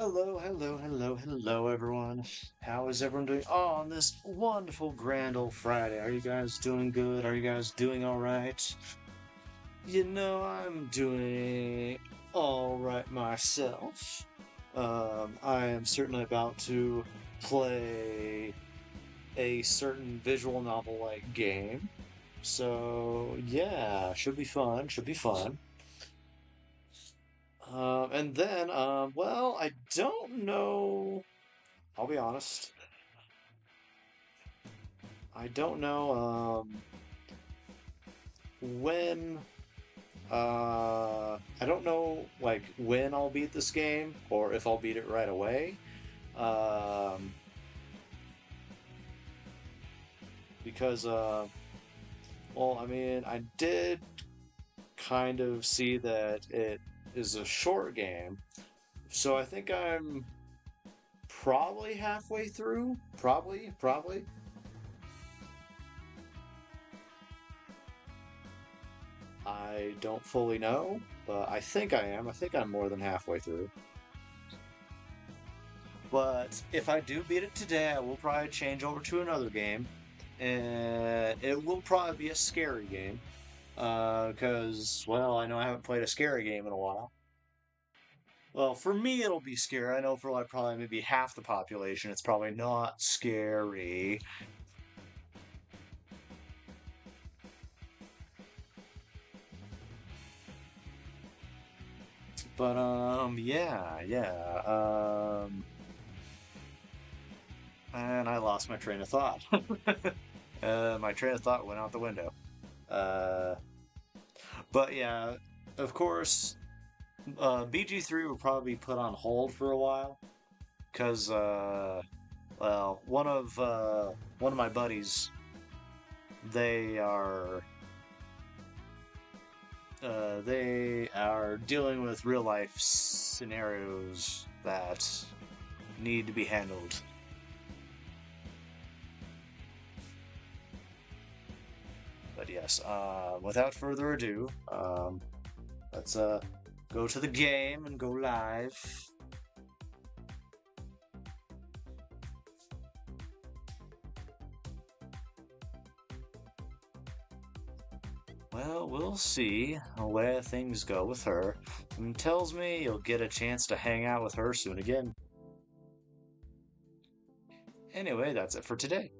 Hello, everyone. How is everyone doing on this wonderful, grand old Friday? Are you guys doing good? Are you guys doing all right? I'm doing all right myself. I am certainly about to play a certain visual novel-like game. So, yeah, should be fun, should be fun. And then, well, I don't know. I'll be honest. I don't know when I don't know like when I'll beat this game or if I'll beat it right away. Um because well, I mean, I did kind of see that it is a short game. So I think I'm probably halfway through. Probably. I don't fully know, but I think I am. I think I'm more than halfway through. But if I do beat it today, I will probably change over to another game. And it will probably be a scary game. Because, well, I know I haven't played a scary game in a while. Well, for me, it'll be scary. I know for like probably maybe half the population, it's probably not scary. But, yeah. And I lost my train of thought. My train of thought went out the window. Uh, but yeah, of course, BG3 will probably be put on hold for a while because, well, one of my buddies, they are they are dealing with real life scenarios that need to be handled. But yes, without further ado, let's go to the game and go live. Well, we'll see where things go with her. And tells me you'll get a chance to hang out with her soon again. Anyway, that's it for today.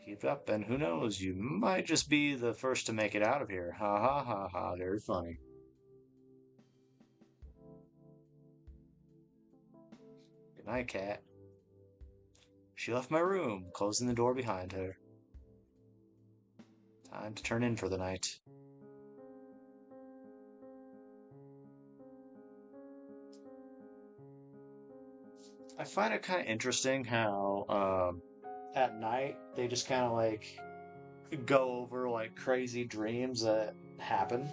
Keep up, and who knows, you might just be the first to make it out of here. Ha ha ha ha, very funny. Good night, cat. She left my room, closing the door behind her. Time to turn in for the night. I find it kind of interesting how at night they just kind of like go over like crazy dreams that happen.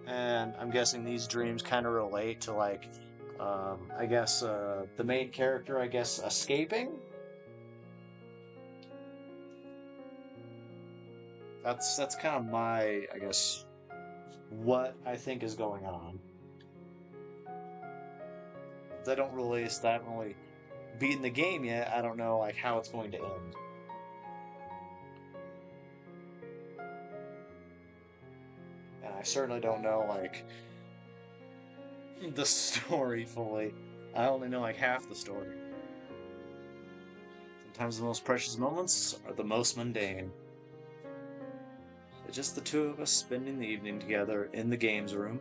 And I'm guessing these dreams kind of relate to like I guess the main character, I guess, escaping. That's kind of my, I guess, what I think is going on. They don't release that, I haven't really beaten the game yet. I don't know like how it's going to end. And I certainly don't know like the story fully. I only know like half the story. Sometimes the most precious moments are the most mundane. It's just the two of us spending the evening together in the games room.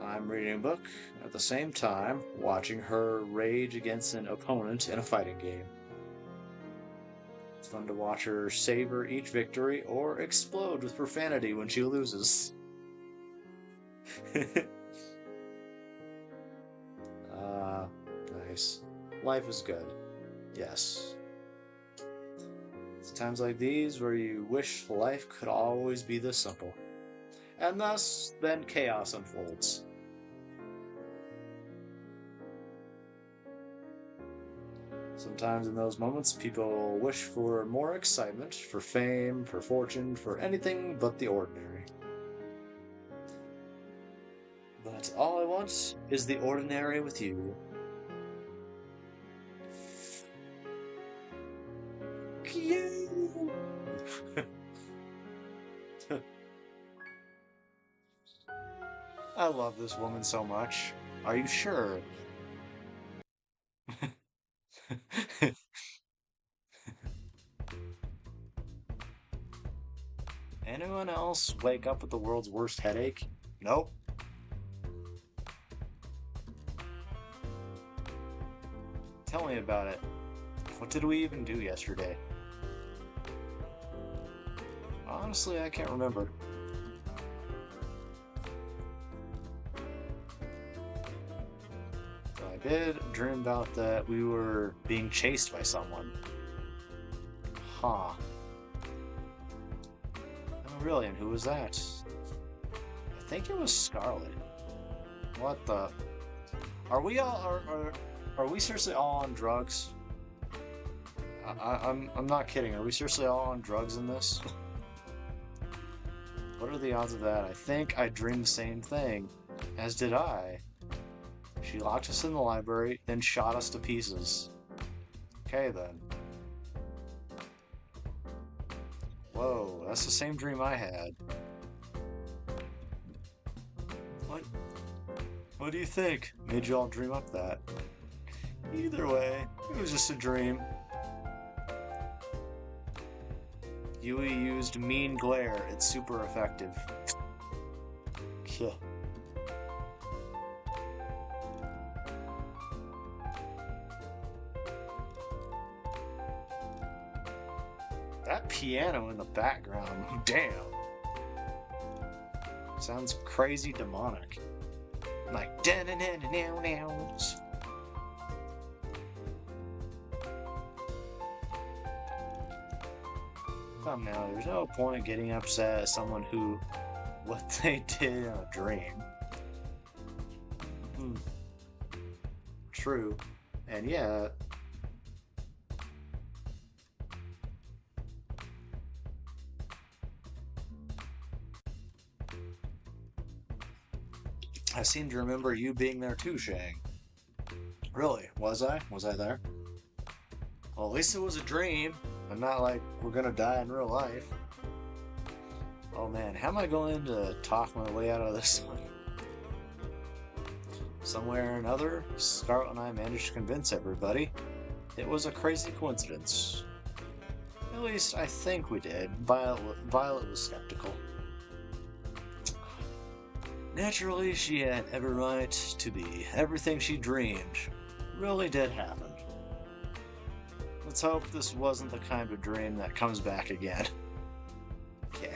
I'm reading a book, at the same time watching her rage against an opponent in a fighting game. It's fun to watch her savor each victory or explode with profanity when she loses. Ah, nice. Life is good. Yes. It's times like these where you wish life could always be this simple. And thus, then chaos unfolds. Sometimes in those moments, people wish for more excitement, for fame, for fortune, for anything but the ordinary. But all I want is the ordinary with you. You. I love this woman so much. Are you sure? Anyone else wake up with the world's worst headache? Nope. Tell me about it. What did we even do yesterday? Honestly, I can't remember. I did dream about that we were being chased by someone. Huh. Oh, really? And who was that? I think it was Scarlet. What the? Are we all are we seriously all on drugs? I'm not kidding. Are we seriously all on drugs in this? What are the odds of that? I think I dreamed the same thing, as did I. She locked us in the library, then shot us to pieces. Okay then. Whoa, that's the same dream I had. What? What do you think? Made you all dream up that? Either way, it was just a dream. Yui used mean glare. It's super effective. Yeah. That piano in the background, damn. Sounds crazy demonic. Like da-na-na-na-now-now. Come now, there's no point getting upset at someone who what they did in a dream. Hmm. True. And yeah, I seem to remember you being there too, Shang. Really? Was I? Was I there? Well, at least it was a dream, and not like we're gonna die in real life. Oh man, how am I going to talk my way out of this one? Some way or another, Scarlet and I managed to convince everybody. It was a crazy coincidence. At least I think we did. Violet was skeptical. Naturally, she had every right to be. Everything she dreamed really did happen. Let's hope this wasn't the kind of dream that comes back again. Yeah.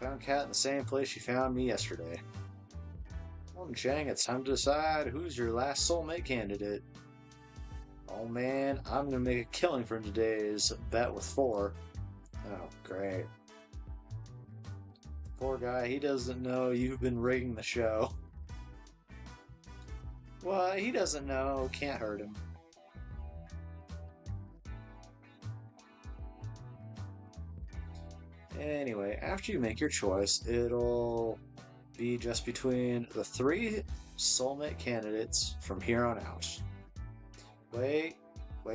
Found Kat in the same place she found me yesterday. Well, Chang, it's time to decide who's your last soulmate candidate. Oh man, I'm gonna make a killing from today's bet with 4. Oh, great. Poor guy, he doesn't know you've been rigging the show. Well, he doesn't know, can't hurt him. Anyway, after you make your choice, it'll be just between the 3 soulmate candidates from here on out. Wait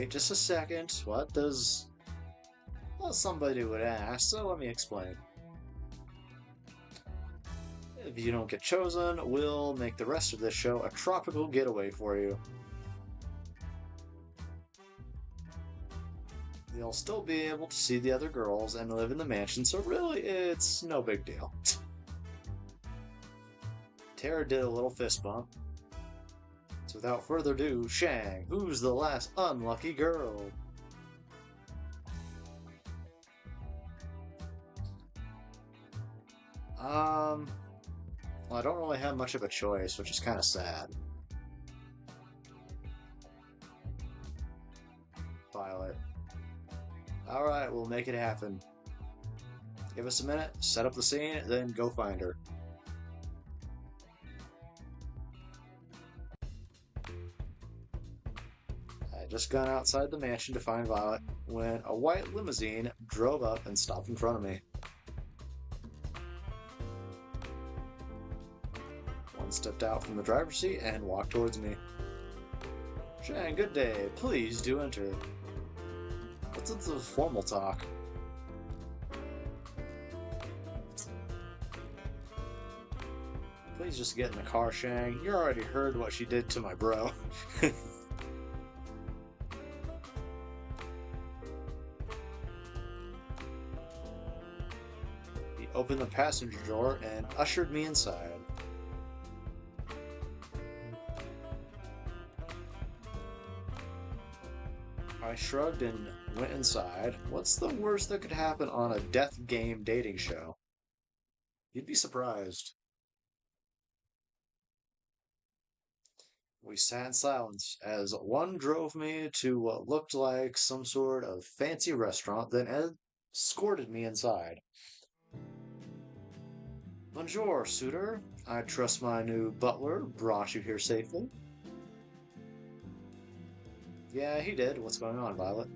just a second. What does... Well, somebody would ask, so let me explain. If you don't get chosen, we'll make the rest of this show a tropical getaway for you. You'll still be able to see the other girls and live in the mansion, so really, it's no big deal. Tara did a little fist bump. So without further ado, Shang, who's the last unlucky girl? Well, I don't really have much of a choice, which is kind of sad. Violet. Alright, we'll make it happen. Give us a minute, set up the scene, then go find her. I had just gone outside the mansion to find Violet when a white limousine drove up and stopped in front of me. One stepped out from the driver's seat and walked towards me. Shang, good day. Please do enter. What's up the formal talk? Please just get in the car, Shang. You already heard what she did to my bro. He opened the passenger door and ushered me inside. I shrugged and went inside. What's the worst that could happen on a death game dating show? You'd be surprised. We sat in silence as one drove me to what looked like some sort of fancy restaurant, then escorted me inside. Bonjour, suitor. I trust my new butler brought you here safely. Yeah, he did. What's going on, Violet?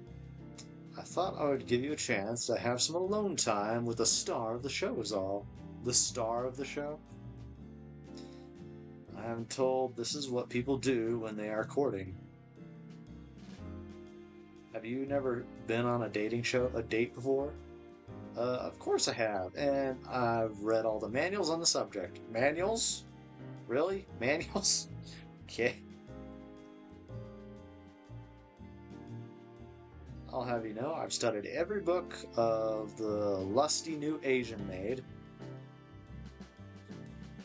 I thought I would give you a chance to have some alone time with the star of the show is all. The star of the show? I am told this is what people do when they are courting. Have you never been on a dating show, a date before? Of course I have, and I've read all the manuals on the subject. Manuals? Really? Manuals? Okay. I'll have you know, I've studied every book of the lusty new Asian maid.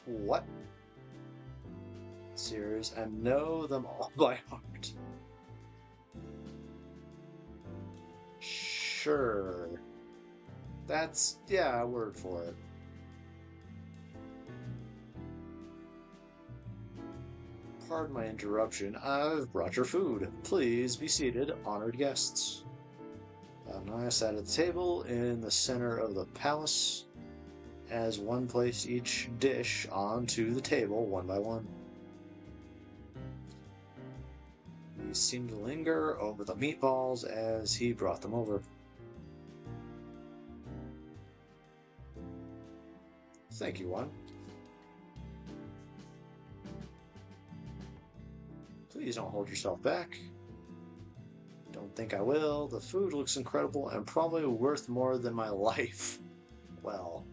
What? Series, and know them all by heart. Sure. That's, yeah, a word for it. Pardon my interruption. I've brought your food. Please be seated, honored guests. And I sat at the table in the center of the palace as one placed each dish onto the table one by one. He seemed to linger over the meatballs as he brought them over. Thank you, one. Please don't hold yourself back. Don't think I will. The food looks incredible and probably worth more than my life. Well,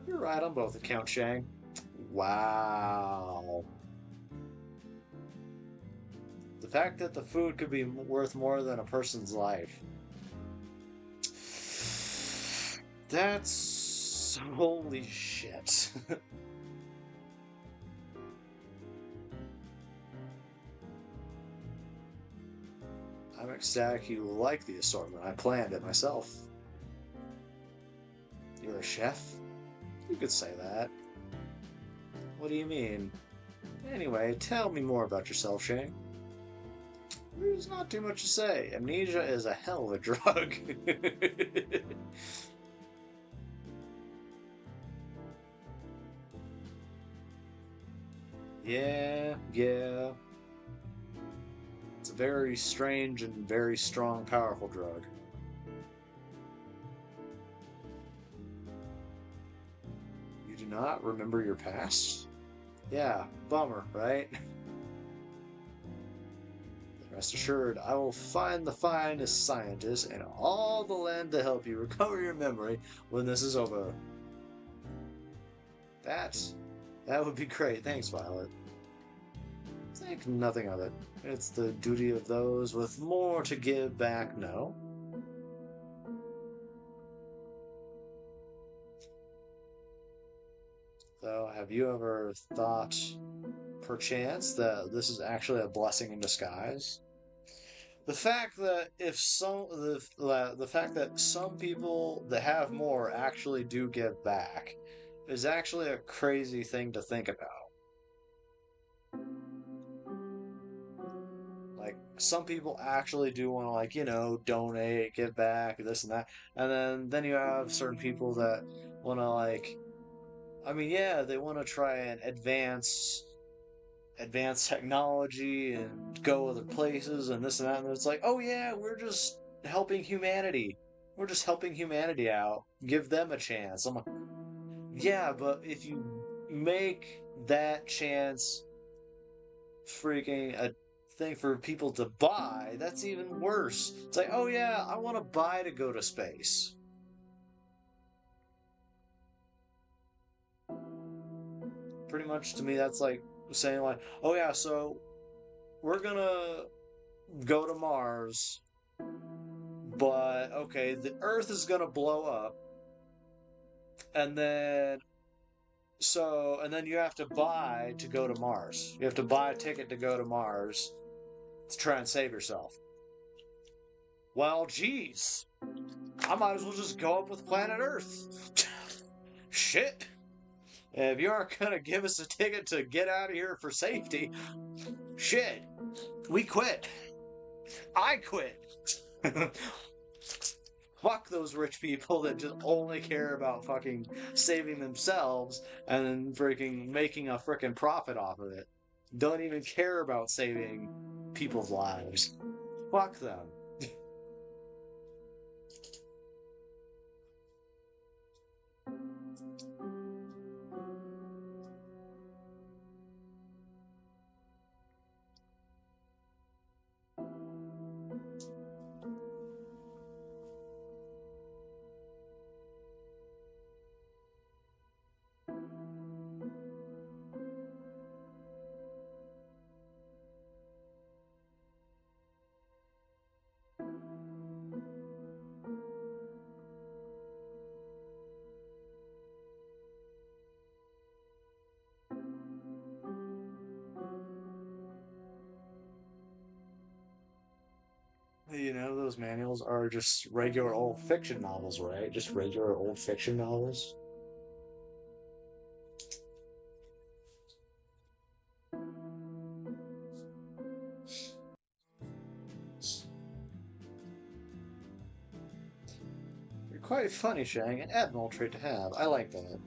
you're right on both accounts, Shang. Wow. The fact that the food could be worth more than a person's life. That's... holy shit. I'm ecstatic you like the assortment. I planned it myself. You're a chef? You could say that. What do you mean? Anyway, tell me more about yourself, Shang. There's not too much to say. Amnesia is a hell of a drug. Yeah. It's a very strange and very strong, powerful drug. You do not remember your past? Yeah, bummer, right? Rest assured, I will find the finest scientists in all the land to help you recover your memory when this is over. That would be great. Thanks, Violet. Think nothing of it. It's the duty of those with more to give back, no? So, have you ever thought, perchance, that this is actually a blessing in disguise? The fact that if some the fact that some people that have more actually do give back is actually a crazy thing to think about. Like some people actually do want to, like, donate, give back, this and that. And then you have certain people that want to, like, I mean, yeah, they want to try and advance technology and go other places and this and that. And it's like, oh yeah, we're just helping humanity. We're just helping humanity out. Give them a chance. I'm like, yeah, but if you make that chance freaking a thing for people to buy, that's even worse. It's like, oh yeah, I want to buy to go to space. Pretty much to me, that's like saying, like, oh yeah, so we're gonna go to Mars, but okay, the Earth is gonna blow up, and then you have to buy to go to Mars. You have to buy a ticket to go to Mars to try and save yourself. Well, geez, I might as well just go up with planet Earth. Shit. If you aren't gonna give us a ticket to get out of here for safety, shit, we quit. I quit. Fuck those rich people that just only care about fucking saving themselves and freaking making a freaking profit off of it. Don't even care about saving people's lives. Fuck them. Those manuals are just regular old fiction novels, right? Just regular old fiction novels. You're quite funny, Shang. An admirable trait to have. I like that.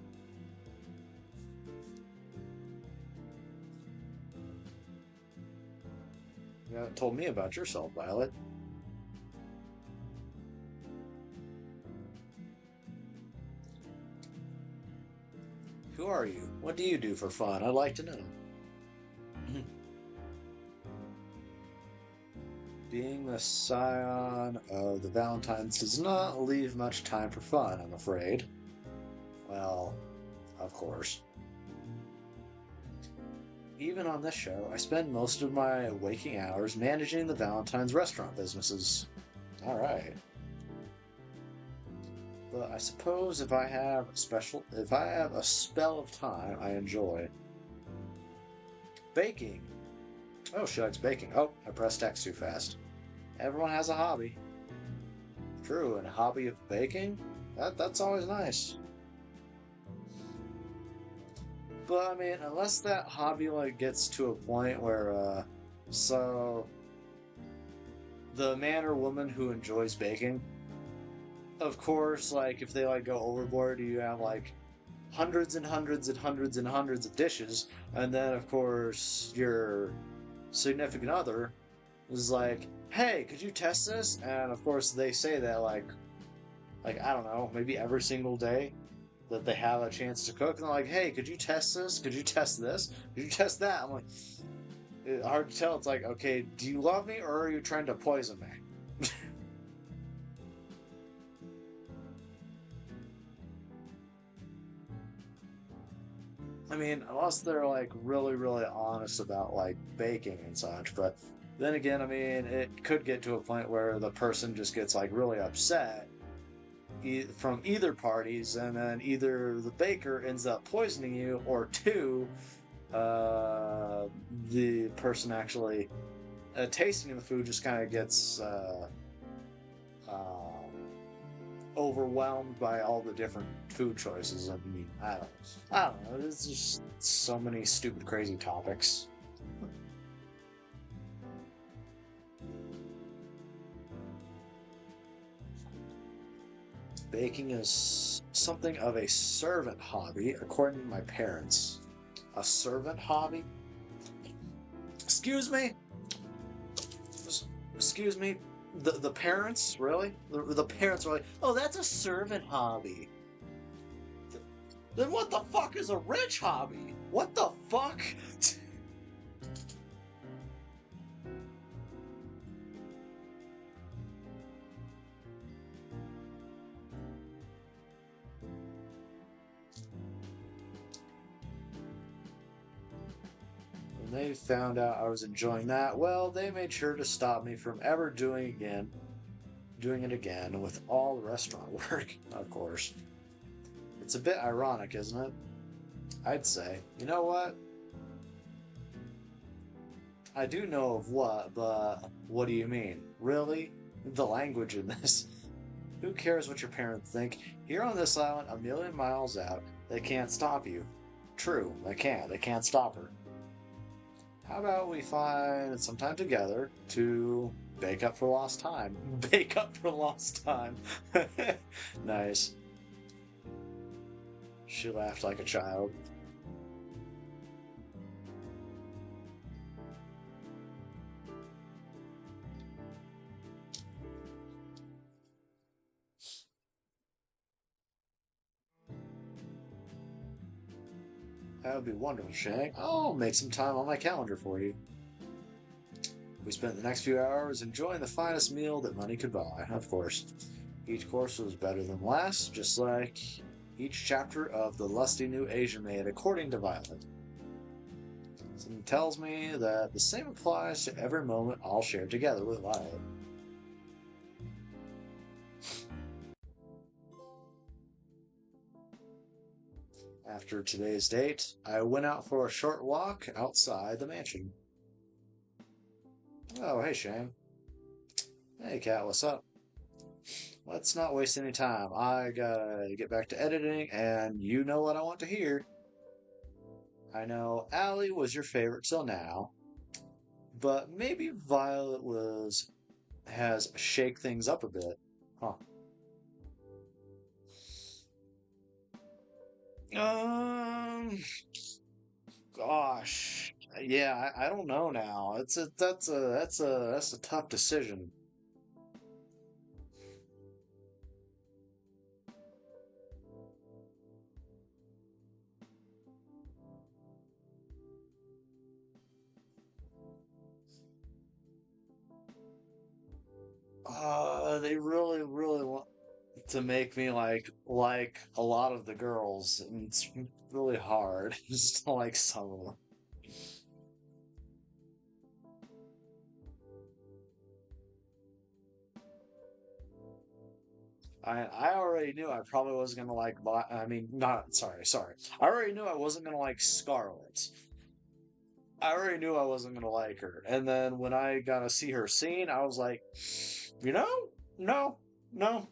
You haven't told me about yourself, Violet. Who are you? What do you do for fun? I'd like to know. Being the scion of the Valentines does not leave much time for fun, I'm afraid. Well, of course. Even on this show, I spend most of my waking hours managing the Valentine's restaurant businesses. Alright. But I suppose if I have a spell of time I enjoy. Baking. Oh shucks, baking. Oh, I pressed X too fast. Everyone has a hobby. True, and a hobby of baking? That's always nice. But I mean, unless that hobby like gets to a point where so the man or woman who enjoys baking, of course, like if they like go overboard, you have like hundreds and hundreds and hundreds and hundreds of dishes, and then of course your significant other is like, "Hey, could you test this?" And of course they say that like I don't know, maybe every single day that they have a chance to cook, and they're like, "Hey, could you test this? Could you test this? Could you test that?" I'm like, hard to tell. It's like, okay, do you love me or are you trying to poison me? I mean, unless they're like really, really honest about like baking and such, but then again, I mean, it could get to a point where the person just gets like really upset from either parties, and then either the baker ends up poisoning you, or two, uh, the person actually tasting the food just kind of gets uh, overwhelmed by all the different food choices. I mean, I don't know. There's just so many stupid, crazy topics. Baking is something of a servant hobby, according to my parents. A servant hobby? Excuse me? Excuse me? The parents, really? The parents are like, oh, that's a servant hobby. Then what the fuck is a rich hobby? What the fuck? When they found out I was enjoying that, well, they made sure to stop me from ever doing it again with all the restaurant work, of course. It's a bit ironic, isn't it? I'd say. You know what? I do know of what, but what do you mean? Really? The language in this. Who cares what your parents think? Here on this island, a million miles out, they can't stop you. True, they can't. They can't stop her. How about we find some time together to bake up for lost time? Bake up for lost time. Nice. She laughed like a child. That would be wonderful, Shang. I'll make some time on my calendar for you. We spent the next few hours enjoying the finest meal that money could buy, of course. Each course was better than the last, just like each chapter of The Lusty New Asian Maid, according to Violet. Something tells me that the same applies to every moment I'll share together with Violet. After today's date, I went out for a short walk outside the mansion. Oh, hey, Shane. Hey, Kat, what's up? Let's not waste any time. I gotta get back to editing, and you know what I want to hear. I know Allie was your favorite till now, but maybe Violet has shake things up a bit. Huh. Um, gosh. Yeah, I don't know now. That's a tough decision. They really, really want to make me like a lot of the girls, and it's really hard just to like some of them. I already knew I probably wasn't gonna like. I mean, not sorry. I already knew I wasn't gonna like Scarlet. I already knew I wasn't gonna like her, and then when I got to see her scene, I was like, you know, no, no,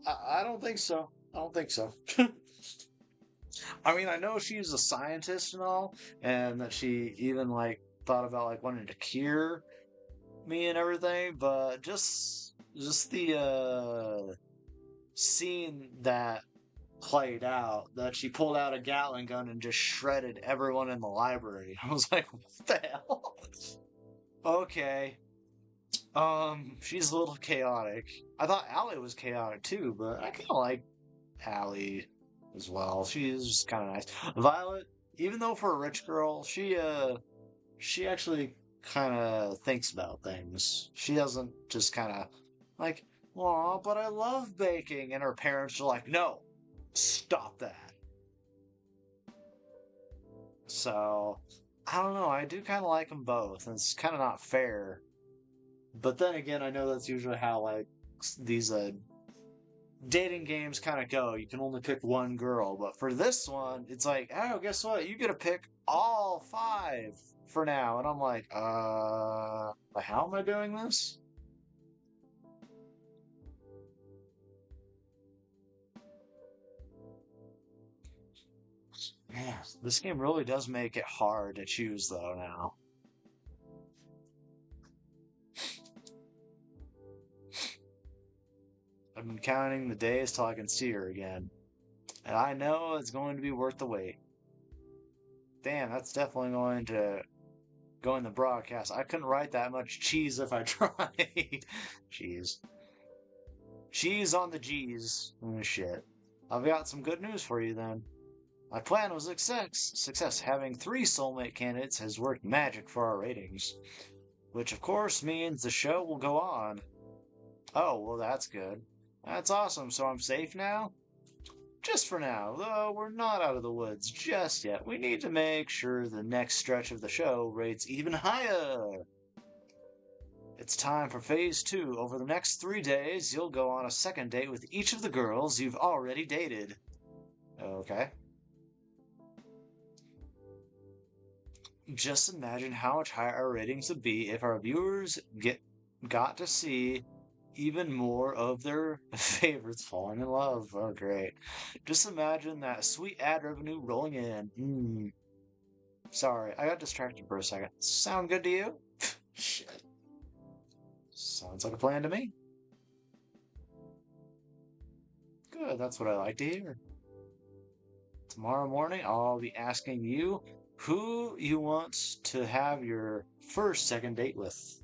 I don't think so. I don't think so. I mean, I know she's a scientist and all, and that she even like thought about like wanting to cure me and everything, but just the scene that played out, that she pulled out a Gatling gun and just shredded everyone in the library. I was like, what the hell? Okay. She's a little chaotic. I thought Allie was chaotic too, but I kind of like Allie as well. She's just kind of nice. Violet, even though for a rich girl, she actually kind of thinks about things. She doesn't just kind of like, "Aw, but I love baking," and her parents are like, "No, stop that." So I don't know. I do kind of like them both, and it's kind of not fair. But then again, I know that's usually how like these dating games kind of go. You can only pick one girl, but for this one, it's like, oh, guess what? You get to pick all five for now, and I'm like, how am I doing this? Yeah, this game really does make it hard to choose though now. I've been counting the days till I can see her again. And I know it's going to be worth the wait. Damn, that's definitely going to go in the broadcast. I couldn't write that much cheese if I tried. Cheese. Cheese on the G's. Oh, shit. I've got some good news for you then. My plan was a success. Success. Having 3 soulmate candidates has worked magic for our ratings. Which, of course, means the show will go on. Oh, well, that's good. That's awesome. So I'm safe now? Just for now, though we're not out of the woods just yet. We need to make sure the next stretch of the show rates even higher. It's time for phase 2. Over the next 3 days, you'll go on a second date with each of the girls you've already dated. Okay. Just imagine how much higher our ratings would be if our viewers got to see even more of their favorites falling in love. Oh, great. Just imagine that sweet ad revenue rolling in. Sorry, I got distracted for a second. Sound good to you? Shit. Sounds like a plan to me. Good, that's what I like to hear. Tomorrow morning, I'll be asking you who you want to have your first second date with.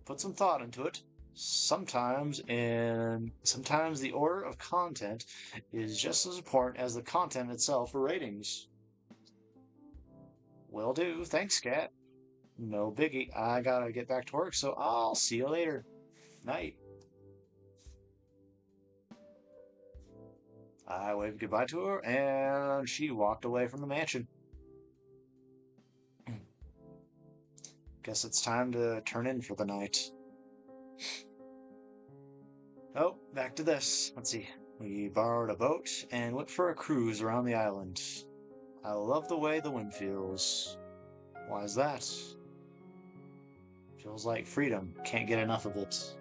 Put some thought into it. Sometimes the order of content is just as important as the content itself for ratings. Will do. Thanks, Cat. No biggie. I gotta get back to work, so I'll see you later. Night. I waved goodbye to her, and she walked away from the mansion. Guess it's time to turn in for the night. Oh, back to this. Let's see. We borrowed a boat and went for a cruise around the island. I love the way the wind feels. Why is that? Feels like freedom. Can't get enough of it.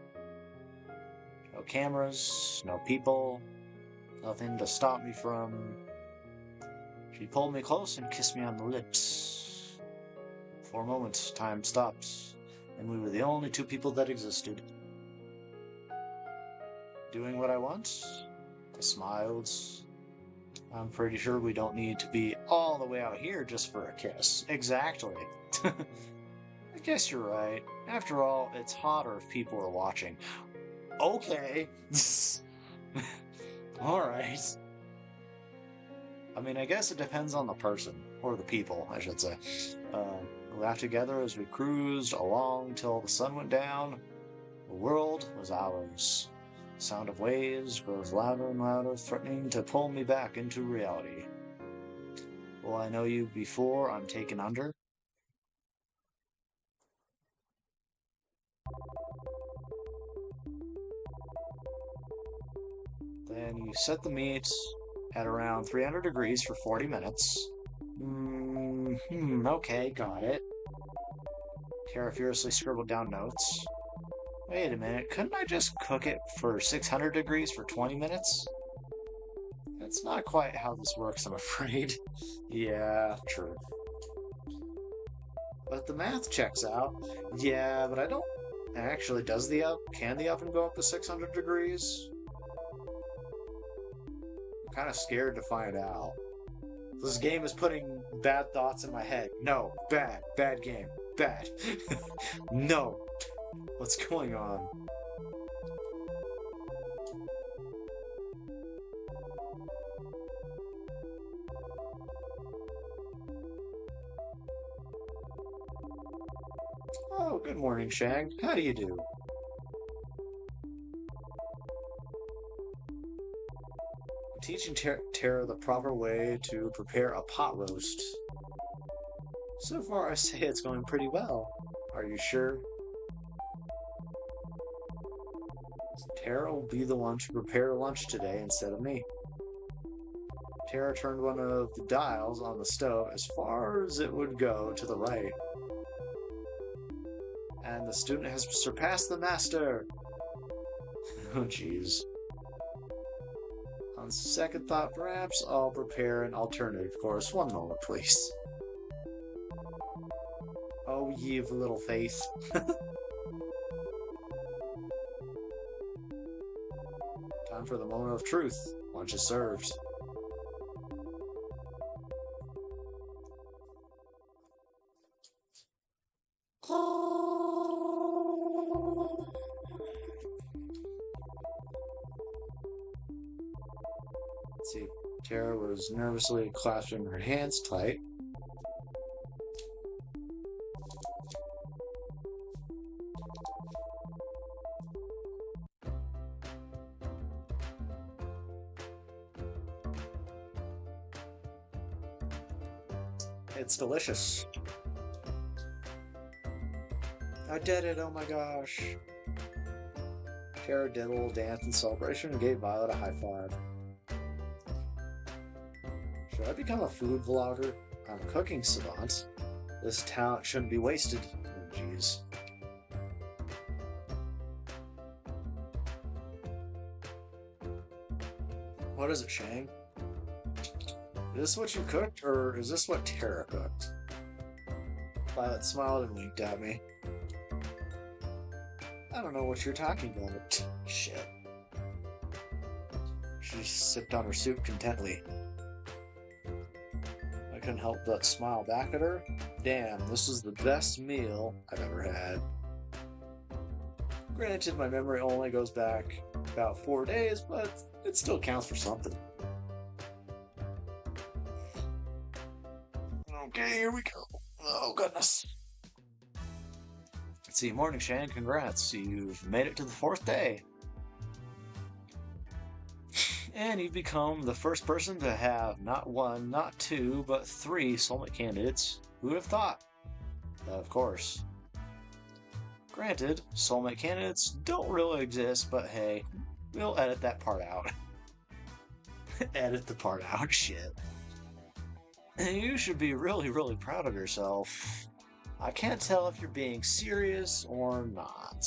No cameras, no people, nothing to stop me from... She pulled me close and kissed me on the lips. For a moment, time stopped, and we were the only 2 people that existed. Doing what I want? I smiled. I'm pretty sure we don't need to be all the way out here just for a kiss. Exactly. I guess you're right. After all, it's hotter if people are watching. Okay. Alright. I mean, I guess it depends on the person. Or the people, I should say. We laughed together as we cruised along till the sun went down. The world was ours. The sound of waves grows louder and louder, threatening to pull me back into reality. Will I know you before I'm taken under? Then you set the meat at around 300 degrees for 40 minutes. Okay, got it. Kara furiously scribbled down notes. Wait a minute, couldn't I just cook it for 600 degrees for 20 minutes? That's not quite how this works, I'm afraid. Yeah, true. But the math checks out. Yeah, but I don't... Actually, can the oven go up to 600 degrees? I'm kind of scared to find out. This game is putting bad thoughts in my head. No, bad game, bad. No. What's going on? Oh, good morning, Shang. How do you do? I'm teaching Tara the proper way to prepare a pot roast. So far, I say it's going pretty well. Are you sure? Tara will be the one to prepare lunch today instead of me. Tara turned one of the dials on the stove as far as it would go to the right. And the student has surpassed the master! Oh, jeez. On second thought, perhaps I'll prepare an alternative course. One moment, please. Oh, ye of little faith. time for the moment of truth. Lunch is served. Let's see. Tara was nervously clasping her hands tight. It's delicious. I did it, oh my gosh. Tara did a little dance in celebration and gave Violet a high five. Should I become a food vlogger? I'm a cooking savant. This talent shouldn't be wasted. Oh, jeez. What is it, Shang? Is this what you cooked, or is this what Tara cooked? Violet smiled and winked at me. I don't know what you're talking about. Shit. She sipped on her soup contently. I couldn't help but smile back at her. Damn, this was the best meal I've ever had. Granted, my memory only goes back about 4 days, but it still counts for something. Okay, here we go. Oh, goodness. Let's see, morning, Shane. Congrats. You've made it to the 4th day. And you've become the first person to have not 1, not 2, but 3 soulmate candidates. Who would have thought? Of course. Granted, soulmate candidates don't really exist, but hey, we'll edit that part out. Edit the part out, shit. You should be really, really proud of yourself. I can't tell if you're being serious or not.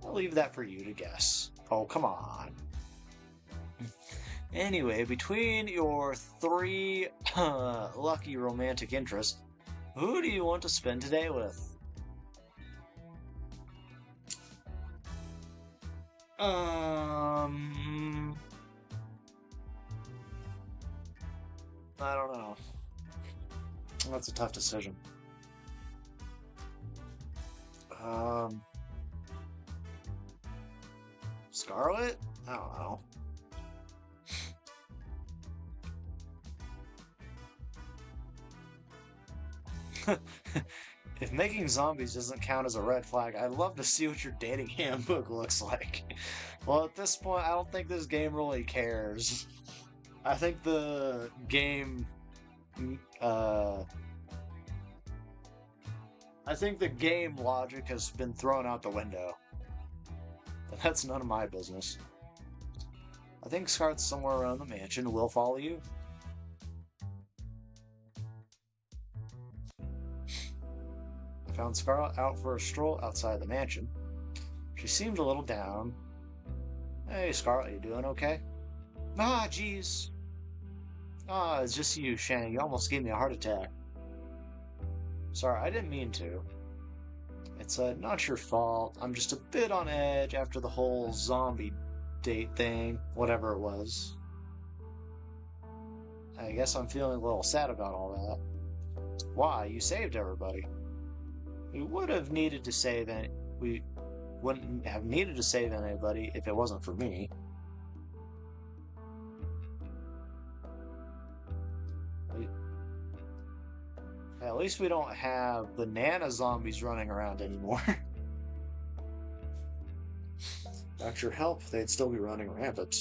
I'll leave that for you to guess. Oh, come on. Anyway, between your 3 lucky romantic interests, who do you want to spend today with? I don't know. That's a tough decision. Scarlet? I don't know. If making zombies doesn't count as a red flag, I'd love to see what your dating handbook looks like. Well, at this point, I don't think this game really cares. I think the game, I think the game logic has been thrown out the window. But that's none of my business. I think Scarlet's somewhere around the mansion. We'll follow you. I found Scarlet out for a stroll outside the mansion. She seemed a little down. Hey, Scarlet, you doing okay? Ah, jeez. Ah, it's just you, Shang. You almost gave me a heart attack. Sorry, I didn't mean to. It's not your fault. I'm just a bit on edge after the whole zombie date thing, whatever it was. I guess I'm feeling a little sad about all that. Why? You saved everybody. We would have needed to save any. We wouldn't have needed to save anybody if it wasn't for me. At least we don't have banana zombies running around anymore. Without your help, they'd still be running rampant.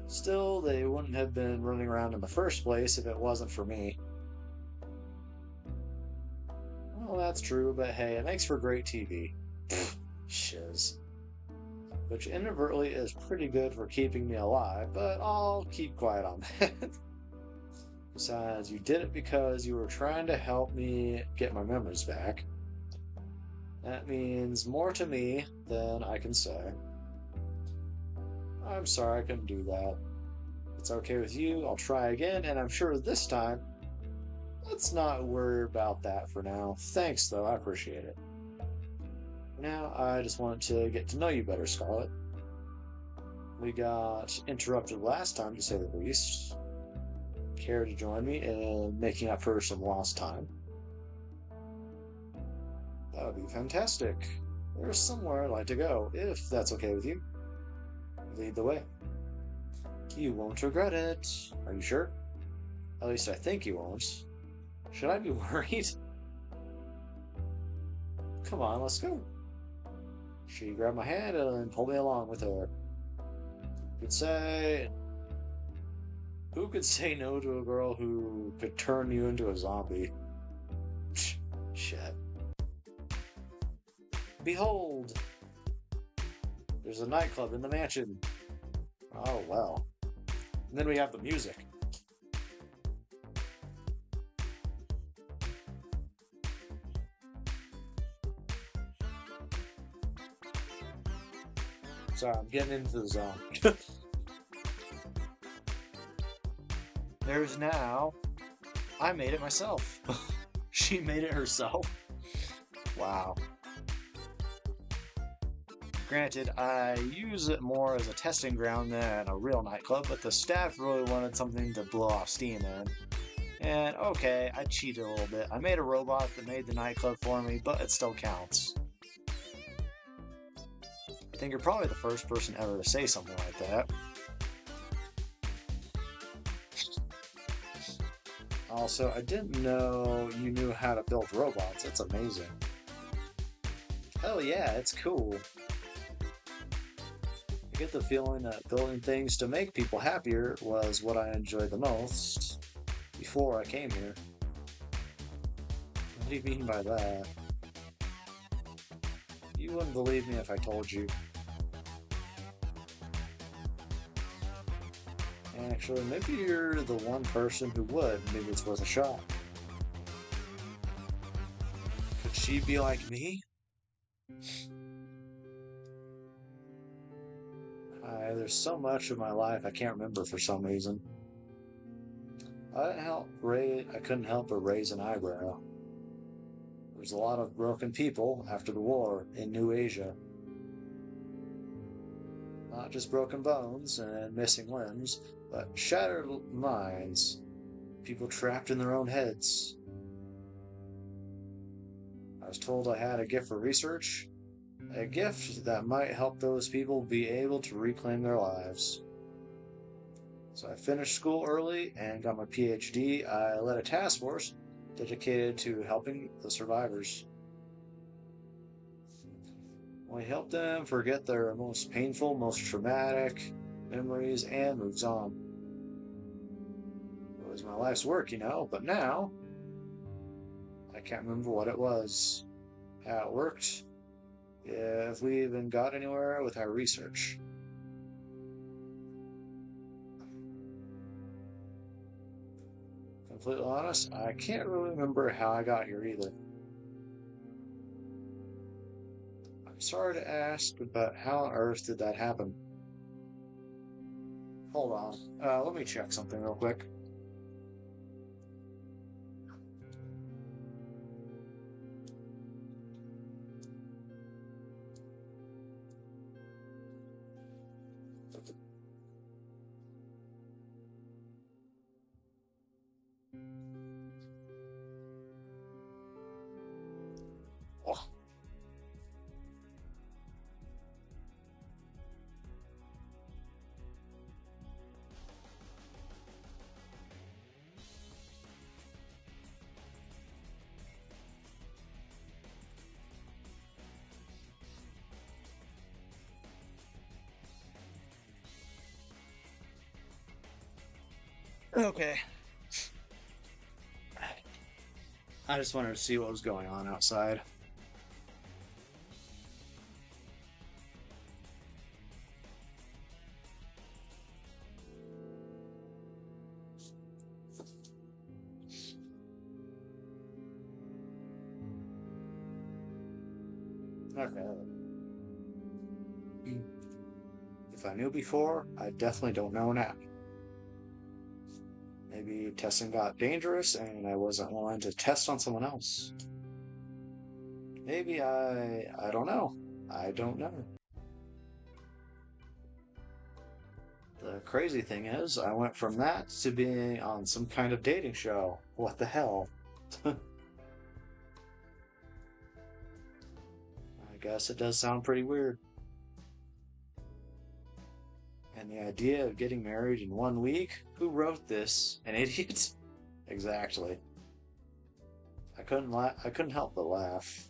Still, they wouldn't have been running around in the first place if it wasn't for me. Well, that's true, but hey, it makes for great TV. Shiz. Which inadvertently is pretty good for keeping me alive, but I'll keep quiet on that. Besides, you did it because you were trying to help me get my memories back. That means more to me than I can say. I'm sorry I couldn't do that. If it's okay with you, I'll try again, and I'm sure this time, let's not worry about that for now. Thanks, though, I appreciate it. For now, I just wanted to get to know you better, Scarlet. We got interrupted last time, to say the least. Care to join me in making up for some lost time? That would be fantastic. There's somewhere I'd like to go, if that's okay with you. Lead the way. You won't regret it. Are you sure? At least I think you won't. Should I be worried? Come on, let's go. She grabbed my hand and pulled me along with her. Could say, who could say no to a girl who could turn you into a zombie? Shit. Behold! There's a nightclub in the mansion. Oh, well. And then we have the music. Sorry, I'm getting into the zone. There's now... I made it myself. She made it herself. Wow. Granted, I use it more as a testing ground than a real nightclub, but the staff really wanted something to blow off steam in. And okay, I cheated a little bit. I made a robot that made the nightclub for me, but it still counts. I think you're probably the first person ever to say something like that. Also, I didn't know you knew how to build robots. That's amazing. Hell yeah, it's cool. I get the feeling that building things to make people happier was what I enjoyed the most before I came here. What do you mean by that? You wouldn't believe me if I told you. Actually, maybe you're the one person who would. Maybe it's worth a shot. Could she be like me? There's so much of my life I can't remember for some reason. I couldn't help but raise an eyebrow. There's a lot of broken people after the war in New Asia. Not just broken bones and missing limbs, but shattered minds. People trapped in their own heads. I was told I had a gift for research. A gift that might help those people be able to reclaim their lives. So I finished school early and got my PhD. I led a task force dedicated to helping the survivors. We helped them forget their most painful, most traumatic memories and moves on. It was my life's work, but now I can't remember what it was, how it worked, if we even got anywhere with our research. Completely honest, I can't really remember how I got here either. I'm sorry to ask, but how on earth did that happen? Hold on, let me check something real quick. Oh. Okay. I just wanted to see what was going on outside. Okay. If I knew before, I definitely don't know now. Maybe testing got dangerous and I wasn't willing to test on someone else. Maybe I don't know. I don't know. The crazy thing is, I went from that to being on some kind of dating show. What the hell? I guess it does sound pretty weird. And the idea of getting married in 1 week? Who wrote this? An idiot? Exactly. I couldn't help but laugh.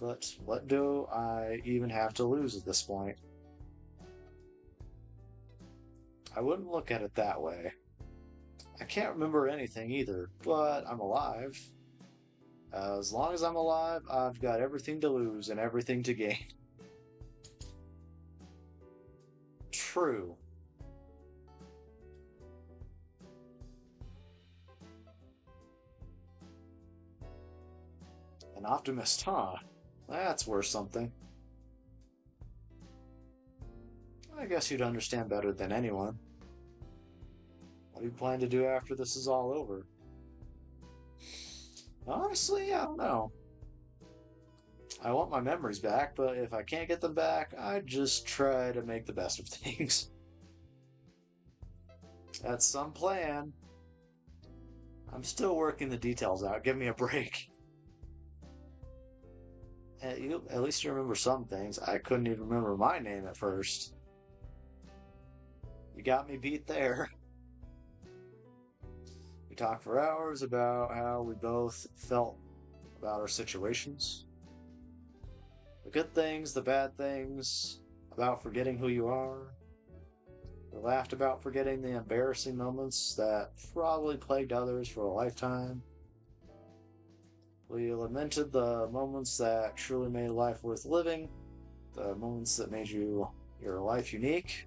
But what do I even have to lose at this point? I wouldn't look at it that way. I can't remember anything either, but I'm alive. As long as I'm alive, I've got everything to lose and everything to gain. True. An optimist, huh? That's worth something. I guess you'd understand better than anyone. What do you plan to do after this is all over? Honestly, I don't know. I want my memories back, but if I can't get them back, I just try to make the best of things. That's some plan. I'm still working the details out. Give me a break. At least you remember some things. I couldn't even remember my name at first. You got me beat there. We talked for hours about how we both felt about our situations. The good things, the bad things, about forgetting who you are. We laughed about forgetting the embarrassing moments that probably plagued others for a lifetime. We lamented the moments that truly made life worth living, the moments that made your life unique.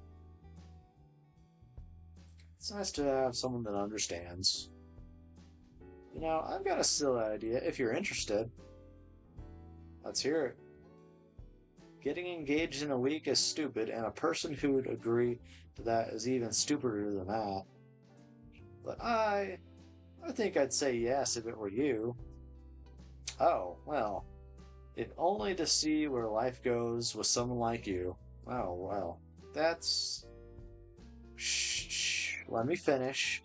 It's nice to have someone that understands. I've got a silly idea if you're interested. Let's hear it. Getting engaged in a week is stupid, and a person who would agree to that is even stupider than that. But I think I'd say yes if it were you. Oh, well, if only to see where life goes with someone like you. Oh, well, that's... Shh, let me finish.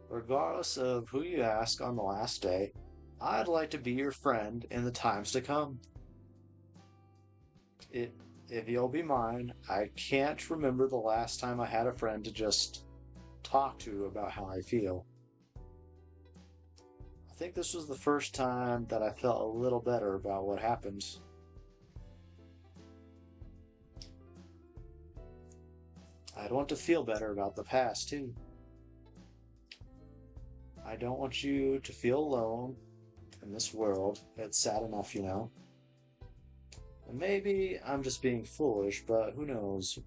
Regardless of who you ask on the last day, I'd like to be your friend in the times to come. It, if you'll be mine, I can't remember the last time I had a friend to just talk to about how I feel. I think this was the first time that I felt a little better about what happened. I'd want to feel better about the past, too. I don't want you to feel alone in this world. It's sad enough. And maybe I'm just being foolish, but who knows?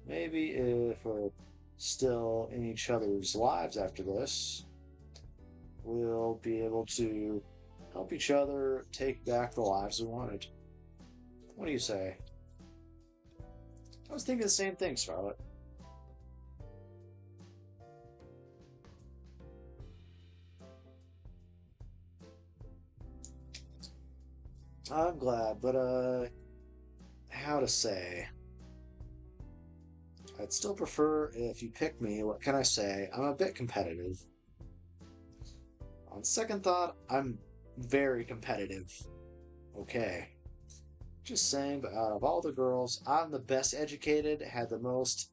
Maybe if we're still in each other's lives after this, we'll be able to help each other take back the lives we wanted. What do you say? I was thinking the same thing, Scarlett. I'm glad, but how to say? I'd still prefer if you pick me. What can I say? I'm a bit competitive. On second thought, I'm very competitive. Okay. Just saying, but out of all the girls, I'm the best educated, had the most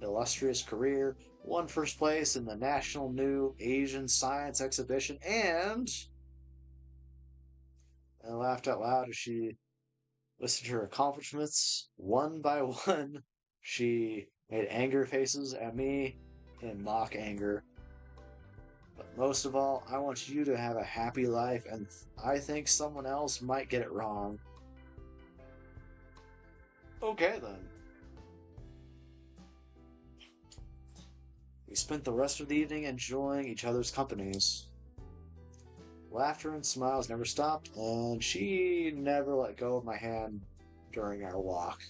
illustrious career, won first place in the National New Asian Science Exhibition, and I laughed out loud as she listed her accomplishments one by one. She made anger faces at me in mock anger. But most of all, I want you to have a happy life, and I think someone else might get it wrong. Okay, then. We spent the rest of the evening enjoying each other's companies. Laughter and smiles never stopped, and she never let go of my hand during our walk.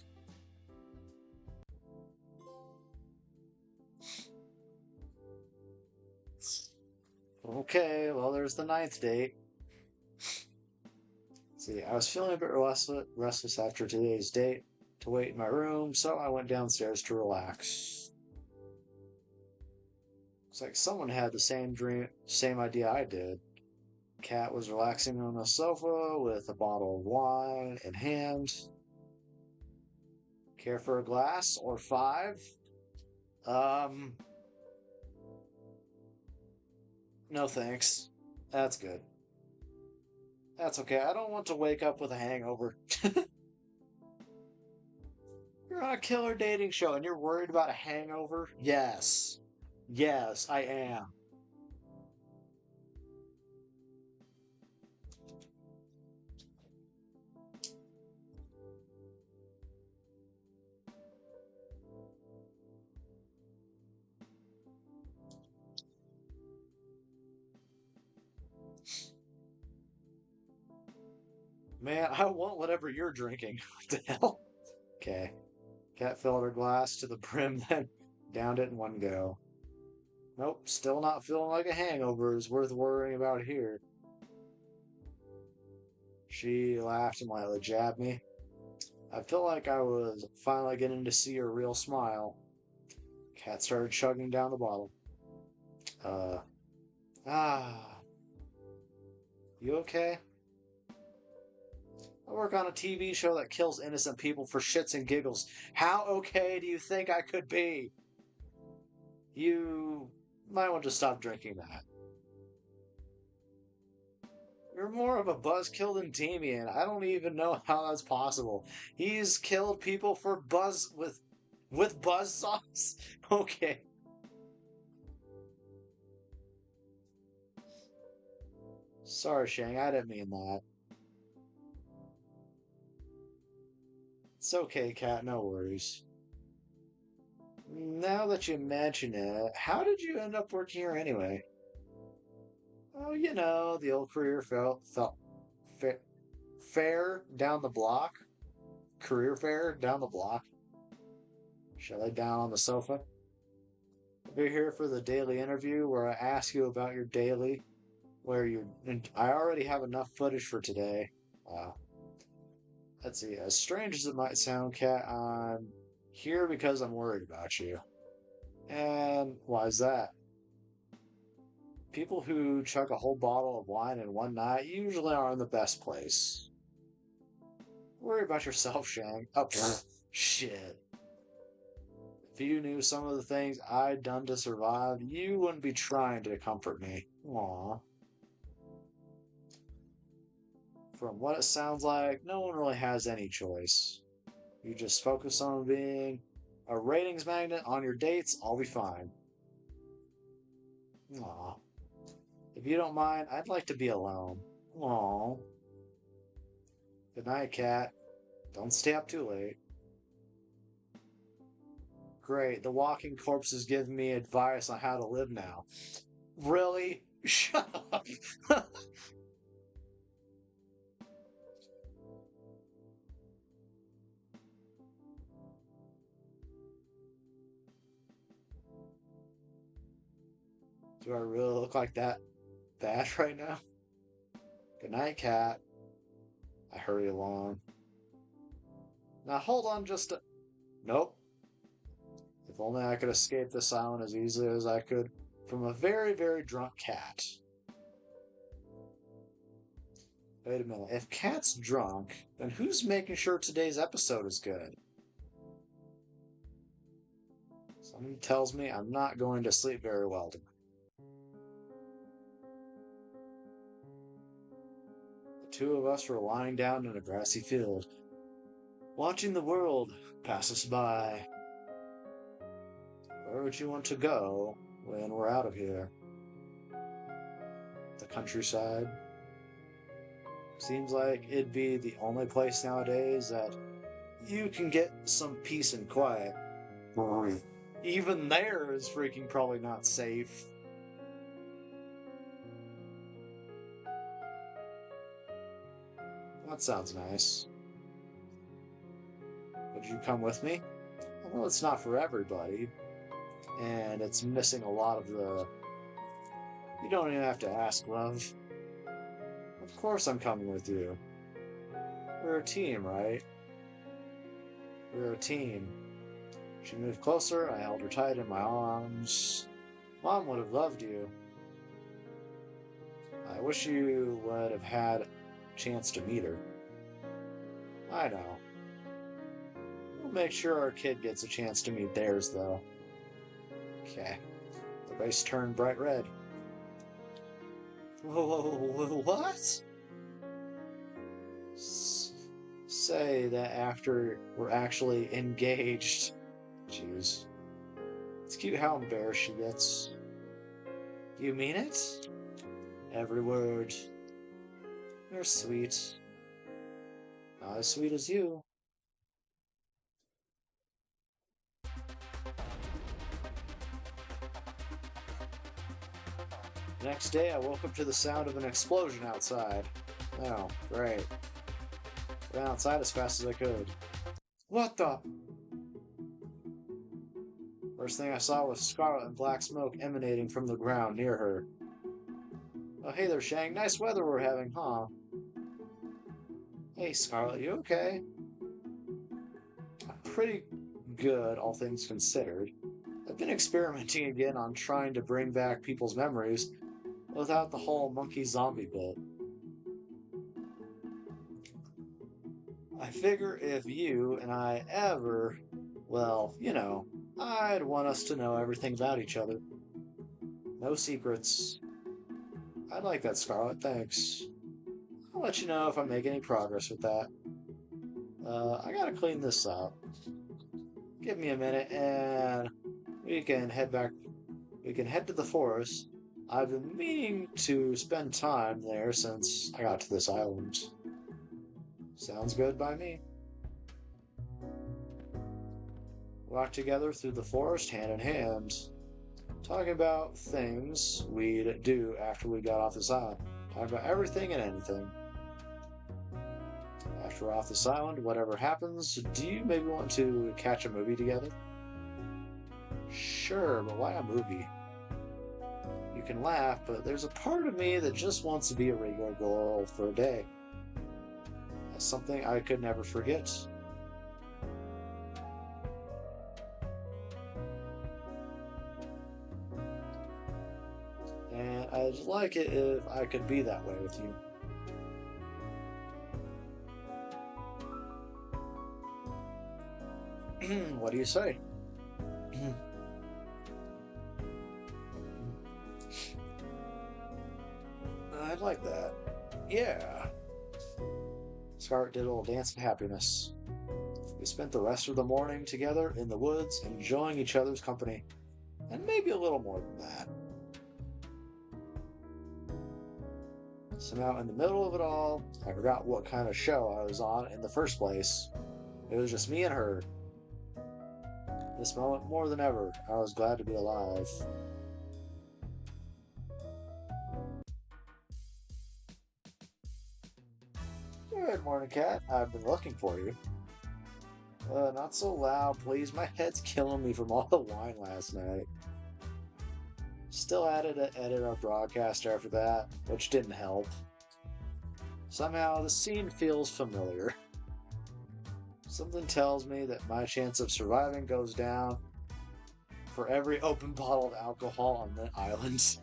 Okay, well, there's the ninth date. See, I was feeling a bit restless after today's date, to wait in my room, so I went downstairs to relax. Looks like someone had the same idea I did. Cat was relaxing on the sofa with a bottle of wine in hand. Care for a glass or five? Um, no thanks. That's good. That's okay. I don't want to wake up with a hangover. You're on a killer dating show and you're worried about a hangover? Yes. Yes, I am. Man, I want whatever you're drinking. What the hell? Okay. Cat filled her glass to the brim, then downed it in one go. Nope, still not feeling like a hangover is worth worrying about here. She laughed and lightly jabbed me. I felt like I was finally getting to see her real smile. Cat started chugging down the bottle. Uh, ah, you okay? I work on a TV show that kills innocent people for shits and giggles. How okay do you think I could be? You might want to stop drinking that. You're more of a buzzkill than Damien. I don't even know how that's possible. He's killed people for buzz with buzz saws. Okay. Sorry, Shang. I didn't mean that. It's okay, Cat. No worries. Now that you mention it, how did you end up working here anyway? Oh, the old career felt fa fair down the block. Career fair down the block. Shall I lay down on the sofa? We're here for the daily interview where I ask you about your daily, where you. I already have enough footage for today. Uh, let's see. As strange as it might sound, Cat, I'm here because I'm worried about you. And why is that? People who chug a whole bottle of wine in one night usually are in the best place. Worry about yourself, Shang. Oh, shit. If you knew some of the things I'd done to survive, you wouldn't be trying to comfort me. Aw. From what it sounds like, no one really has any choice. You just focus on being a ratings magnet on your dates, I'll be fine. Aw. If you don't mind, I'd like to be alone. Aw. Good night, Cat. Don't stay up too late. Great, the walking corpse is giving me advice on how to live now. Really? Shut up. Do I really look like that bad right now? Good night, Cat. I hurry along. Now hold on just a. Nope. If only I could escape this island as easily as I could from a very, very drunk cat. Wait a minute. If Cat's drunk, then who's making sure today's episode is good? Something tells me I'm not going to sleep very well tonight. The two of us were lying down in a grassy field, watching the world pass us by. Where would you want to go when we're out of here? The countryside. Seems like it'd be the only place nowadays that you can get some peace and quiet. Even there is freaking probably not safe. That sounds nice. Would you come with me? I know it's not for everybody, and it's missing a lot of the. You don't even have to ask, love. Of course I'm coming with you. We're a team, right? We're a team. She moved closer. I held her tight in my arms. Mom would have loved you. I wish you would have had a chance to meet her. I know. We'll make sure our kid gets a chance to meet theirs, though. Okay. The face turned bright red. Whoa, what? Say that after we're actually engaged. Jeez. It's cute how embarrassed she gets. You mean it? Every word. You're sweet. Not as sweet as you. Next day, I woke up to the sound of an explosion outside. Oh, great. Ran outside as fast as I could. What the? First thing I saw was scarlet and black smoke emanating from the ground near her. Oh, hey there, Shang. Nice weather we're having, huh? Hey, Scarlet, you okay? I'm pretty good, all things considered. I've been experimenting again on trying to bring back people's memories without the whole monkey zombie bit. I figure if you and I ever, well, I'd want us to know everything about each other. No secrets. I'd like that, Scarlet, thanks. I'll let you know if I make any progress with that. I gotta clean this up. Give me a minute and we can head back. We can head to the forest. I've been meaning to spend time there since I got to this island. Sounds good by me. Walked together through the forest hand in hand, talking about things we'd do after we got off this island. Talking about everything and anything. After we're off this island, whatever happens, do you maybe want to catch a movie together? Sure, but why a movie? You can laugh, but there's a part of me that just wants to be a regular girl for a day. That's something I could never forget. And I'd like it if I could be that way with you. What do you say? I'd like that. Yeah. Scarlet did a little dance of happiness. We spent the rest of the morning together in the woods, enjoying each other's company. And maybe a little more than that. Somehow in the middle of it all, I forgot what kind of show I was on in the first place. It was just me and her. This moment, more than ever, I was glad to be alive. Good morning, Cat. I've been looking for you. Not so loud, please. My head's killing me from all the wine last night. Still had to edit our broadcast after that, which didn't help. Somehow, the scene feels familiar. Something tells me that my chance of surviving goes down for every open bottle of alcohol on the island.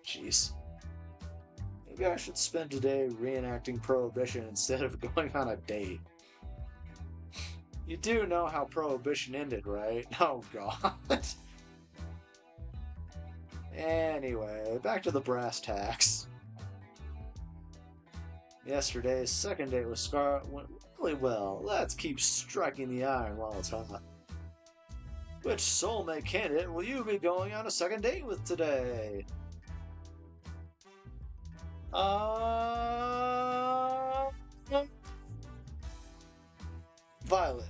Jeez. Maybe I should spend today reenacting Prohibition instead of going on a date. You do know how Prohibition ended, right? Oh, God. Anyway, back to the brass tacks. Yesterday's second date with Scarlet went really well. Let's keep striking the iron while it's hot. Which soulmate candidate will you be going on a second date with today? Violet.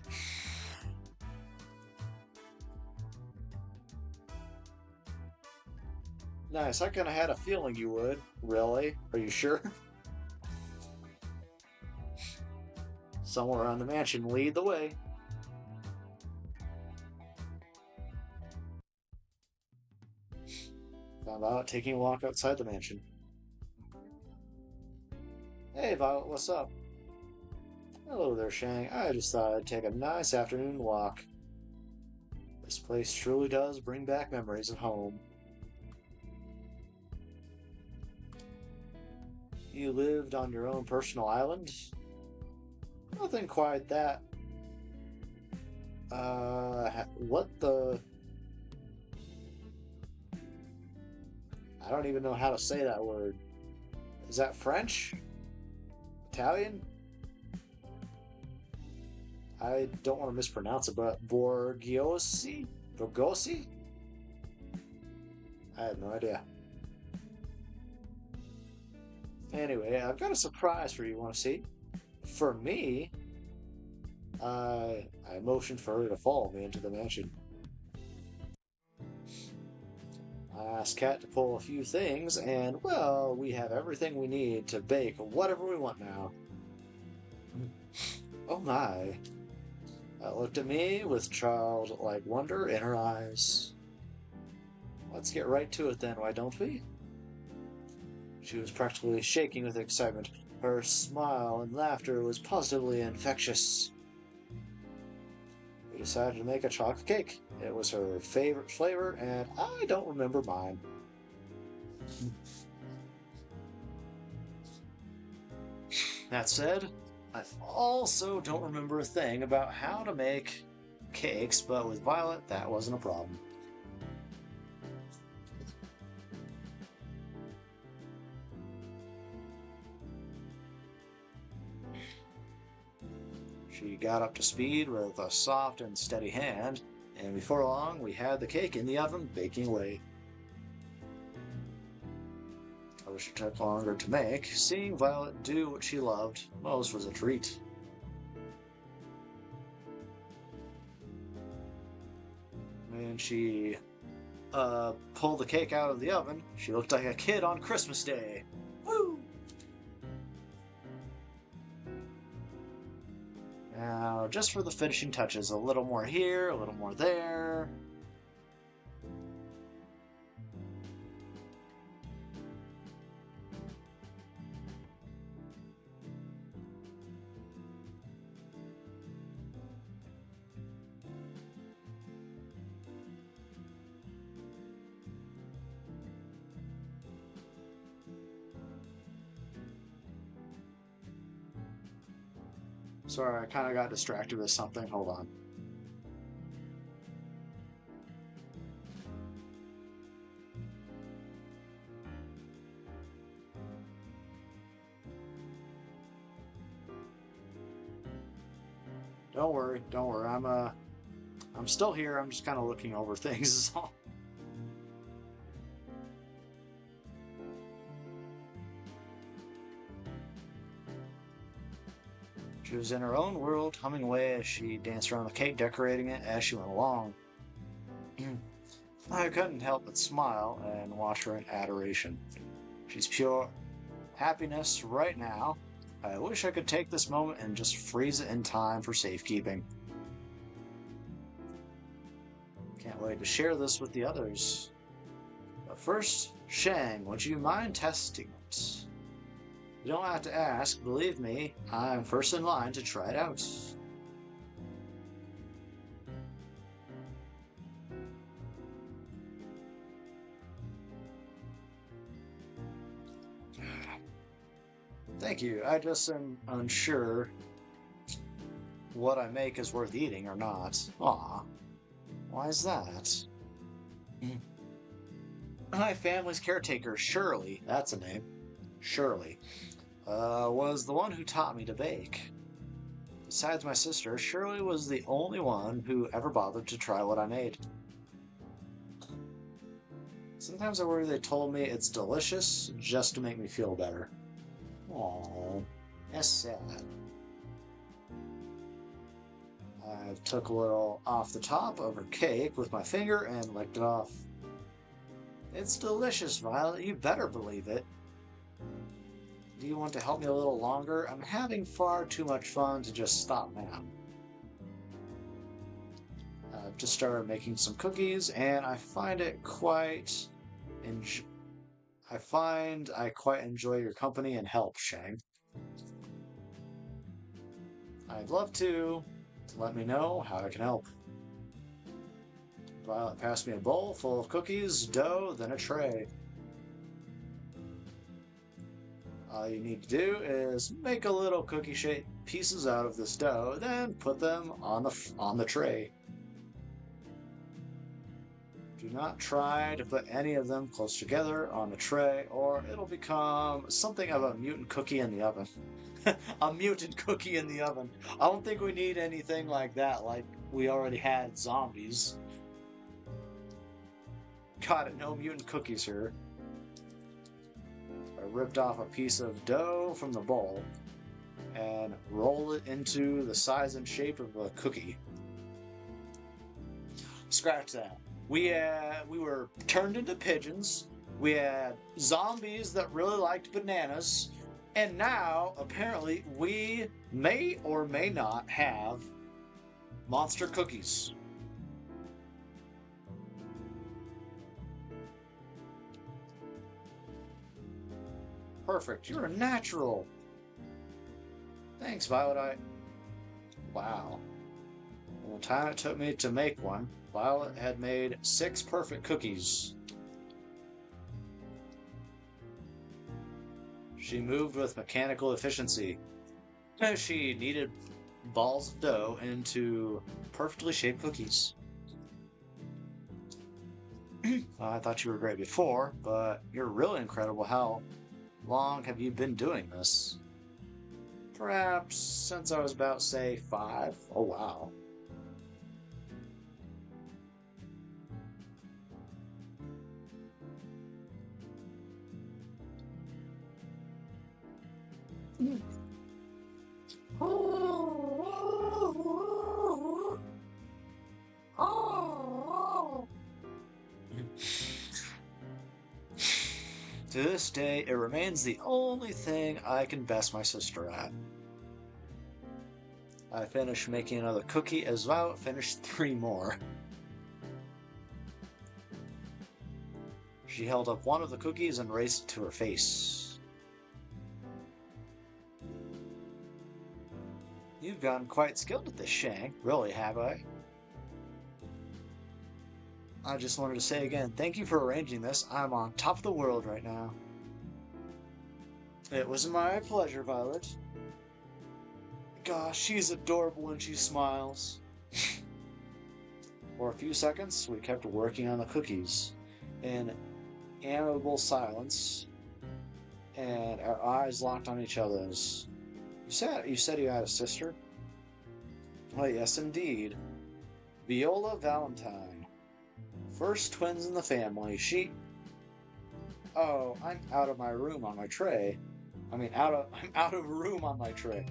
Nice, I kinda had a feeling you would. Really? Are you sure? Somewhere around the mansion, lead the way. Found out taking a walk outside the mansion. Hey, Violet, what's up? Hello there, Shang. I just thought I'd take a nice afternoon walk. This place truly does bring back memories of home. You lived on your own personal island? Nothing quite that. What the? I don't even know how to say that word. Is that French? Italian? I don't want to mispronounce it, but Borgiosi? Borgosi? I have no idea. Anyway, I've got a surprise for you. Want to see? For me, I motioned for her to follow me into the mansion. I asked Kat to pull a few things, and well, we have everything we need to bake whatever we want now. Oh my. Looked at me with childlike wonder in her eyes. Let's get right to it then, why don't we? She was practically shaking with excitement. Her smile and laughter was positively infectious. We decided to make a chocolate cake. It was her favorite flavor, and I don't remember mine. That said, I also don't remember a thing about how to make cakes, but with Violet, that wasn't a problem. She got up to speed with a soft and steady hand, and before long we had the cake in the oven baking away. I wish it took longer to make. Seeing Violet do what she loved most was a treat. When she pulled the cake out of the oven, she looked like a kid on Christmas Day. Woo! Now, just for the finishing touches, a little more here, a little more there. Sorry, I kind of got distracted with something. Hold on. Don't worry, don't worry. I'm still here. I'm just kind of looking over things. She was in her own world, humming away as she danced around the cake, decorating it as she went along. I couldn't help but smile and watch her in adoration. She's pure happiness right now. I wish I could take this moment and just freeze it in time for safekeeping. Can't wait to share this with the others. But first, Shang, would you mind testing it? You don't have to ask, believe me, I'm first in line to try it out. Thank you. I just am unsure what I make is worth eating or not. Aw, why is that? My family's caretaker, Shirley, that's a name, Shirley, was the one who taught me to bake. Besides my sister, Shirley was the only one who ever bothered to try what I made. Sometimes I worry they told me it's delicious just to make me feel better. Aww, that's sad. I took a little off the top of her cake with my finger and licked it off. It's delicious, Violet. You better believe it. Do you want to help me a little longer? I'm having far too much fun to just stop now. I've just started making some cookies, and I find it quite I quite enjoy your company and help, Shang. I'd love to. Let me know how I can help. Violet passed me a bowl full of cookies, dough, then a tray. All you need to do is make a little cookie-shaped pieces out of this dough, then put them on the tray. Do not try to put any of them close together on the tray, or it'll become something of a mutant cookie in the oven. A mutant cookie in the oven. I don't think we need anything like that, like we already had zombies. Got it, no mutant cookies here. I ripped off a piece of dough from the bowl and roll it into the size and shape of a cookie. Scratch that. We were turned into pigeons. We had zombies that really liked bananas. And now, apparently, we may or may not have monster cookies. Perfect. You're a natural. Thanks, Violet. Wow. In the time it took me to make one, Violet had made 6 perfect cookies. She moved with mechanical efficiency. She kneaded balls of dough into perfectly shaped cookies. I thought you were great before, but you're really incredible. How long have you been doing this? Perhaps since I was about, say, 5. Oh, wow. To this day, it remains the only thing I can best my sister at. I finished making another cookie as Violet finished 3 more. She held up one of the cookies and raised it to her face. You've gotten quite skilled at this, Shang. Really, have I? I just wanted to say again, thank you for arranging this. I'm on top of the world right now. It was my pleasure, Violet. Gosh, she's adorable when she smiles. For a few seconds, we kept working on the cookies in amiable silence, and our eyes locked on each other's. You said you had a sister? Oh, yes, indeed. Viola Valentine. First twins in the family. Oh, I'm out of my room on my tray. I'm out of room on my tray.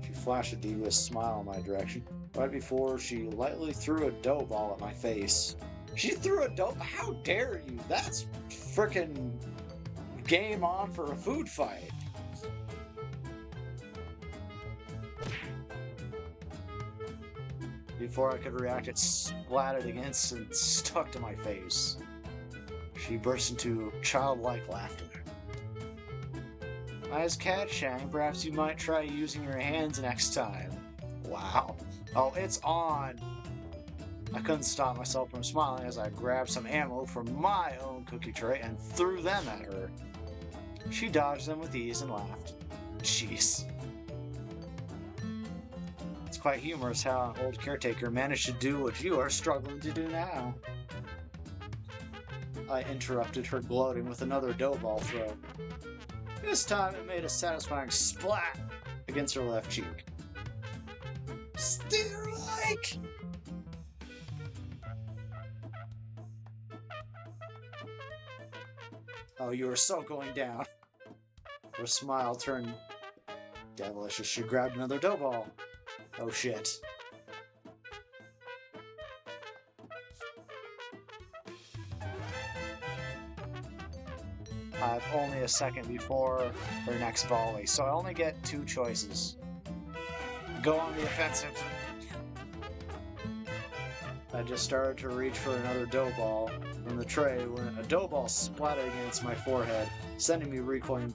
She flashed a devious smile in my direction, right before she lightly threw a dough ball at my face. She threw a dough... How dare you? That's frickin' game on for a food fight. Before I could react, it splatted against and stuck to my face. She burst into childlike laughter. Nice catch, Shang. Perhaps you might try using your hands next time. Wow. Oh, it's on! I couldn't stop myself from smiling as I grabbed some ammo from my own cookie tray and threw them at her. She dodged them with ease and laughed. Jeez. It's quite humorous how an old caretaker managed to do what you are struggling to do now. I interrupted her gloating with another dough ball throw. This time it made a satisfying splat against her left cheek. Steer-like! Oh, you are so going down. Her smile turned devilish as she grabbed another dough ball. Oh shit. I've only a second before her next volley, so I only get 2 choices. Go on the offensive. I I just started to reach for another dough ball from the tray when a dough ball splattered against my forehead, sending me recoiling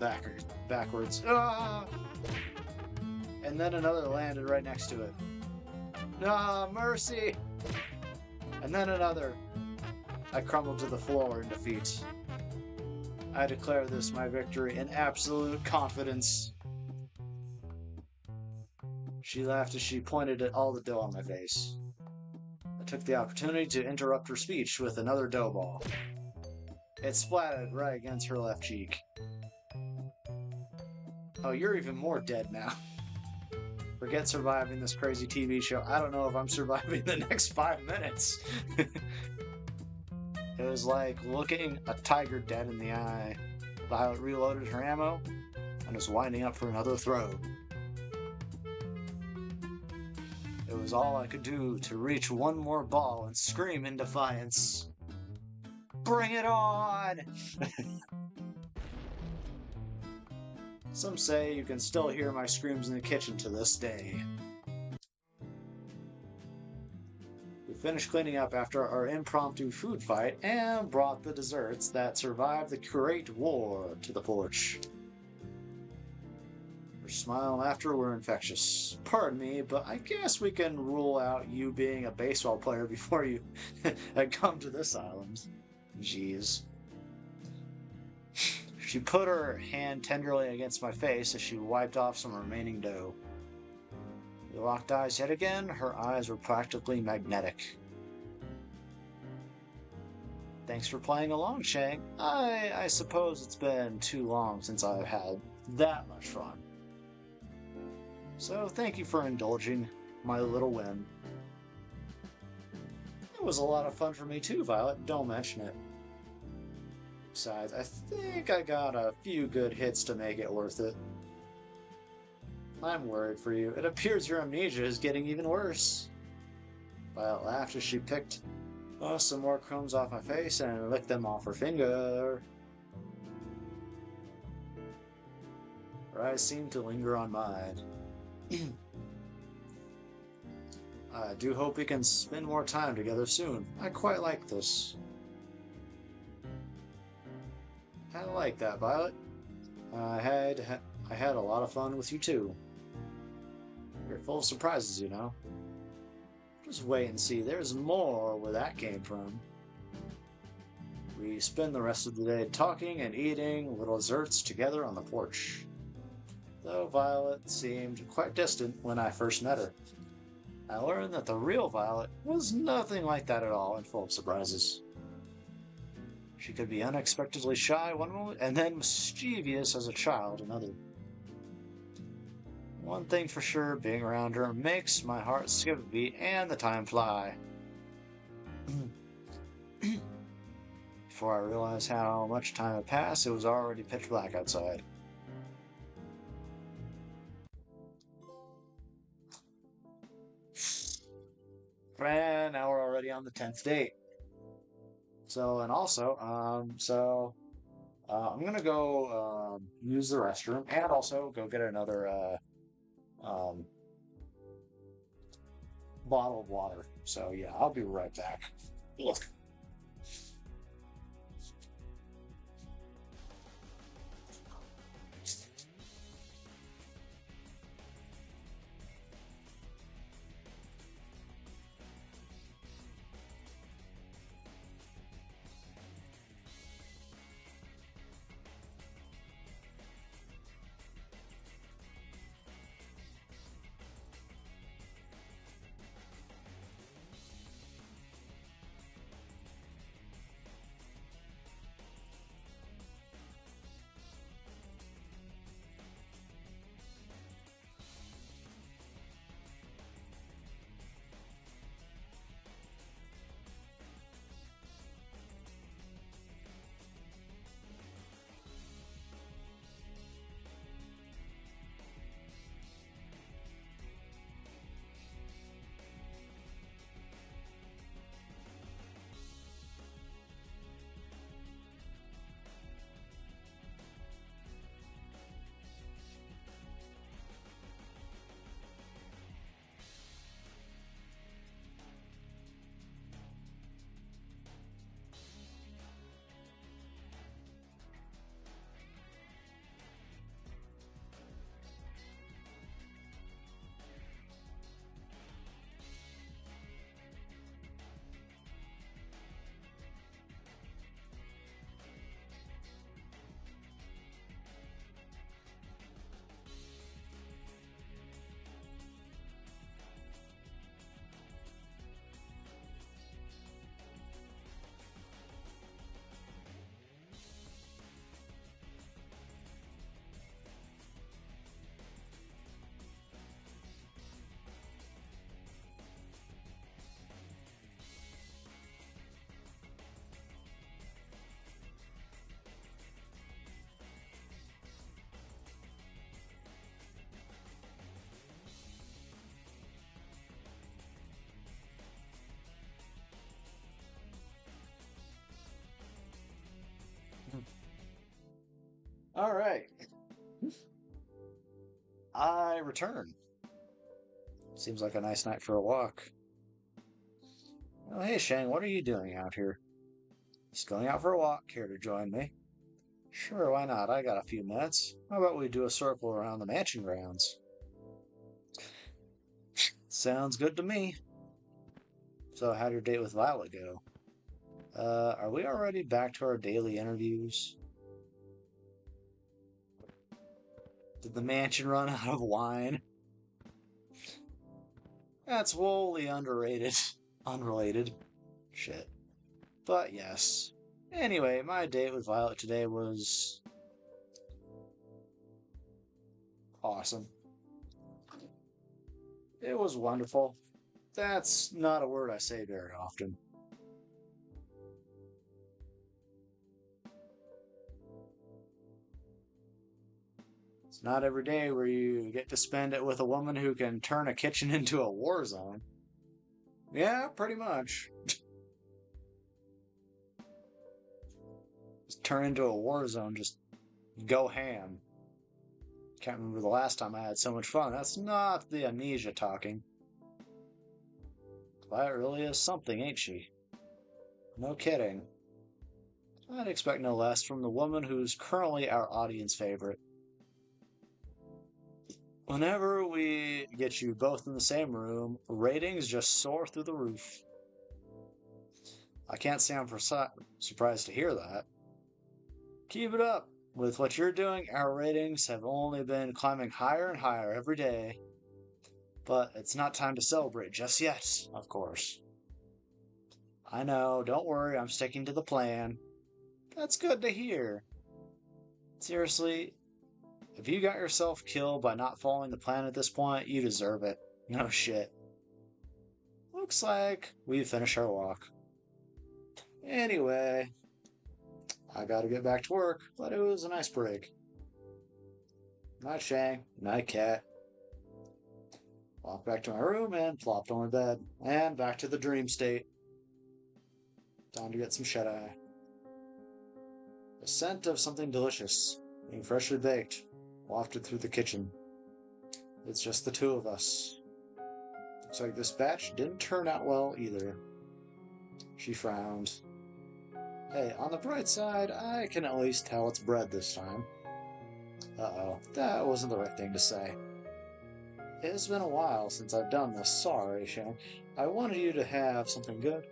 backwards. Ah! And then another landed right next to it. Ah, mercy! And then another. I crumbled to the floor in defeat. I declare this my victory in absolute confidence. She laughed as she pointed at all the dough on my face. I took the opportunity to interrupt her speech with another dough ball. It splattered right against her left cheek. Oh, you're even more dead now. Forget surviving this crazy TV show. I don't know if I'm surviving the next 5 minutes. It was like looking a tiger dead in the eye. Violet reloaded her ammo and was winding up for another throw. It was all I could do to reach one more ball and scream in defiance. Bring it on! Some say you can still hear my screams in the kitchen to this day. We finished cleaning up after our impromptu food fight and brought the desserts that survived the Great War to the porch. Her smile and laughter were infectious. Pardon me, but I guess we can rule out you being a baseball player before you had come to this island. Jeez. She put her hand tenderly against my face as she wiped off some remaining dough. We locked eyes yet again. Her eyes were practically magnetic. Thanks for playing along, Shang. I suppose it's been too long since I've had that much fun. So thank you for indulging my little whim. It was a lot of fun for me too, Violet. Don't mention it. Besides, I think I got a few good hits to make it worth it. I'm worried for you. It appears your amnesia is getting even worse. Violet laughed as she picked some more crumbs off my face and licked them off her finger. Her eyes seemed to linger on mine. I do hope we can spend more time together soon. I quite like this. I like that, Violet. I had a lot of fun with you too. You're full of surprises, you know. Just wait and see. There's more where that came from. We spend the rest of the day talking and eating little desserts together on the porch. Though Violet seemed quite distant when I first met her. I learned that the real Violet was nothing like that at all and full of surprises. She could be unexpectedly shy one moment and then mischievous as a child another. One thing for sure, being around her makes my heart skip a beat and the time fly. Before I realized how much time had passed, it was already pitch black outside. And now we're already on the 10th date. So, and also, I'm gonna go use the restroom and also go get another bottle of water. So yeah, I'll be right back. Look. All right. I return. Seems like a nice night for a walk. Oh, hey, Shang, what are you doing out here? Just going out for a walk. Here to join me? Sure, why not? I got a few minutes. How about we do a circle around the mansion grounds? Sounds good to me. So, how'd your date with Violet go? Are we already back to our daily interviews? Did the mansion run out of wine? That's wholly underrated. Unrelated. Shit. But yes. Anyway, my date with Violet today was awesome. It was wonderful. That's not a word I say very often. It's not every day where you get to spend it with a woman who can turn a kitchen into a war zone. Yeah, pretty much. Just turn into a war zone, just go ham. Can't remember the last time I had so much fun. That's not the amnesia talking. That really is something, ain't she? No kidding. I'd expect no less from the woman who's currently our audience favorite. Whenever we get you both in the same room, ratings just soar through the roof. I can't say I'm surprised to hear that. Keep it up. With what you're doing, our ratings have only been climbing higher and higher every day. But it's not time to celebrate just yet, of course. I know, don't worry, I'm sticking to the plan. That's good to hear. Seriously, if you got yourself killed by not following the plan at this point, you deserve it. No shit. Looks like we've finished our walk. Anyway, I gotta get back to work, but it was a nice break. Night, Shang. Night, Cat. Walked back to my room and flopped on my bed. And back to the dream state. Time to get some shut-eye. The scent of something delicious, being freshly baked, wafted through the kitchen. It's just the two of us. Looks like this batch didn't turn out well either. She frowned. Hey, on the bright side, I can at least tell it's bread this time. Uh-oh, that wasn't the right thing to say. It's been a while since I've done this. Sorry, Shang. I wanted you to have something good.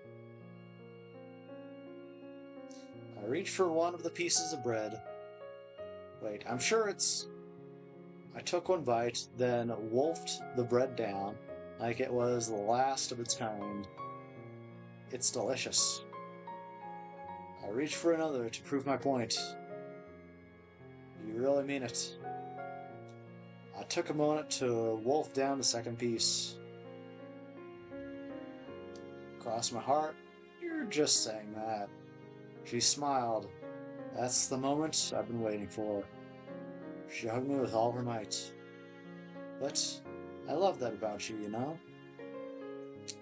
I reached for one of the pieces of bread. Wait, I'm sure it's... I took one bite, then wolfed the bread down like it was the last of its kind. It's delicious. I reached for another to prove my point. You really mean it. I took a moment to wolf down the second piece. Cross my heart, you're just saying that. She smiled. That's the moment I've been waiting for. She hugged me with all her might. But I love that about you, you know?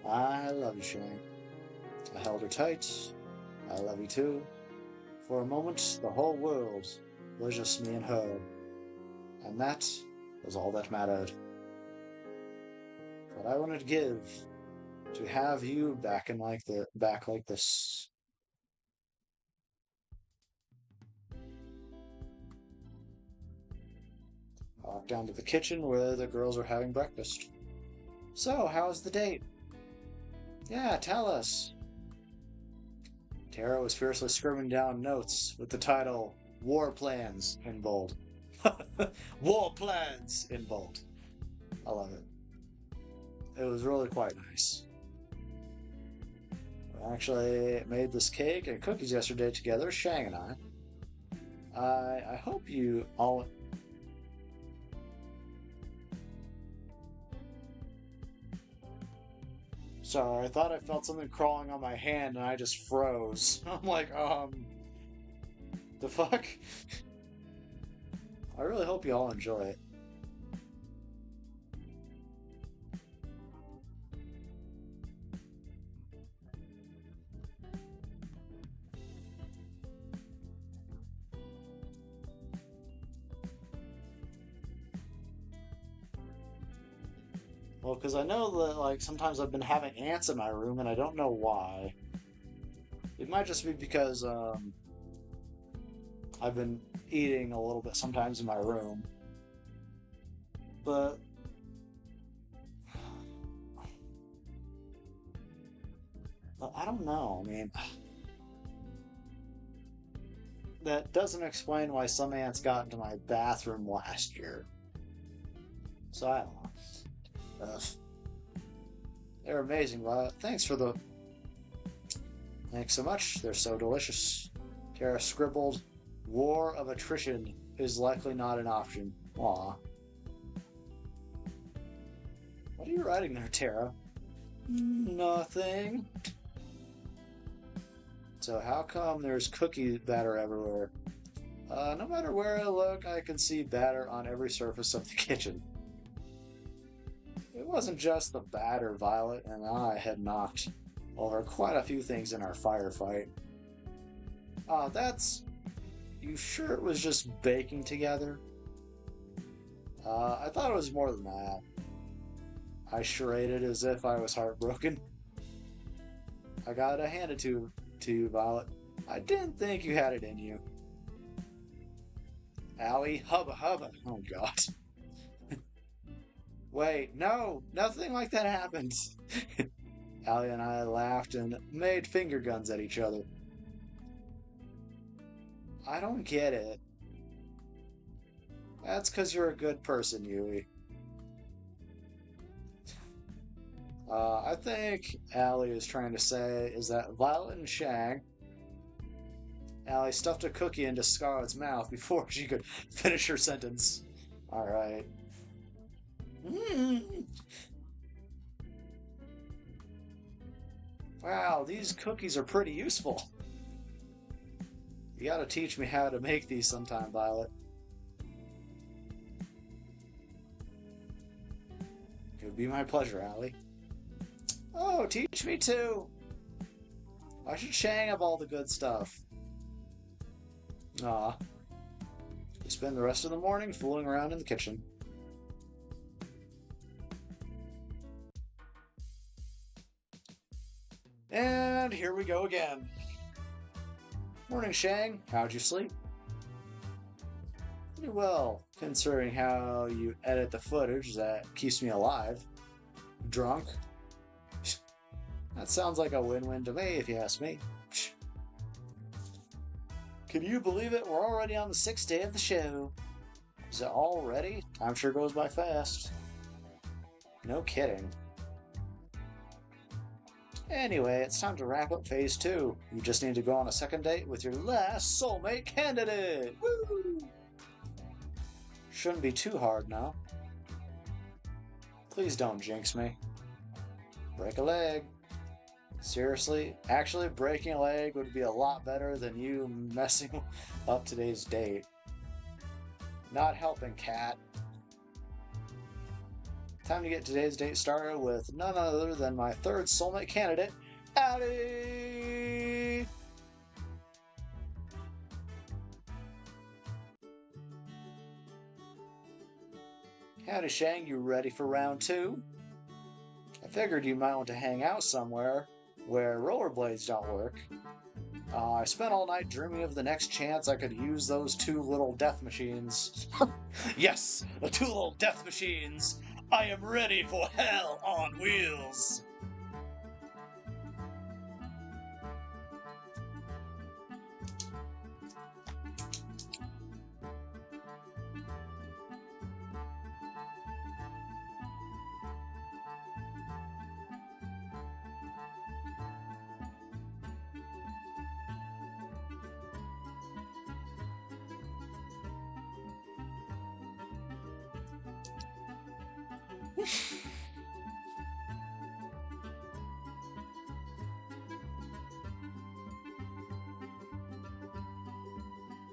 I love you, Shane. I held her tight. I love you too. For a moment, the whole world was just me and her. And that was all that mattered. What I wanted to give, to have you back like this. I walked down to the kitchen where the girls were having breakfast. So, how was the date? Yeah, tell us. Tara was fiercely scribbling down notes with the title War Plans in bold. War Plans in bold. I love it. It was really quite nice. We actually made this cake and cookies yesterday together, Shang and I. I hope you all... Sorry, I thought I felt something crawling on my hand and I just froze. I'm like, the fuck? I really hope you all enjoy it. Well, because I know that, like, sometimes I've been having ants in my room and I don't know why. It might just be because, I've been eating a little bit sometimes in my room. But, but I don't know. I mean, that doesn't explain why some ants got into my bathroom last year. So I don't know. They're amazing, but thanks so much. They're so delicious. Tara scribbled, "War of attrition is likely not an option." Aw. What are you writing there, Tara? Nothing. So how come there's cookie batter everywhere? No matter where I look, I can see batter on every surface of the kitchen. It wasn't just the batter Violet and I had knocked over quite a few things in our firefight. That's... You sure it was just baking together? I thought it was more than that. I charaded as if I was heartbroken. I gotta hand it to you, Violet. I didn't think you had it in you. Allie, hubba hubba. Oh, God. Wait, no, nothing like that happened. Allie and I laughed and made finger guns at each other. I don't get it. That's because you're a good person, Yui. I think Allie is trying to say is that Violet and Shang... Allie stuffed a cookie into Scarlet's mouth before she could finish her sentence. Alright. Wow, these cookies are pretty useful. You gotta teach me how to make these sometime, Violet. It would be my pleasure, Allie. Oh, teach me too! Why should Shang have all the good stuff? Aw. We spend the rest of the morning fooling around in the kitchen. And here we go again. Morning, Shang. How'd you sleep? Pretty well, considering how you edit the footage that keeps me alive. Drunk? That sounds like a win-win to me, if you ask me. Can you believe it? We're already on the 6th day of the show. Is it already? Time sure goes by fast. No kidding. Anyway, it's time to wrap up phase 2. You just need to go on a second date with your last soulmate candidate. Woo! Shouldn't be too hard now. Please don't jinx me. Break a leg. Seriously? Actually, breaking a leg would be a lot better than you messing up today's date. Not helping, Cat. Time to get today's date started with none other than my 3rd soulmate candidate, Addie! Howdy, Shang, you ready for round 2? I figured you might want to hang out somewhere where rollerblades don't work. I spent all night dreaming of the next chance I could use those 2 little death machines. Yes, the 2 little death machines! I am ready for hell on wheels!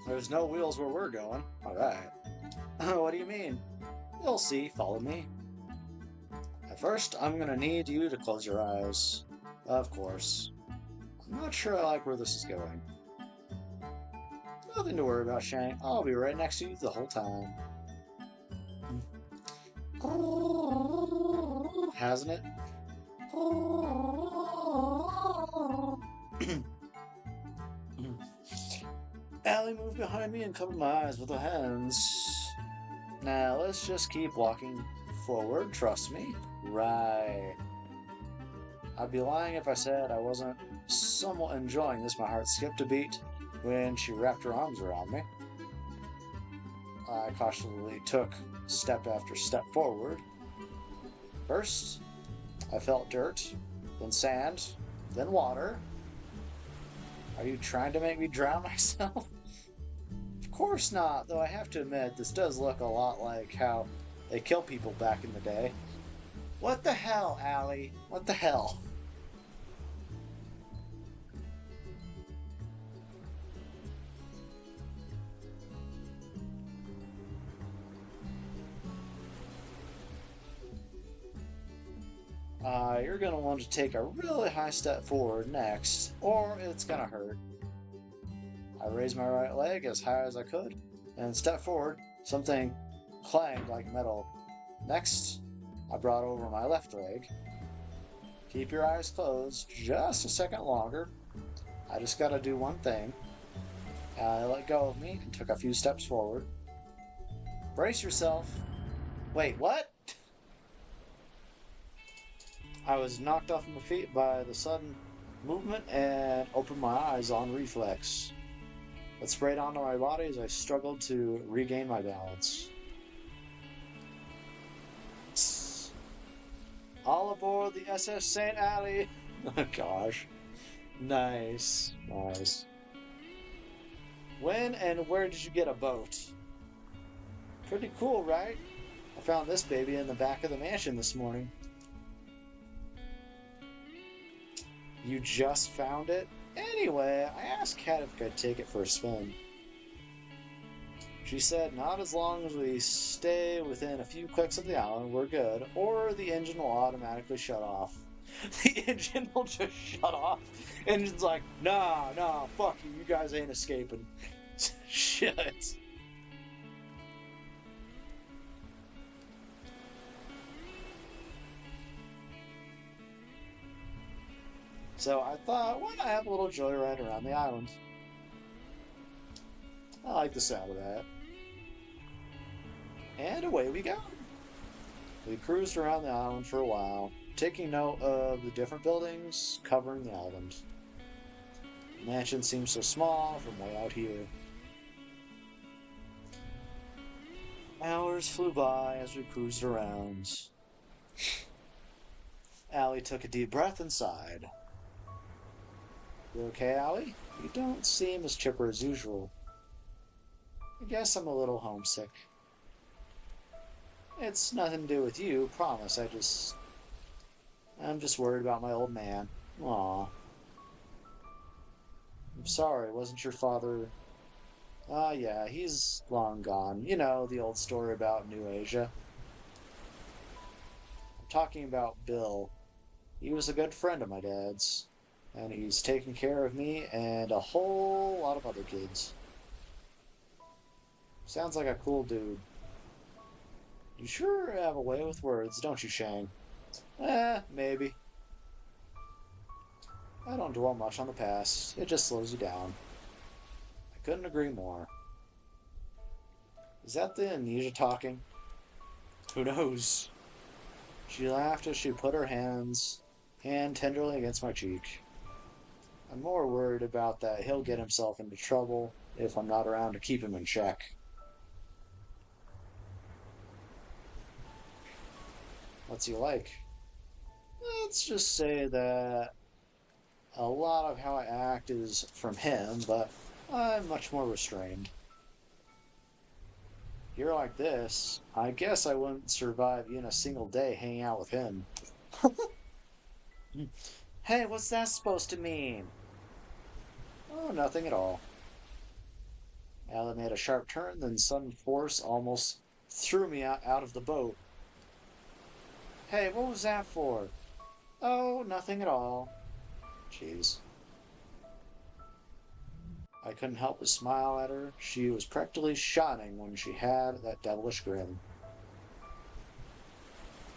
There's no wheels where we're going. Alright. What do you mean? You'll see. Follow me. At first, I'm gonna need you to close your eyes. Of course. I'm not sure I like where this is going. Nothing to worry about, Shang. I'll be right next to you the whole time. hasn't it? Allie moved behind me and covered my eyes with her hands. Now let's just keep walking forward, trust me. Right. I'd be lying if I said I wasn't somewhat enjoying this. My heart skipped a beat when she wrapped her arms around me. I cautiously took step after step forward. First, I felt dirt, then sand, then water. Are you trying to make me drown myself? Of course not, though I have to admit this does look a lot like how they kill people back in the day. What the hell, Allie? What the hell? You're going to want to take a really high step forward next, or it's going to hurt. I raised my right leg as high as I could, and stepped forward. Something clanged like metal. Next, I brought over my left leg. Keep your eyes closed just a second longer. I just got to do one thing. I let go of me and took a few steps forward. Brace yourself. Wait, what? I was knocked off my feet by the sudden movement and opened my eyes on reflex. It sprayed onto my body as I struggled to regain my balance. All aboard the SS St. Alley! Oh gosh. Nice. Nice. When and where did you get a boat? Pretty cool, right? I found this baby in the back of the mansion this morning. You just found it? Anyway, I asked Kat if I could take it for a spin. She said not as long as we stay within a few clicks of the island, we're good, or the engine will automatically shut off. The engine will just shut off. Engine's like, nah, fuck you, you guys ain't escaping. Shit. So I thought, why not have a little joyride around the island? I like the sound of that. And away we go. We cruised around the island for a while, taking note of the different buildings covering the island. The mansion seemed so small from way out here. Hours flew by as we cruised around. Allie took a deep breath and sighed. You okay, Allie? You don't seem as chipper as usual. I guess I'm a little homesick. It's nothing to do with you, promise. I'm just worried about my old man. Aw. I'm sorry, wasn't your father... yeah, he's long gone. You know, the old story about New Asia. I'm talking about Bill. He was a good friend of my dad's. And he's taking care of me and a whole lot of other kids. Sounds like a cool dude. You sure have a way with words, don't you, Shang? Maybe. I don't dwell much on the past. It just slows you down. I couldn't agree more. Is that the amnesia talking? Who knows? She laughed as she put her hand tenderly against my cheek. I'm more worried about that he'll get himself into trouble if I'm not around to keep him in check. What's he like? Let's just say that a lot of how I act is from him, but I'm much more restrained. You're like this, I guess I wouldn't survive even a single day hanging out with him. Hey, what's that supposed to mean? Oh, nothing at all. Alan made a sharp turn, then sudden force almost threw me out of the boat. Hey, what was that for? Oh, nothing at all. Jeez. I couldn't help but smile at her. She was practically shining when she had that devilish grin.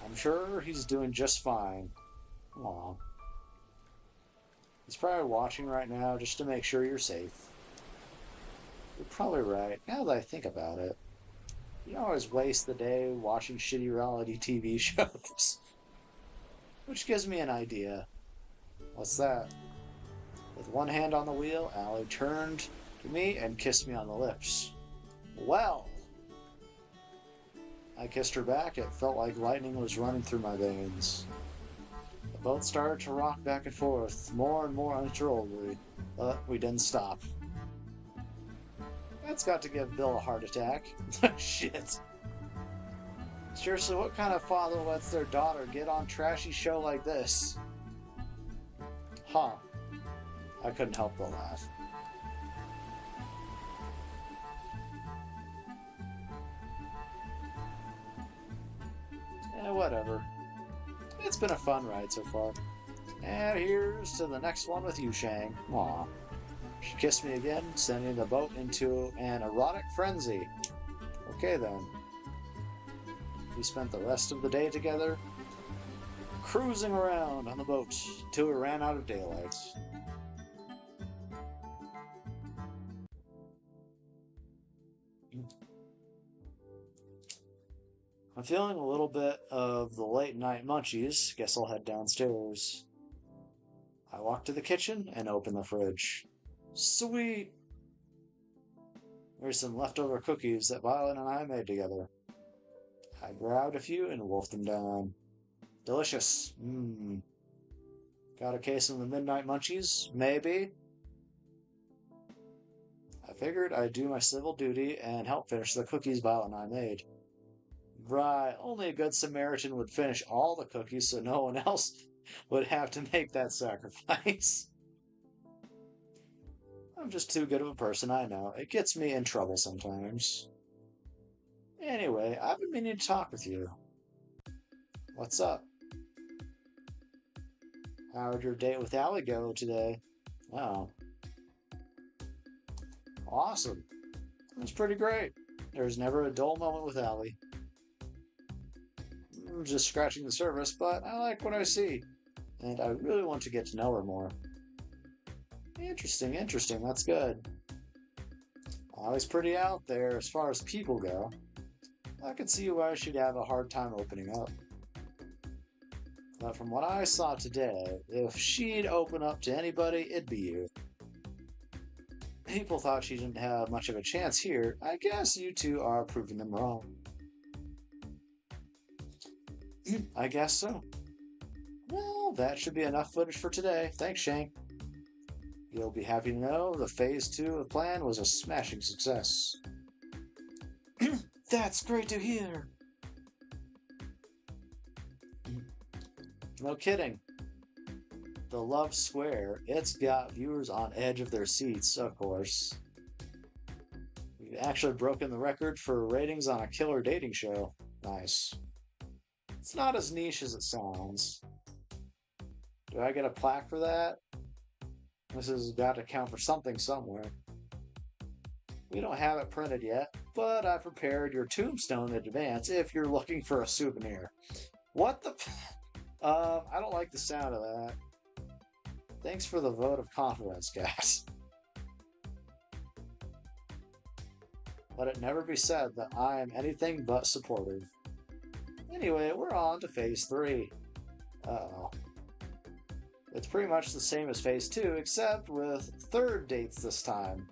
I'm sure he's doing just fine. Aw. He's probably watching right now just to make sure you're safe. You're probably right, now that I think about it. You always waste the day watching shitty reality TV shows. Which gives me an idea. What's that? With one hand on the wheel, Allie turned to me and kissed me on the lips. Well! I kissed her back. It felt like lightning was running through my veins. The boat started to rock back and forth, more and more uncontrollably, but we didn't stop. That's got to give Bill a heart attack. Shit. Seriously, what kind of father lets their daughter get on a trashy show like this? Huh. I couldn't help but laugh. Whatever. It's been a fun ride so far. And here's to the next one with you, Shang. Aw. She kissed me again, sending the boat into an erotic frenzy. Okay then. We spent the rest of the day together, cruising around on the boat till we ran out of daylight. I'm feeling a little bit of the late night munchies. Guess I'll head downstairs. I walked to the kitchen and opened the fridge. Sweet! There's some leftover cookies that Violet and I made together. I grabbed a few and wolfed them down. Delicious. Mmm. Got a case of the midnight munchies? Maybe? I figured I'd do my civil duty and help finish the cookies Violet and I made. Right, only a good Samaritan would finish all the cookies so no one else would have to make that sacrifice. I'm just too good of a person, I know. It gets me in trouble sometimes. Anyway, I've been meaning to talk with you. What's up? How'd your date with Allie go today? Oh. Awesome. It was pretty great. There's never a dull moment with Allie. I'm just scratching the surface, but I like what I see. And I really want to get to know her more. Interesting, that's good. Allie's pretty out there as far as people go. I could see why she'd have a hard time opening up. But from what I saw today, if she'd open up to anybody, it'd be you. People thought she didn't have much of a chance here. I guess you two are proving them wrong. I guess so. Well, that should be enough footage for today. Thanks, Shang. You'll be happy to know the Phase 2 of the plan was a smashing success. That's great to hear. No kidding. The Love Square, it's got viewers on edge of their seats, of course. We've actually broken the record for ratings on a killer dating show. Nice. It's not as niche as it sounds. Do I get a plaque for that? This has got to count for something somewhere. We don't have it printed yet, but I prepared your tombstone in advance if you're looking for a souvenir. What the... I don't like the sound of that. Thanks for the vote of confidence, guys. Let it never be said that I am anything but supportive. Anyway, we're on to Phase 3. Uh-oh. It's pretty much the same as Phase 2, except with third dates this time.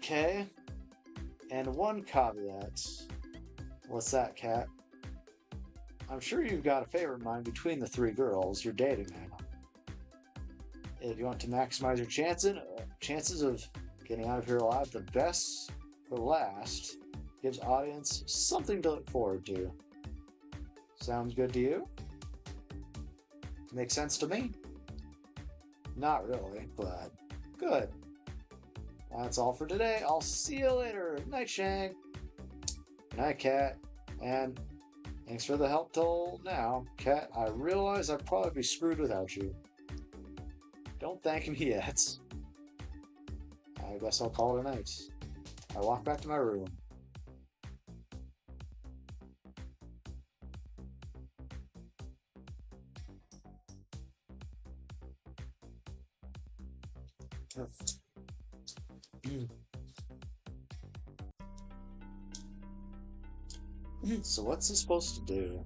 Okay. And one caveat. What's that, Kat? I'm sure you've got a favorite of mine between the three girls you're dating now. If you want to maximize your chances of getting out of here alive, the best for last gives audience something to look forward to. Sounds good to you? Makes sense to me? Not really, but good. That's all for today. I'll see you later. Night, Shang. Night, Kat. And thanks for the help till now. Kat, I realize I'd probably be screwed without you. Don't thank me yet. I guess I'll call it a night. I walk back to my room. So what's this supposed to do?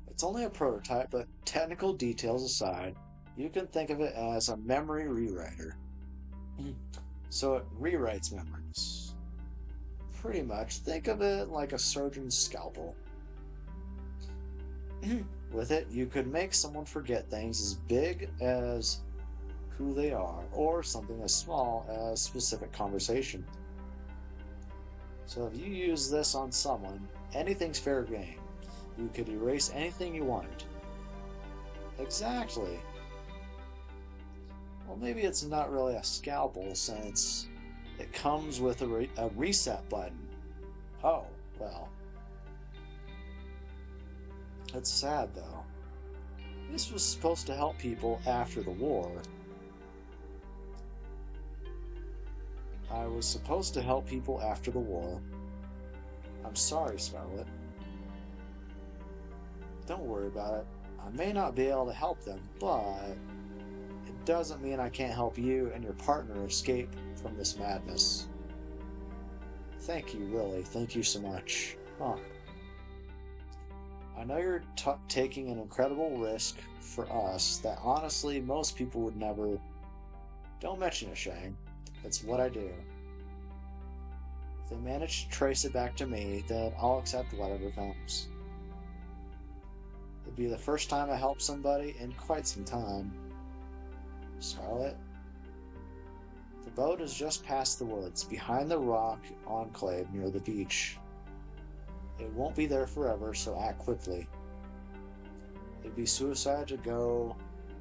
It's only a prototype, but technical details aside, you can think of it as a memory rewriter. So it rewrites memories. Pretty much, think of it like a surgeon's scalpel. With it, you could make someone forget things as big as who they are, or something as small as specific conversation. So if you use this on someone, anything's fair game. You could erase anything you wanted. Exactly. Well, maybe it's not really a scalpel since it comes with a reset button. Oh, well. It's sad though. This was supposed to help people after the war. I was supposed to help people after the war. I'm sorry, Scarlet. Don't worry about it. I may not be able to help them, but it doesn't mean I can't help you and your partner escape from this madness. Thank you, really. Thank you so much. Huh. I know you're taking an incredible risk for us that honestly most people would never. Don't mention it, Shang. It's what I do. If they manage to trace it back to me, then I'll accept whatever comes. It'd be the first time I help somebody in quite some time. Scarlet? The boat is just past the woods, behind the rock enclave near the beach. It won't be there forever, so act quickly. It'd be suicide to go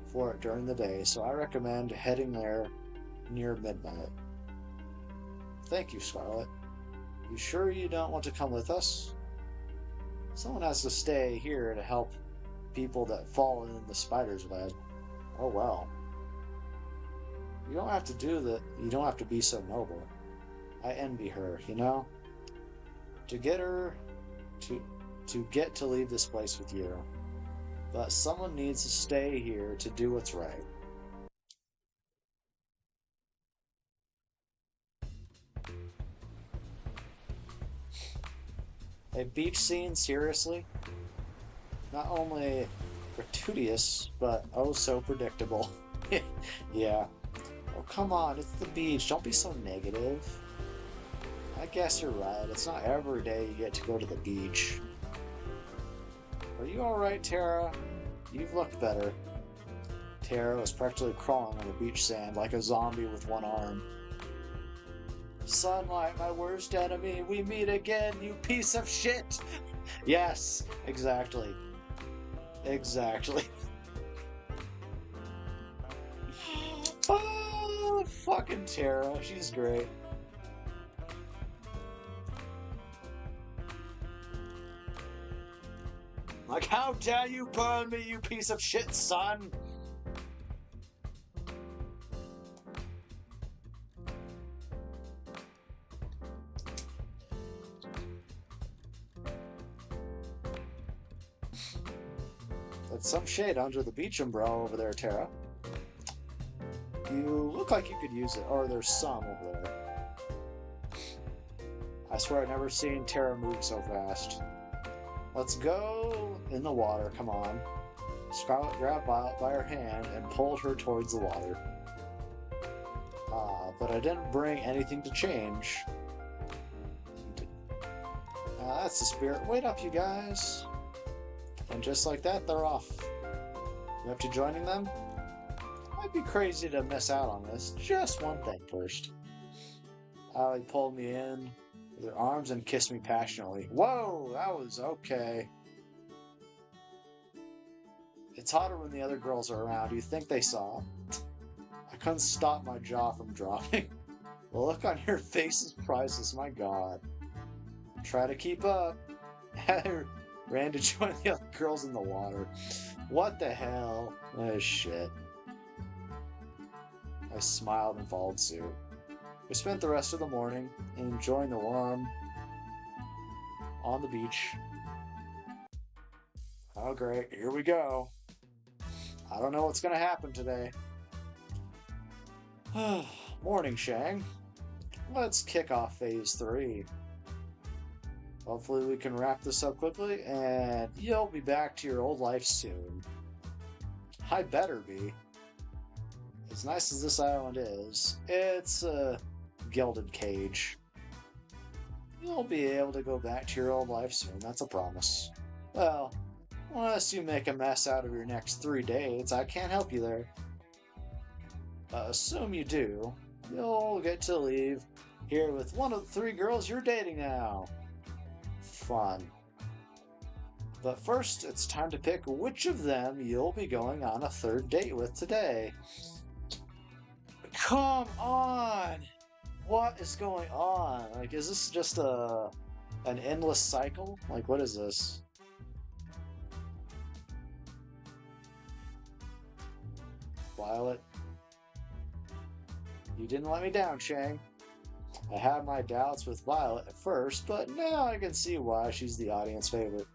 for it during the day, so I recommend heading there near midnight. Thank you, Scarlet. You sure you don't want to come with us? Someone has to stay here to help people that fall in the spider's web. Oh well. You don't have to do that. You don't have to be so noble. I envy her, you know? To get her to get to leave this place with you. But someone needs to stay here to do what's right. A beach scene, seriously? Not only gratuitous, but oh so predictable. Yeah. Oh, come on, it's the beach. Don't be so negative. I guess you're right. It's not every day you get to go to the beach. Are you alright, Tara? You've looked better. Tara was practically crawling on the beach sand like a zombie with one arm. Sunlight, my worst enemy. We meet again, you piece of shit! Yes, exactly. Exactly. Oh, fucking Tara. She's great. Like, how dare you burn me, you piece of shit, son? That's some shade under the beach umbrella over there, Tara. You look like you could use it, or there's some over there. I swear I've never seen Tara move so fast. Let's go in the water, come on. Scarlet grabbed Violet by her hand and pulled her towards the water. But I didn't bring anything to change. That's the spirit. Wait up, you guys. And just like that, they're off. You up to joining them? I'd be crazy to miss out on this. Just one thing first. Allie pulled me in with her arms and kissed me passionately. Whoa, that was okay. It's hotter when the other girls are around. Do you think they saw? I couldn't stop my jaw from dropping. The look on your face is priceless, my god. Try to keep up. Heather ran to join the other girls in the water. What the hell? Oh shit. I smiled and followed suit. We spent the rest of the morning enjoying the warm on the beach. Oh great, here we go. I don't know what's gonna happen today. Morning, Shang. Let's kick off phase 3. Hopefully we can wrap this up quickly, and you'll be back to your old life soon. I better be. As nice as this island is, it's a gilded cage. You'll be able to go back to your old life soon, that's a promise. Well, unless you make a mess out of your next 3 dates, I can't help you there. Assume you do, you'll get to leave here with one of the 3 girls you're dating now. Fun. But first, it's time to pick which of them you'll be going on a 3rd date with today. Come on! What is going on? Like, is this just an endless cycle? Like, what is this? Violet? You didn't let me down, Shang. I had my doubts with Violet at first, but now I can see why she's the audience favorite.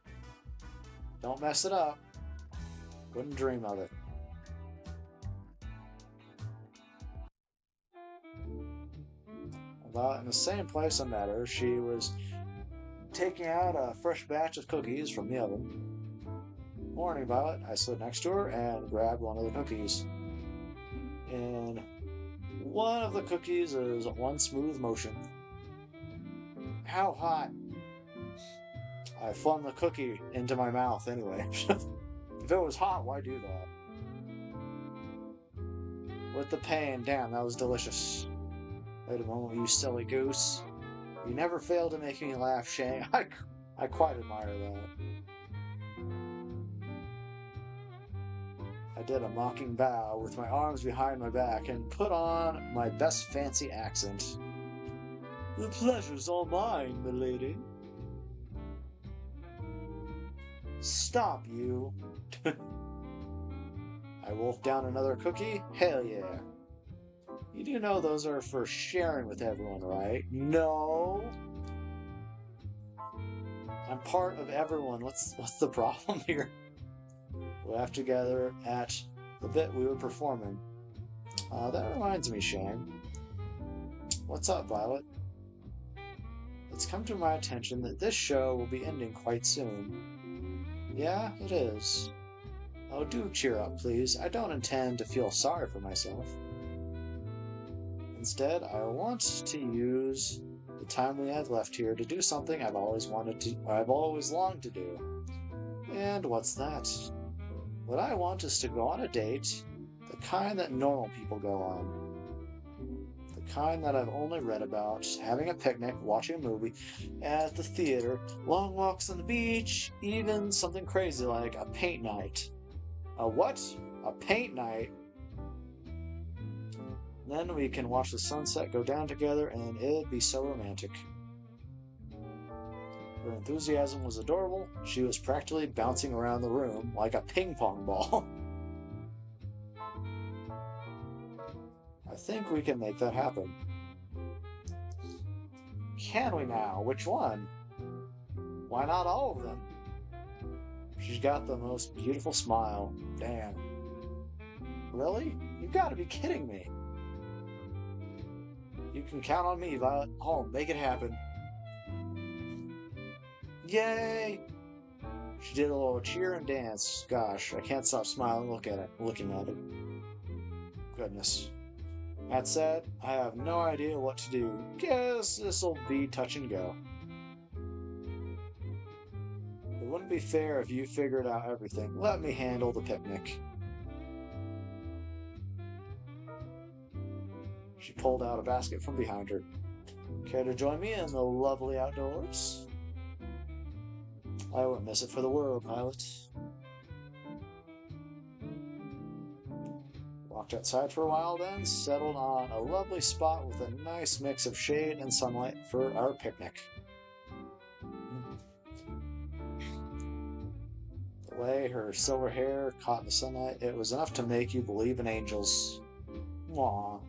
Don't mess it up. Wouldn't dream of it. About in the same place I met her, she was taking out a fresh batch of cookies from the oven. Morning, Violet. I slid next to her and grabbed one of the cookies. And one of the cookies is one smooth motion. How hot? I flung the cookie into my mouth anyway. If it was hot, why do that? With the pain, damn, that was delicious. Wait a moment, you silly goose. You never fail to make me laugh, Shang. I quite admire that. I did a mocking bow with my arms behind my back and put on my best fancy accent. The pleasure's all mine, milady. Stop, you. I wolfed down another cookie? Hell yeah. You do know those are for sharing with everyone, right? No. I'm part of everyone. What's the problem here? We laughed together at the bit we were performing. That reminds me, Shang. What's up, Violet? It's come to my attention that this show will be ending quite soon. Yeah, it is. Oh, do cheer up, please. I don't intend to feel sorry for myself. Instead, I want to use the time we have left here to do something I've always longed to do. And what's that? What I want is to go on a date, the kind that normal people go on. The kind that I've only read about, having a picnic, watching a movie, at the theater, long walks on the beach, even something crazy like a paint night. A what? A paint night? Then we can watch the sunset go down together, and it'd be so romantic. Her enthusiasm was adorable. She was practically bouncing around the room like a ping pong ball. I think we can make that happen. Can we now? Which one? Why not all of them? She's got the most beautiful smile. Damn. Really? You've got to be kidding me. You can count on me, Violet. I'll make it happen. Yay! She did a little cheer and dance. Gosh, I can't stop smiling looking at it. Goodness. That said, I have no idea what to do. Guess this'll be touch and go. It wouldn't be fair if you figured out everything. Let me handle the picnic. She pulled out a basket from behind her. Care to join me in the lovely outdoors? I wouldn't miss it for the world, Violet. Walked outside for a while, then settled on a lovely spot with a nice mix of shade and sunlight for our picnic. The way her silver hair caught in the sunlight, it was enough to make you believe in angels. Aww.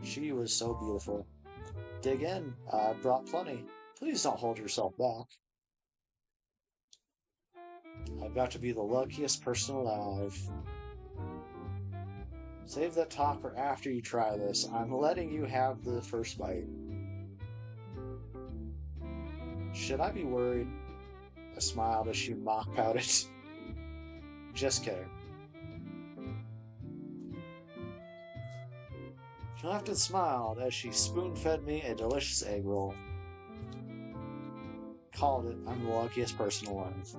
She was so beautiful. Dig in. I brought plenty. Please don't hold yourself back. I've got to be the luckiest person alive. Save that talk for after you try this. I'm letting you have the first bite. Should I be worried? I smiled as she mock pouted. Just kidding. She laughed and smiled as she spoon-fed me a delicious egg roll. Called it, I'm the luckiest person alive.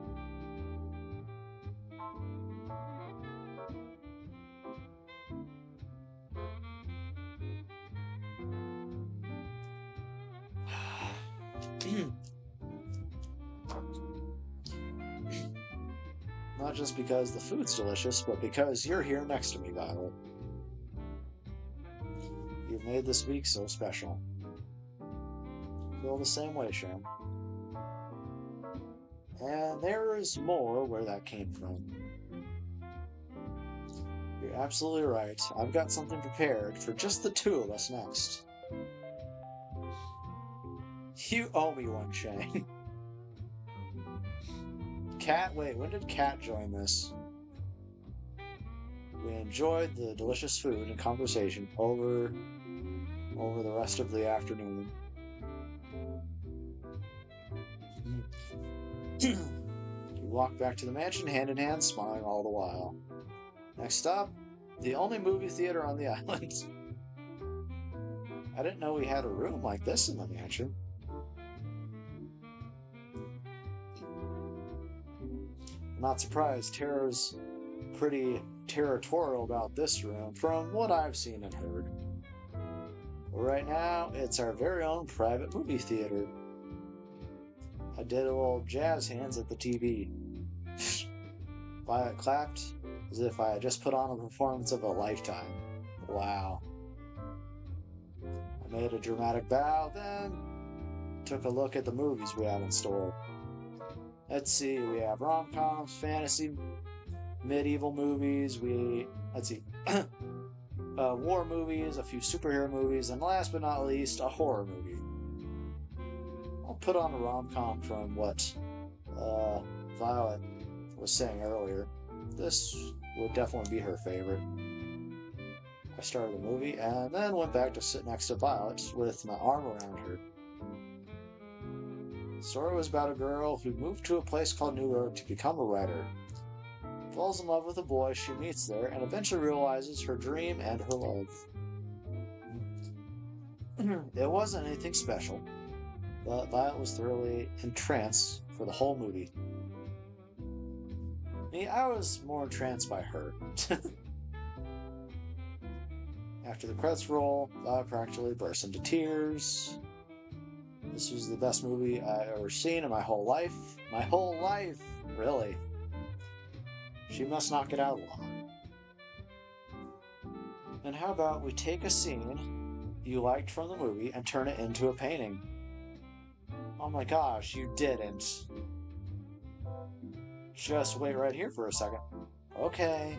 Not just because the food's delicious, but because you're here next to me, Violet. You've made this week so special. Feel the same way, Sharon. And there is more where that came from. You're absolutely right. I've got something prepared for just the two of us next. You owe me one, Shang. Cat, wait, when did Cat join this? We enjoyed the delicious food and conversation over the rest of the afternoon. We walked back to the mansion hand in hand, smiling all the while. Next up, the only movie theater on the island. I didn't know we had a room like this in the mansion. I'm not surprised, Tara's pretty territorial about this room from what I've seen and heard. But right now, it's our very own private movie theater. I did a little jazz hands at the TV. Violet clapped as if I had just put on a performance of a lifetime. Wow. I made a dramatic bow, then took a look at the movies we have in store. Let's see, we have rom-coms, fantasy, medieval movies, war movies, a few superhero movies, and last but not least, a horror movie. I'll put on a rom-com from what Violet was saying earlier. This would definitely be her favorite. I started the movie and then went back to sit next to Violet with my arm around her. The story was about a girl who moved to a place called New York to become a writer. Falls in love with a boy she meets there and eventually realizes her dream and her love. It wasn't anything special, but Violet was thoroughly entranced for the whole movie. Me, I was more entranced by her. After the credits roll, Violet practically burst into tears. This was the best movie I've ever seen in my whole life. My whole life! Really. She must knock it out of the lot. And how about we take a scene you liked from the movie and turn it into a painting? Oh my gosh, you didn't. Just wait right here for a second. Okay.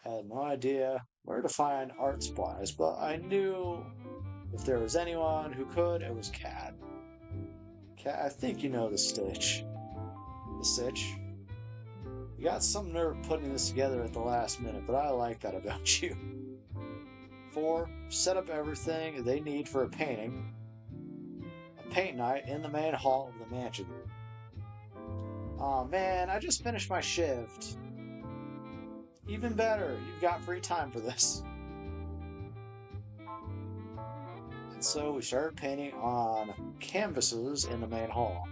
I had no idea where to find art supplies, but I knew if there was anyone who could, it was Kat. Kat, I think you know the stitch. The stitch. You got some nerve putting this together at the last minute, but I like that about you. 4. Set up everything they need for a painting. A paint night in the main hall of the mansion. Aw man, I just finished my shift. Even better, you've got free time for this. And so we started painting on canvases in the main hall.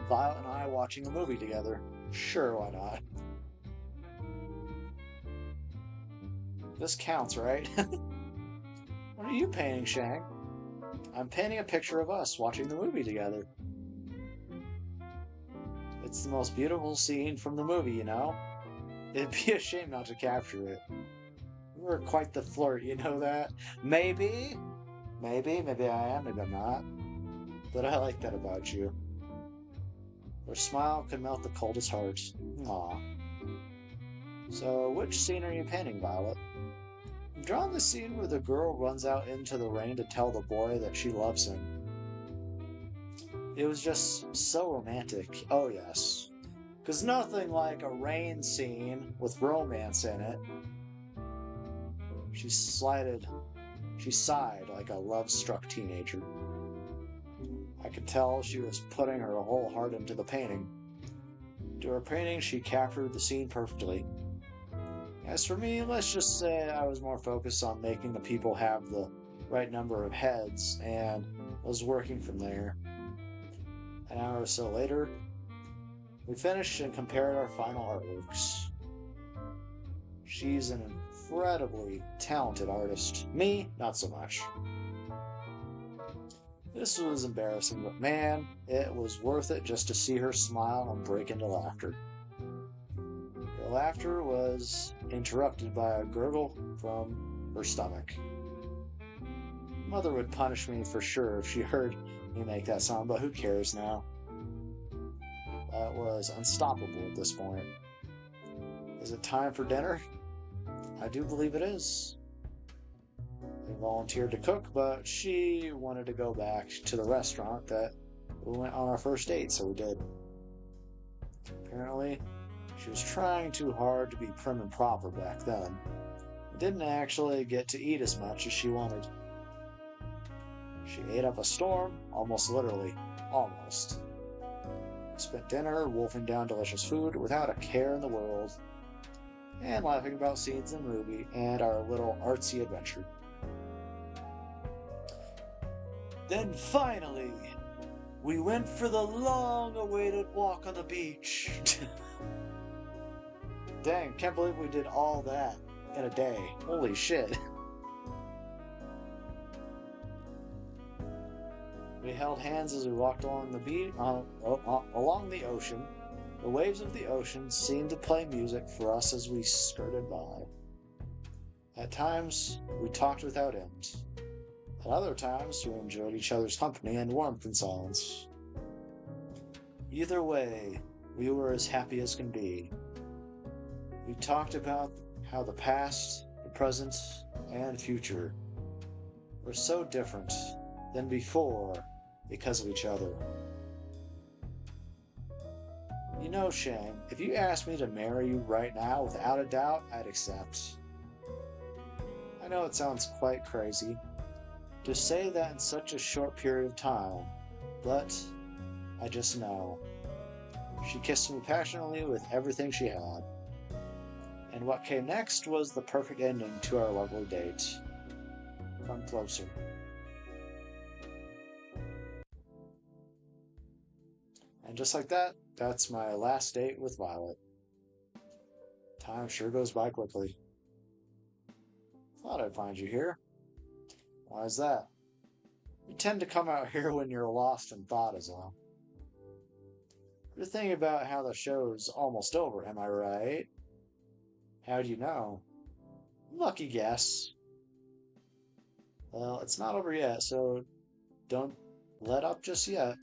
Violet and I watching a movie together. Sure, why not? This counts, right? What are you painting, Shang? I'm painting a picture of us watching the movie together. It's the most beautiful scene from the movie, you know? It'd be a shame not to capture it. We're quite the flirt, you know that? Maybe I am, maybe I'm not. But I like that about you. Her smile could melt the coldest heart. Aw. So, which scene are you painting, Violet? drawn the scene where the girl runs out into the rain to tell the boy that she loves him. It was just so romantic. Oh, yes. Because nothing like a rain scene with romance in it. She slided. She sighed like a love-struck teenager. I could tell she was putting her whole heart into the painting. To her painting, she captured the scene perfectly. As for me, let's just say I was more focused on making the people have the right number of heads and was working from there. An hour or so later, we finished and compared our final artworks. She's an incredibly talented artist. Me, not so much. This was embarrassing, but man, it was worth it just to see her smile and break into laughter. Her laughter was interrupted by a gurgle from her stomach. Mother would punish me for sure if she heard me make that sound, but who cares now? That was unstoppable at this point. Is it time for dinner? I do believe it is. I volunteered to cook, but she wanted to go back to the restaurant that we went on our first date, so we did. Apparently, she was trying too hard to be prim and proper back then. We didn't actually get to eat as much as she wanted. She ate up a storm, almost literally. Almost. We spent dinner wolfing down delicious food without a care in the world, and laughing about scenes in the movie and our little artsy adventure. Then finally, we went for the long-awaited walk on the beach. Dang, can't believe we did all that in a day. Holy shit. We held hands as we walked along the beach, along the ocean. The waves of the ocean seemed to play music for us as we skirted by. At times, we talked without end. At other times, we enjoyed each other's company and warmth in silence. Either way, we were as happy as can be. We talked about how the past, the present, and future were so different than before because of each other. You know, Shang, if you asked me to marry you right now, without a doubt, I'd accept. I know it sounds quite crazy to say that in such a short period of time, but I just know. She kissed me passionately with everything she had. And what came next was the perfect ending to our lovely date. Come closer. And just like that, that's my last date with Violet. Time sure goes by quickly. Thought I'd find you here. Why is that? You tend to come out here when you're lost in thought is all. You're thinking about how the show's almost over, am I right? How do you know? Lucky guess. Well, it's not over yet, so don't let up just yet.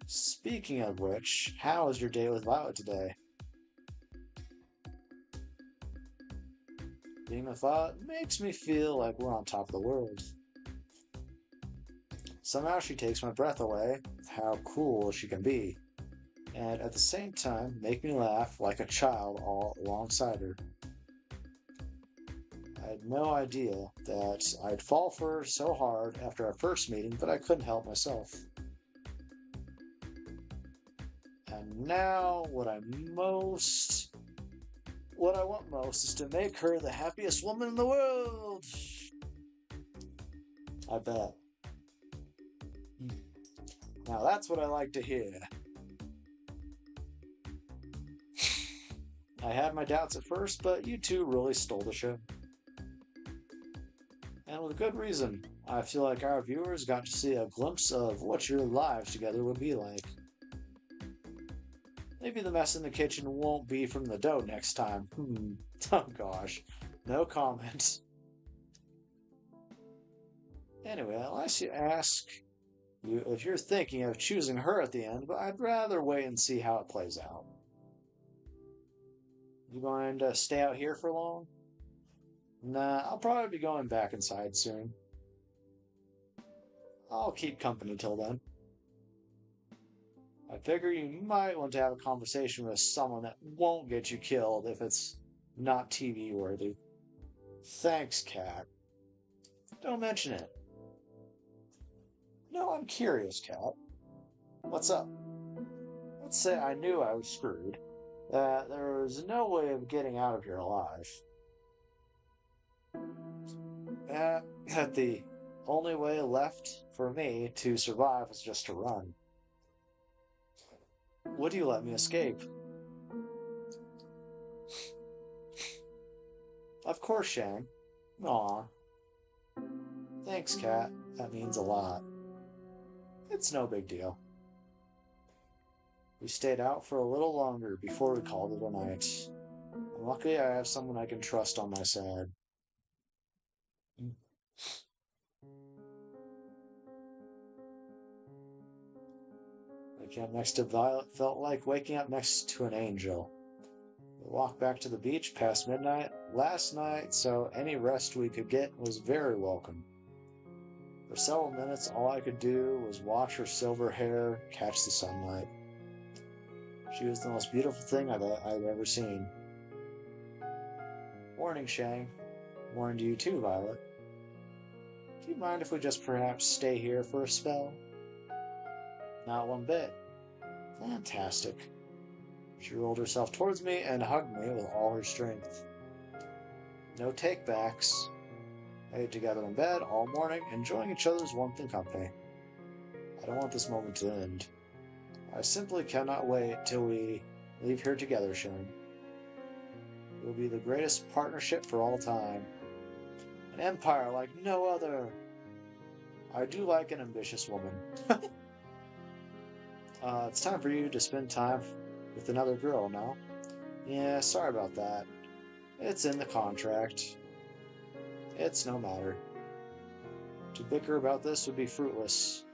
Speaking of which, how was your date with Violet today? Being with Violet makes me feel like we're on top of the world. Somehow she takes my breath away with how cool she can be, and at the same time make me laugh like a child all alongside her. I had no idea that I'd fall for her so hard after our first meeting, but I couldn't help myself. And now what I want most is to make her the happiest woman in the world. I bet. Now that's what I like to hear. I had my doubts at first, but you two really stole the show. And with good reason. I feel like our viewers got to see a glimpse of what your lives together would be like. Maybe the mess in the kitchen won't be from the dough next time. Oh gosh. No comment. Anyway, unless you ask you if you're thinking of choosing her at the end, but I'd rather wait and see how it plays out. You going to stay out here for long? Nah, I'll probably be going back inside soon. I'll keep company till then. I figure you might want to have a conversation with someone that won't get you killed if it's not TV worthy. Thanks, Cat. Don't mention it. No, I'm curious, Cat. What's up? Let's say I knew I was screwed, that there was no way of getting out of here alive. That the only way left for me to survive was just to run. Would you let me escape? Of course, Shang. Aw. Thanks, Cat. That means a lot. It's no big deal. We stayed out for a little longer before we called it a night. And luckily, I have someone I can trust on my side. Waking up next to Violet felt like waking up next to an angel. We walked back to the beach past midnight last night, so any rest we could get was very welcome. For several minutes, all I could do was watch her silver hair catch the sunlight. She was the most beautiful thing I've ever seen. Morning, Shang. Morning to you too, Violet. Do you mind if we just perhaps stay here for a spell? Not one bit. Fantastic. She rolled herself towards me and hugged me with all her strength. No takebacks. I ate together in bed all morning, enjoying each other's warmth and company. I don't want this moment to end. I simply cannot wait till we leave here together, Shang. It will be the greatest partnership for all time. An empire like no other. I do like an ambitious woman. It's time for you to spend time with another girl now. Yeah, sorry about that. It's in the contract. It's no matter. To bicker about this would be fruitless.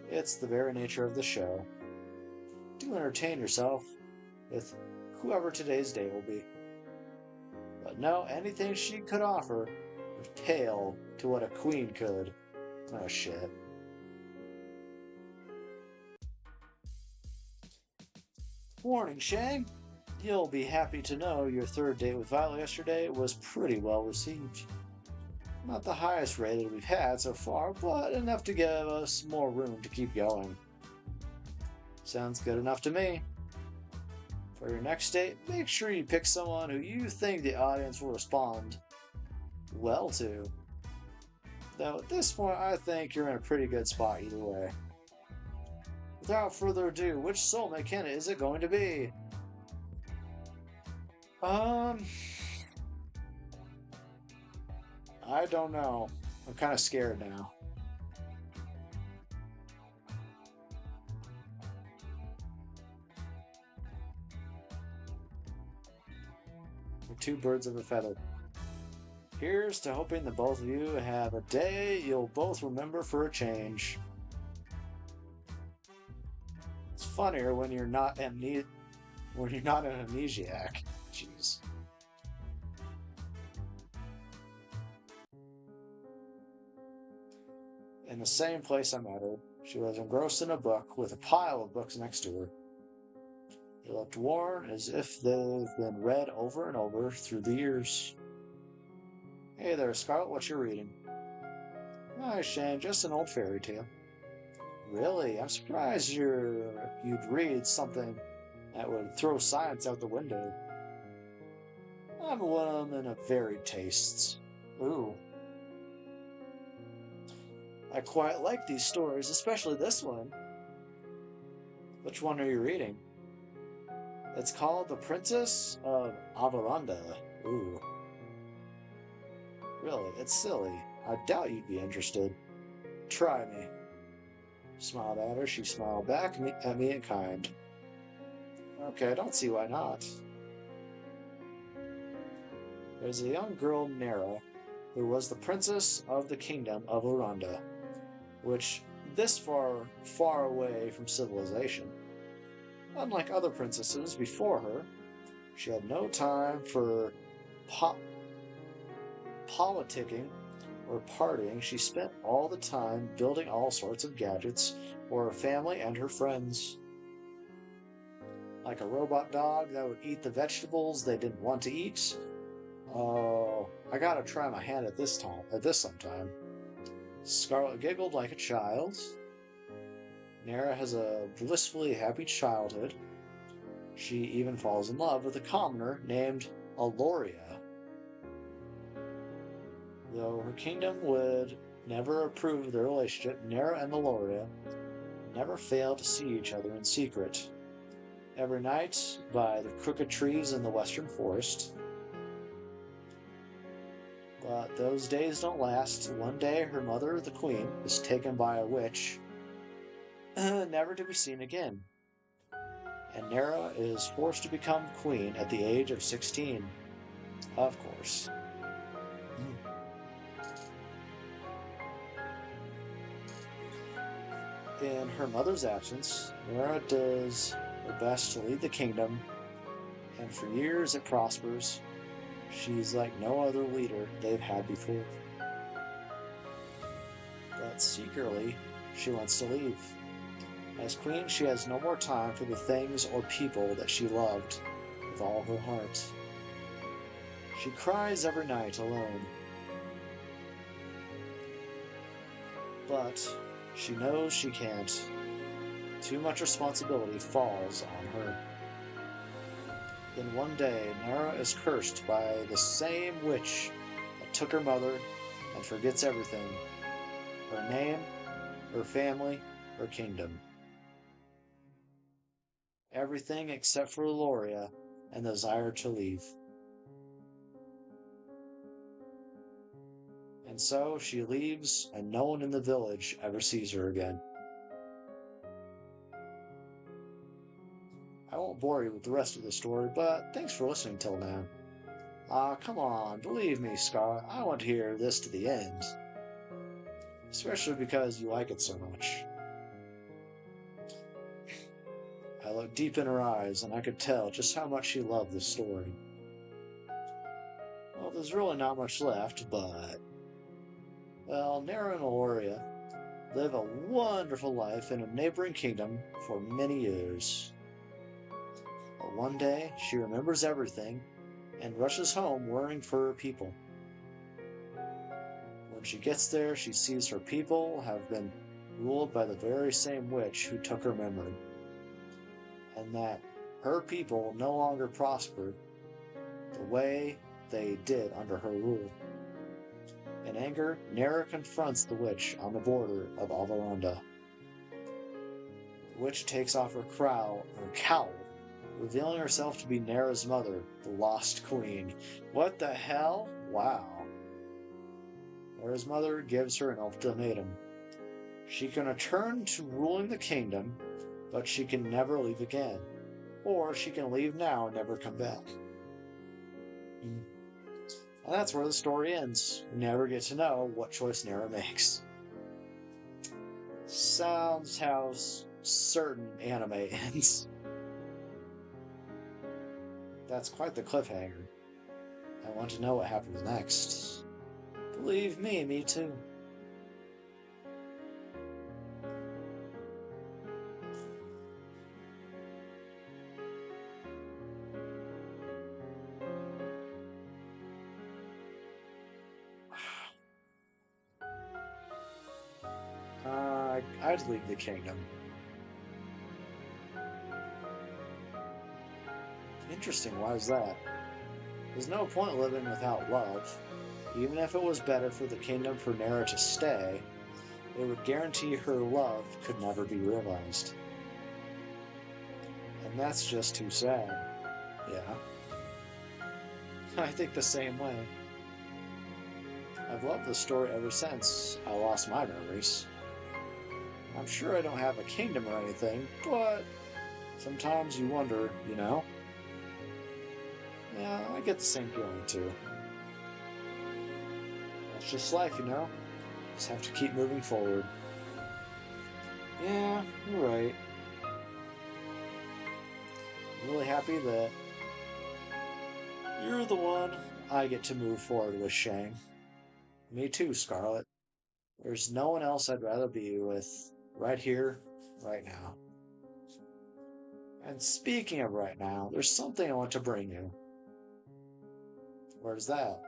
It's the very nature of the show. Do entertain yourself with whoever today's day will be. But no, anything she could offer would pale to what a queen could. Oh shit. Warning, Shang. You'll be happy to know your third date with Violet yesterday was pretty well received. Not the highest rated we've had so far, but enough to give us more room to keep going. Sounds good enough to me. For your next date, make sure you pick someone who you think the audience will respond well to. Though at this point, I think you're in a pretty good spot either way. Without further ado, which soulmate candidate is it going to be? I don't know. I'm kind of scared now. We're two birds of a feather. Here's to hoping that both of you have a day you'll both remember for a change. It's funnier when you're not an amnesiac. Jeez. In the same place I met her, she was engrossed in a book with a pile of books next to her. They looked worn as if they've been read over and over through the years. Hey there, Scarlet, what you reading? Hi, Shane, just an old fairy tale. Really? I'm surprised you'd read something that would throw science out the window. I'm a woman of varied tastes. Ooh. I quite like these stories, especially this one. Which one are you reading? It's called The Princess of Avaranda. Ooh. Really, it's silly. I doubt you'd be interested. Try me. Smiled at her, she smiled back at me in kind. Okay, I don't see why not. There's a young girl, Nera, who was the princess of the kingdom of Aranda, which this far away from civilization. Unlike other princesses before her, she had no time for politicking or partying, she spent all the time building all sorts of gadgets for her family and her friends. Like a robot dog that would eat the vegetables they didn't want to eat. Oh, I gotta try my hand at this sometime. Scarlet giggled like a child. Nera has a blissfully happy childhood. She even falls in love with a commoner named Aloria. Though her kingdom would never approve of their relationship, Nera and Aloria never fail to see each other in secret. Every night, by the crooked trees in the western forest. But those days don't last. One day, her mother, the queen, is taken by a witch, never to be seen again. And Nera is forced to become queen at the age of 16. Of course. In her mother's absence, Nera does her best to lead the kingdom, and for years it prospers. She's like no other leader they've had before. But secretly, she wants to leave. As queen, she has no more time for the things or people that she loved with all her heart. She cries every night alone. But she knows she can't. Too much responsibility falls on her. Then one day, Nera is cursed by the same witch that took her mother and forgets everything. Her name, her family, her kingdom. Everything except for Aloria and the desire to leave. And so she leaves, and no one in the village ever sees her again. I won't bore you with the rest of the story, but thanks for listening till now. Come on, believe me, Scarlet, I want to hear this to the end. Especially because you like it so much. I looked deep in her eyes, and I could tell just how much she loved this story. Well, there's really not much left, but... Well, Nera and Aloria live a wonderful life in a neighboring kingdom for many years. But one day, she remembers everything and rushes home worrying for her people. When she gets there, she sees her people have been ruled by the very same witch who took her memory, and that her people no longer prospered the way they did under her rule. In anger, Nera confronts the witch on the border of Alvaranda. The witch takes off her cowl, revealing herself to be Nera's mother, the Lost Queen. What the hell? Wow. Nera's mother gives her an ultimatum. She can return to ruling the kingdom, but she can never leave again. Or she can leave now and never come back. And that's where the story ends. We never get to know what choice Nera makes. Sounds how certain anime ends. That's quite the cliffhanger. I want to know what happens next. Believe me too. I'd leave the kingdom. Interesting, why is that? There's no point living without love. Even if it was better for the kingdom for Nera to stay, it would guarantee her love could never be realized. And that's just too sad. Yeah. I think the same way. I've loved the story ever since I lost my memories. I'm sure I don't have a kingdom or anything, but sometimes you wonder, you know? Yeah, I get the same feeling too. That's just life, you know? Just have to keep moving forward. Yeah, you're right. I'm really happy that you're the one I get to move forward with, Shang. Me too, Scarlet. There's no one else I'd rather be with right here, right now. And speaking of right now, there's something I want to bring you. Where's that?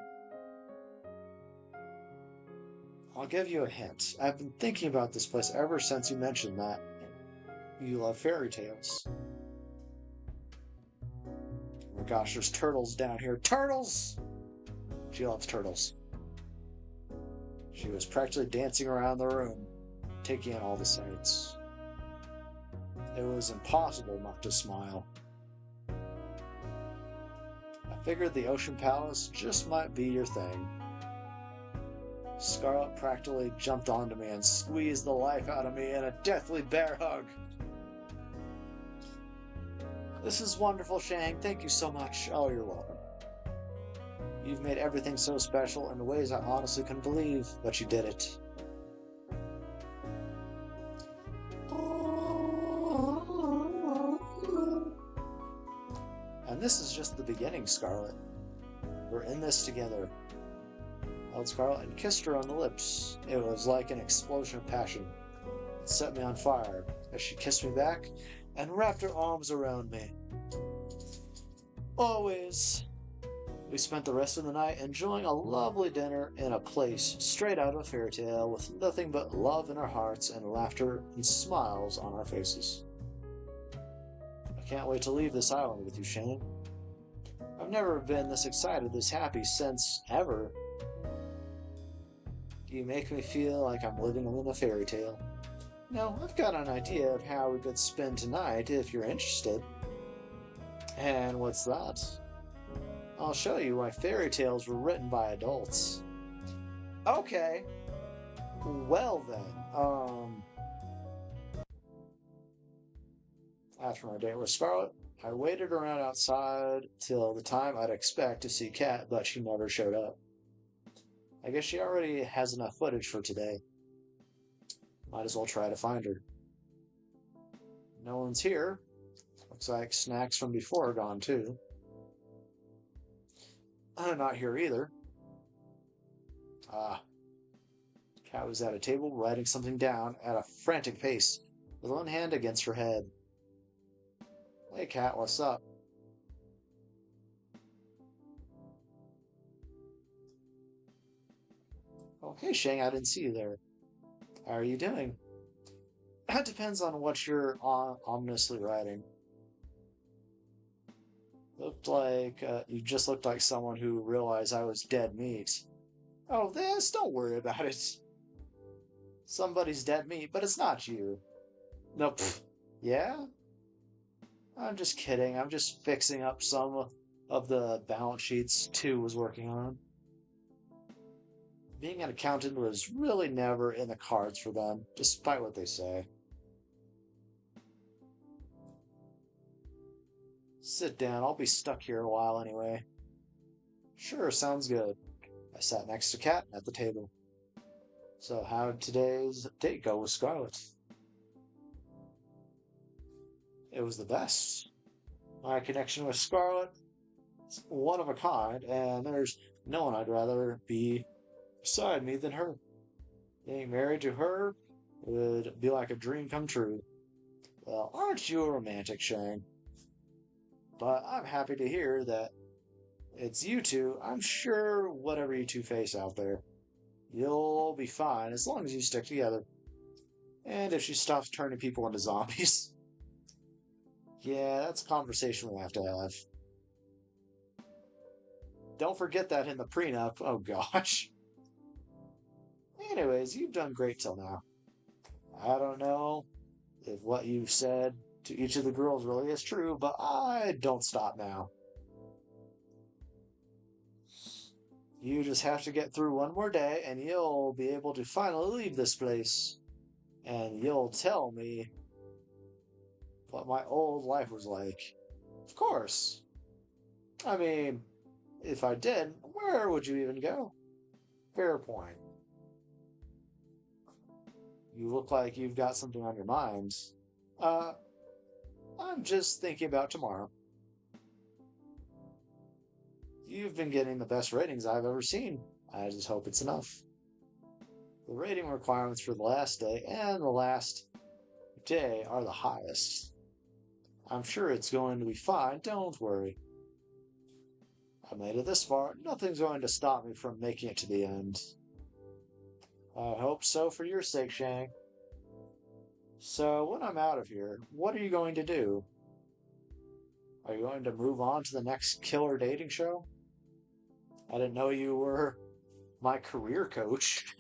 I'll give you a hint. I've been thinking about this place ever since you mentioned that you love fairy tales. Oh my gosh, there's turtles down here. Turtles! She loves turtles. She was practically dancing around the room, taking in all the sights. It was impossible not to smile. I figured the Ocean Palace just might be your thing. Scarlet practically jumped onto me and squeezed the life out of me in a deathly bear hug. This is wonderful, Shang. Thank you so much. Oh, you're welcome. You've made everything so special in ways I honestly couldn't believe, but you did it. And this is just the beginning, Scarlet. We're in this together. I held Scarlet and kissed her on the lips. It was like an explosion of passion. It set me on fire as she kissed me back and wrapped her arms around me. Always. We spent the rest of the night enjoying a lovely dinner in a place straight out of a fairy tale with nothing but love in our hearts and laughter and smiles on our faces. I can't wait to leave this island with you, Shane. I've never been this excited, this happy since ever. You make me feel like I'm living in a fairy tale. Now, I've got an idea of how we could spend tonight if you're interested. And what's that? I'll show you why fairy tales were written by adults. Okay. Well then, after my date with Scarlet, I waited around outside till the time I'd expect to see Kat, but she never showed up. I guess she already has enough footage for today. Might as well try to find her. No one's here. Looks like snacks from before are gone too. I'm not here either. Kat was at a table writing something down at a frantic pace, with one hand against her head. Hey, Kat, what's up? Okay, Shang, I didn't see you there. How are you doing? That depends on what you're ominously writing. Looked like you just looked like someone who realized I was dead meat. Oh, this, don't worry about it. Somebody's dead meat, but it's not you. No, pfft. Yeah? I'm just kidding. I'm just fixing up some of the balance sheets 2 was working on. Being an accountant was really never in the cards for them, despite what they say. Sit down, I'll be stuck here a while anyway. Sure, sounds good. I sat next to Kat at the table. So how did today's date go with Scarlet? It was the best. My connection with Scarlet is one of a kind, and there's no one I'd rather be beside me than her. Being married to her would be like a dream come true. Well, aren't you a romantic, Shane? But I'm happy to hear that it's you two. I'm sure whatever you two face out there, you'll be fine as long as you stick together. And if she stops turning people into zombies. Yeah, that's a conversation we'll have to have. Don't forget that in the prenup. Oh gosh. Anyways, you've done great till now. I don't know if what you've said to each of the girls really is true, but I don't stop now. You just have to get through one more day and you'll be able to finally leave this place. And you'll tell me what my old life was like. Of course. I mean, if I did, where would you even go? Fair point. You look like you've got something on your mind. I'm just thinking about tomorrow. You've been getting the best ratings I've ever seen. I just hope it's enough. The rating requirements for the last day and the last day are the highest. I'm sure it's going to be fine, don't worry. I made it this far, nothing's going to stop me from making it to the end. I hope so for your sake, Shang. So, when I'm out of here, what are you going to do? Are you going to move on to the next killer dating show? I didn't know you were my career coach.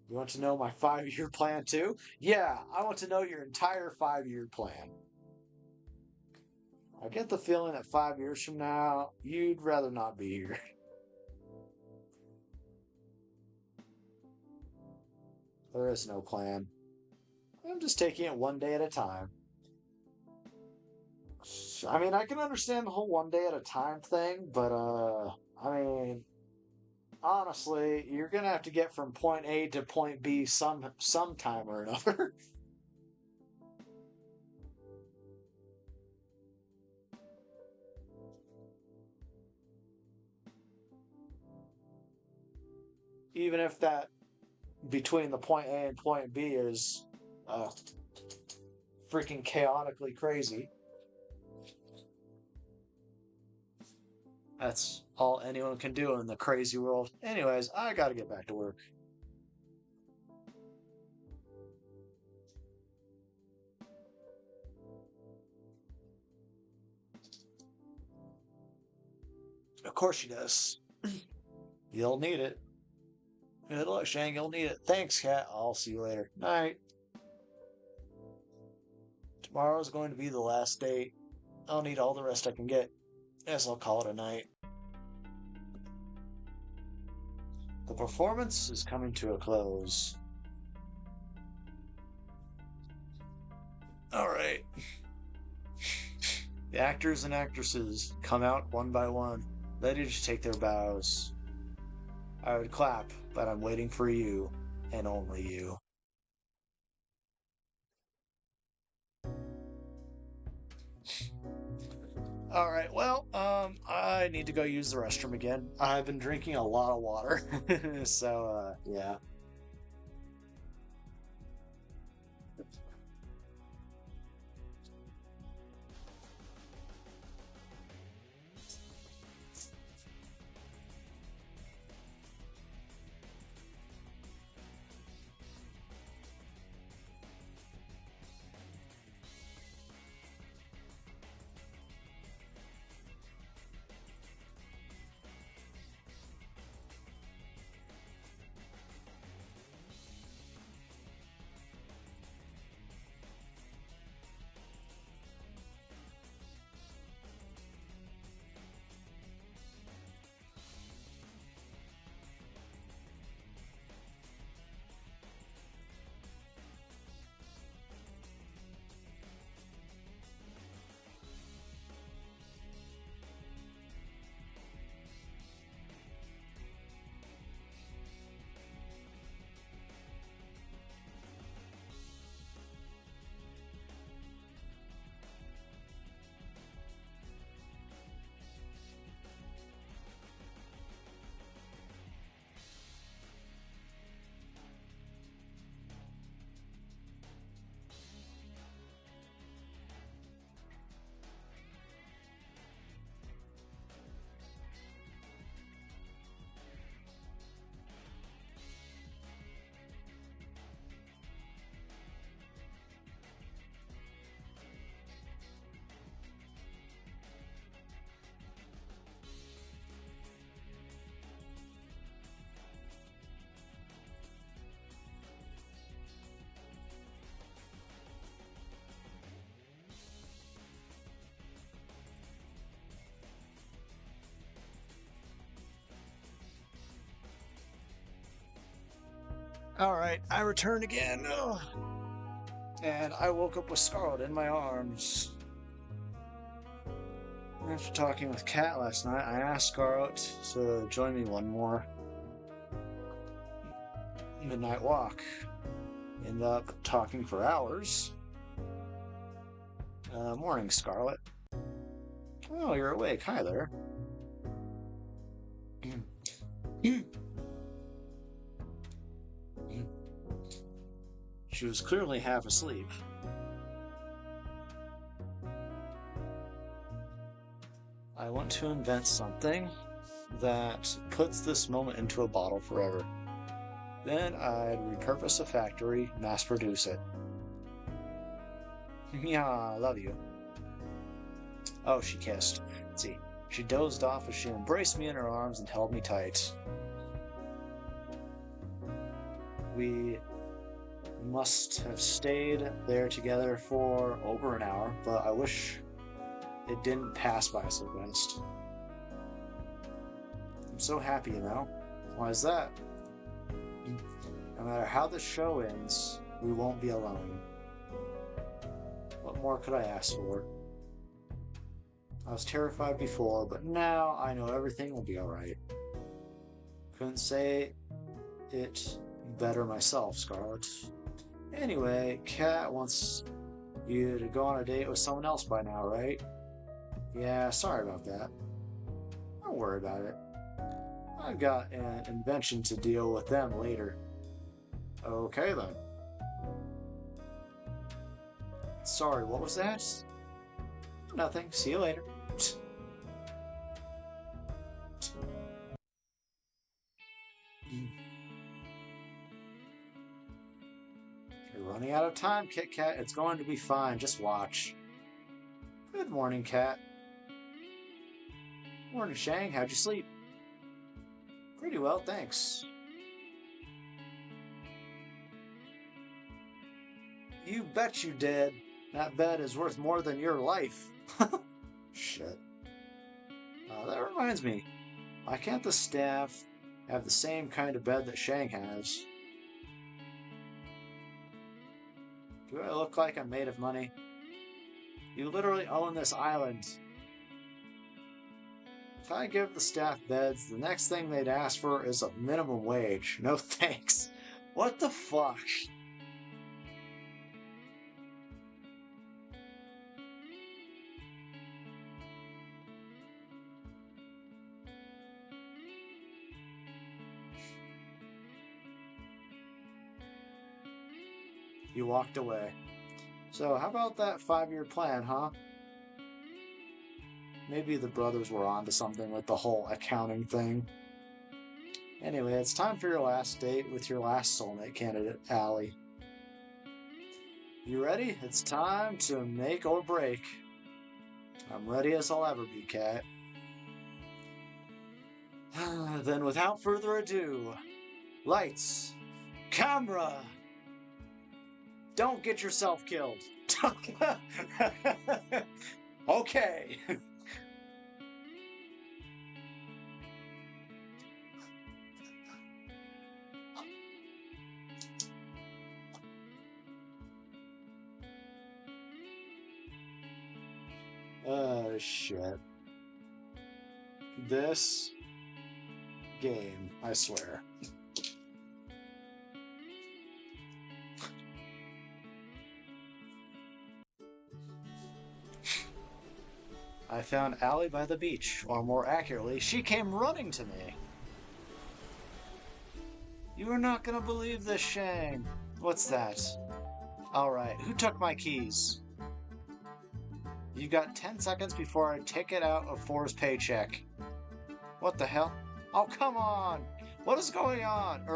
You want to know my 5-year plan too? Yeah, I want to know your entire 5-year plan. I get the feeling that 5 years from now, you'd rather not be here. There is no plan. I'm just taking it one day at a time. I mean, I can understand the whole one day at a time thing, but, I mean, honestly, you're gonna have to get from point A to point B sometime or another. Even if that between the point A and point B is uh, freaking chaotically crazy. That's all anyone can do in the crazy world. Anyways, I gotta get back to work. Of course she does. You'll need it. Good luck, Shang. You'll need it. Thanks, Cat. I'll see you later. Night. Tomorrow's going to be the last date. I'll need all the rest I can get. Guess I'll call it a night. The performance is coming to a close. Alright. The actors and actresses come out one by one, ready to take their bows. I would clap, but I'm waiting for you, and only you. Alright, well, I need to go use the restroom again. I've been drinking a lot of water, so, yeah. Alright, I return again. Ugh. And I woke up with Scarlet in my arms. After talking with Kat last night, I asked Scarlet to join me one more midnight walk. Ended up talking for hours. Morning, Scarlet. Oh, you're awake. Hi there. She was clearly half asleep. I want to invent something that puts this moment into a bottle forever. Then I'd repurpose a factory, mass produce it. Yeah, I love you. Oh, she kissed. Let's see. She dozed off as she embraced me in her arms and held me tight. We must have stayed there together for over an hour, but I wish it didn't pass by so fast. I'm so happy, you know? Why is that? No matter how the show ends, we won't be alone. What more could I ask for? I was terrified before, but now I know everything will be alright. Couldn't say it better myself, Scarlett. Anyway, Kat wants you to go on a date with someone else by now, right? Yeah, sorry about that. Don't worry about it. I've got an invention to deal with them later. Okay then. Sorry, what was that? Nothing. See you later. You're running out of time, Kit Kat. It's going to be fine. Just watch. Good morning, Kat. Morning, Shang. How'd you sleep? Pretty well, thanks. You bet you did. That bed is worth more than your life. Shit. That reminds me. Why can't the staff have the same kind of bed that Shang has? Do I look like I'm made of money? You literally own this island. If I give the staff beds, the next thing they'd ask for is a minimum wage. No thanks. What the fuck? You walked away. So how about that 5-year plan, huh? Maybe the brothers were onto something with the whole accounting thing. Anyway, it's time for your last date with your last soulmate candidate, Allie. You ready? It's time to make or break. I'm ready as I'll ever be, Kat. Then without further ado, lights, camera! Don't get yourself killed. Okay. Oh, shit. This game, I swear. I found Allie by the beach, or more accurately, she came running to me. You are not gonna believe this, Shang. What's that? Alright, who took my keys? You got 10 seconds before I take it out of Four's paycheck. What the hell? Oh, come on! What is going on?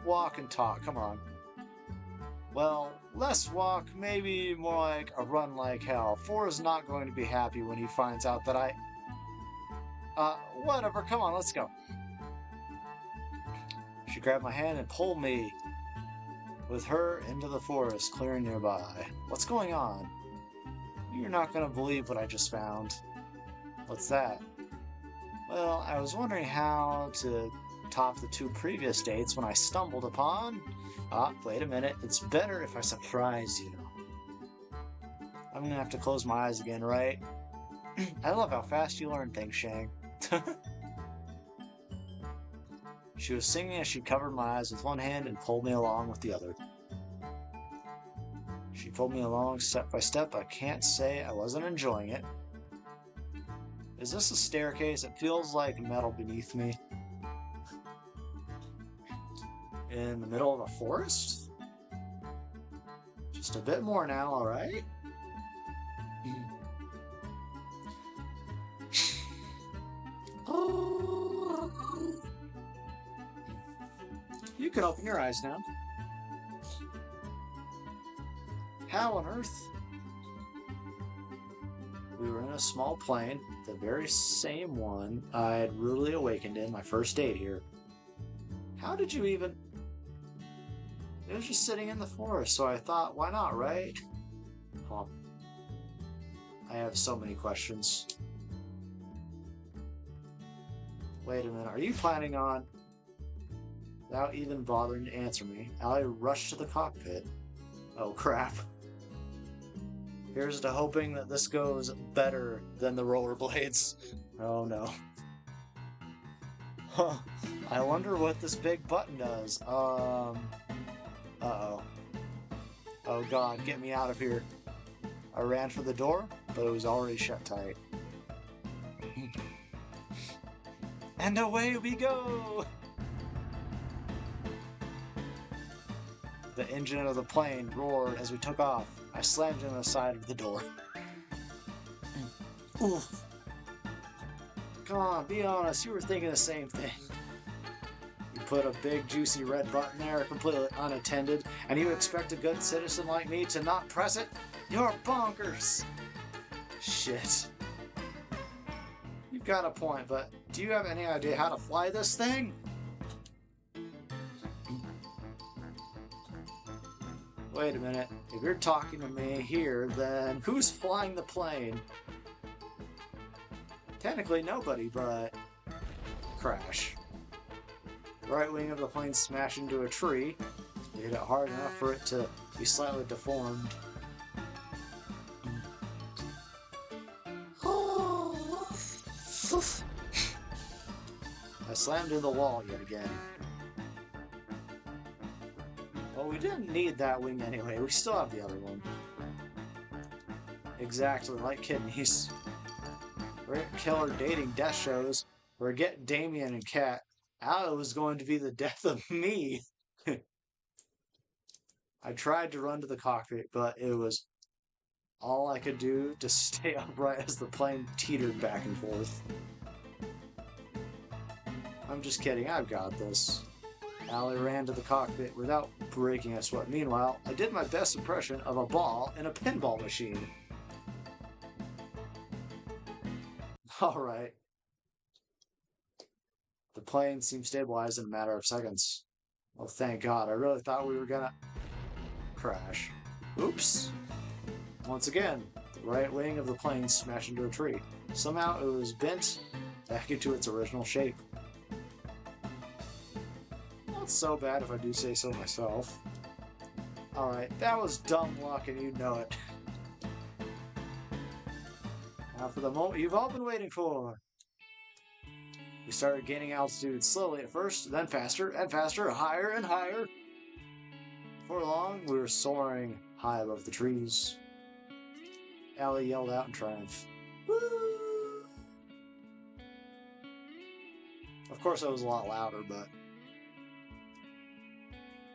Walk and talk, come on. Well, less walk, maybe more like a run like hell. Four is not going to be happy when he finds out that whatever, come on, let's go. She grabbed my hand and pulled me with her into the forest, clearing nearby. What's going on? You're not going to believe what I just found. What's that? Well, I was wondering how to top the 2 previous dates when I stumbled upon... wait a minute. It's better if I surprise you. I'm gonna have to close my eyes again, right? I love how fast you learn things, Shang. She was singing as she covered my eyes with one hand and pulled me along with the other. She pulled me along step by step. I can't say I wasn't enjoying it. Is this a staircase? It feels like metal beneath me. In the middle of a forest? Just a bit more now, alright? You can open your eyes now. How on earth? We were in a small plane, the very same one I had rudely awakened in my first date here. How did you even... It was just sitting in the forest, so I thought, why not, right? Huh. I have so many questions. Wait a minute, are you planning on... Without even bothering to answer me, Allie rushed to the cockpit. Oh crap. Here's to hoping that this goes better than the rollerblades. Oh no. Huh. I wonder what this big button does. Uh-oh. Oh god, get me out of here. I ran for the door, but it was already shut tight. And away we go! The engine of the plane roared as we took off. I slammed into the side of the door. Oof. Come on, be honest, you were thinking the same thing. You put a big juicy red button there completely unattended, and you expect a good citizen like me to not press it? You're bonkers! Shit. You've got a point, but do you have any idea how to fly this thing? Wait a minute, if you're talking to me here, then who's flying the plane? Technically nobody, but... Crash. The right wing of the plane smashed into a tree. We hit it hard enough for it to be slightly deformed. I slammed into the wall yet again. Well, we didn't need that wing anyway. We still have the other one. Exactly, like kidneys. We're at killer dating death shows. Forget Damien and Kat. Allie was going to be the death of me. I tried to run to the cockpit, but it was all I could do to stay upright as the plane teetered back and forth. I'm just kidding, I've got this. Allie ran to the cockpit without breaking a sweat. Meanwhile, I did my best impression of a ball in a pinball machine. Alright. The plane seemed stabilized in a matter of seconds. Oh, thank God. I really thought we were gonna... crash. Oops. Once again, the right wing of the plane smashed into a tree. Somehow it was bent back into its original shape. Not so bad if I do say so myself. Alright, that was dumb luck and you know it. Now for the moment you've all been waiting for. We started gaining altitude slowly at first, then faster and faster, higher and higher. Before long, we were soaring high above the trees. Allie yelled out in triumph. Woo! Of course, I was a lot louder, but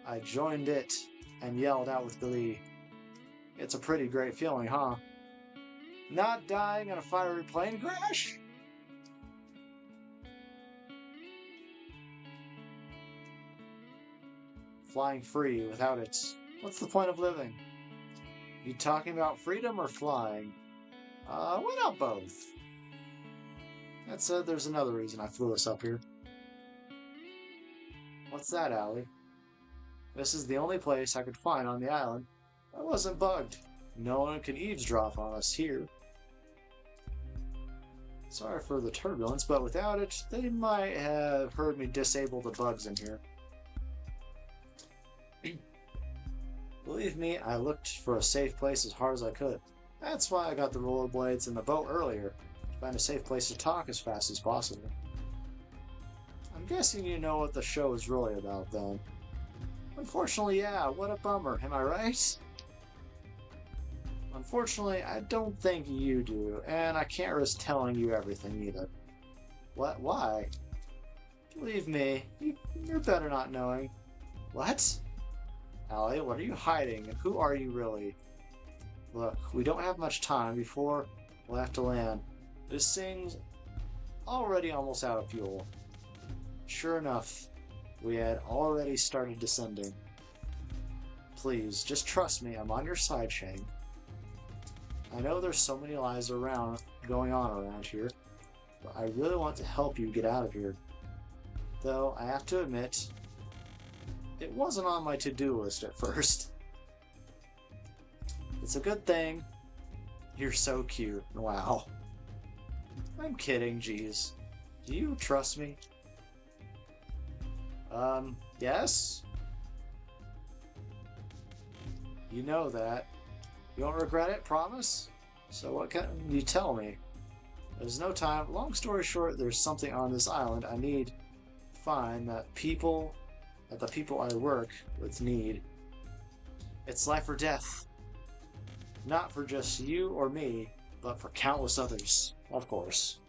I joined it and yelled out with glee. It's a pretty great feeling, huh? Not dying in a fiery plane crash? Flying free without it. What's the point of living? You talking about freedom or flying? Why not both? That said, there's another reason I flew us up here. What's that, Allie? This is the only place I could find on the island that wasn't bugged. No one can eavesdrop on us here. Sorry for the turbulence, but without it, they might have heard me disable the bugs in here. Believe me, I looked for a safe place as hard as I could. That's why I got the rollerblades in the boat earlier, to find a safe place to talk as fast as possible. I'm guessing you know what the show is really about, then. Unfortunately, yeah, what a bummer, am I right? Unfortunately, I don't think you do, and I can't risk telling you everything either. What? Why? Believe me, you're better not knowing. What? Allie, what are you hiding, and who are you really? Look, we don't have much time before we'll have to land. This thing's already almost out of fuel. Sure enough, we had already started descending. Please, just trust me, I'm on your side, Shang. I know there's so many lies going on around here, but I really want to help you get out of here. Though, I have to admit, it wasn't on my to-do list at first. It's a good thing. You're so cute. Wow. I'm kidding, jeez. Do you trust me? Yes? You know that. You won't regret it, promise? So what can you tell me? There's no time. Long story short, there's something on this island I need to find that the people I work with need. It's life or death. Not for just you or me, but for countless others, of course.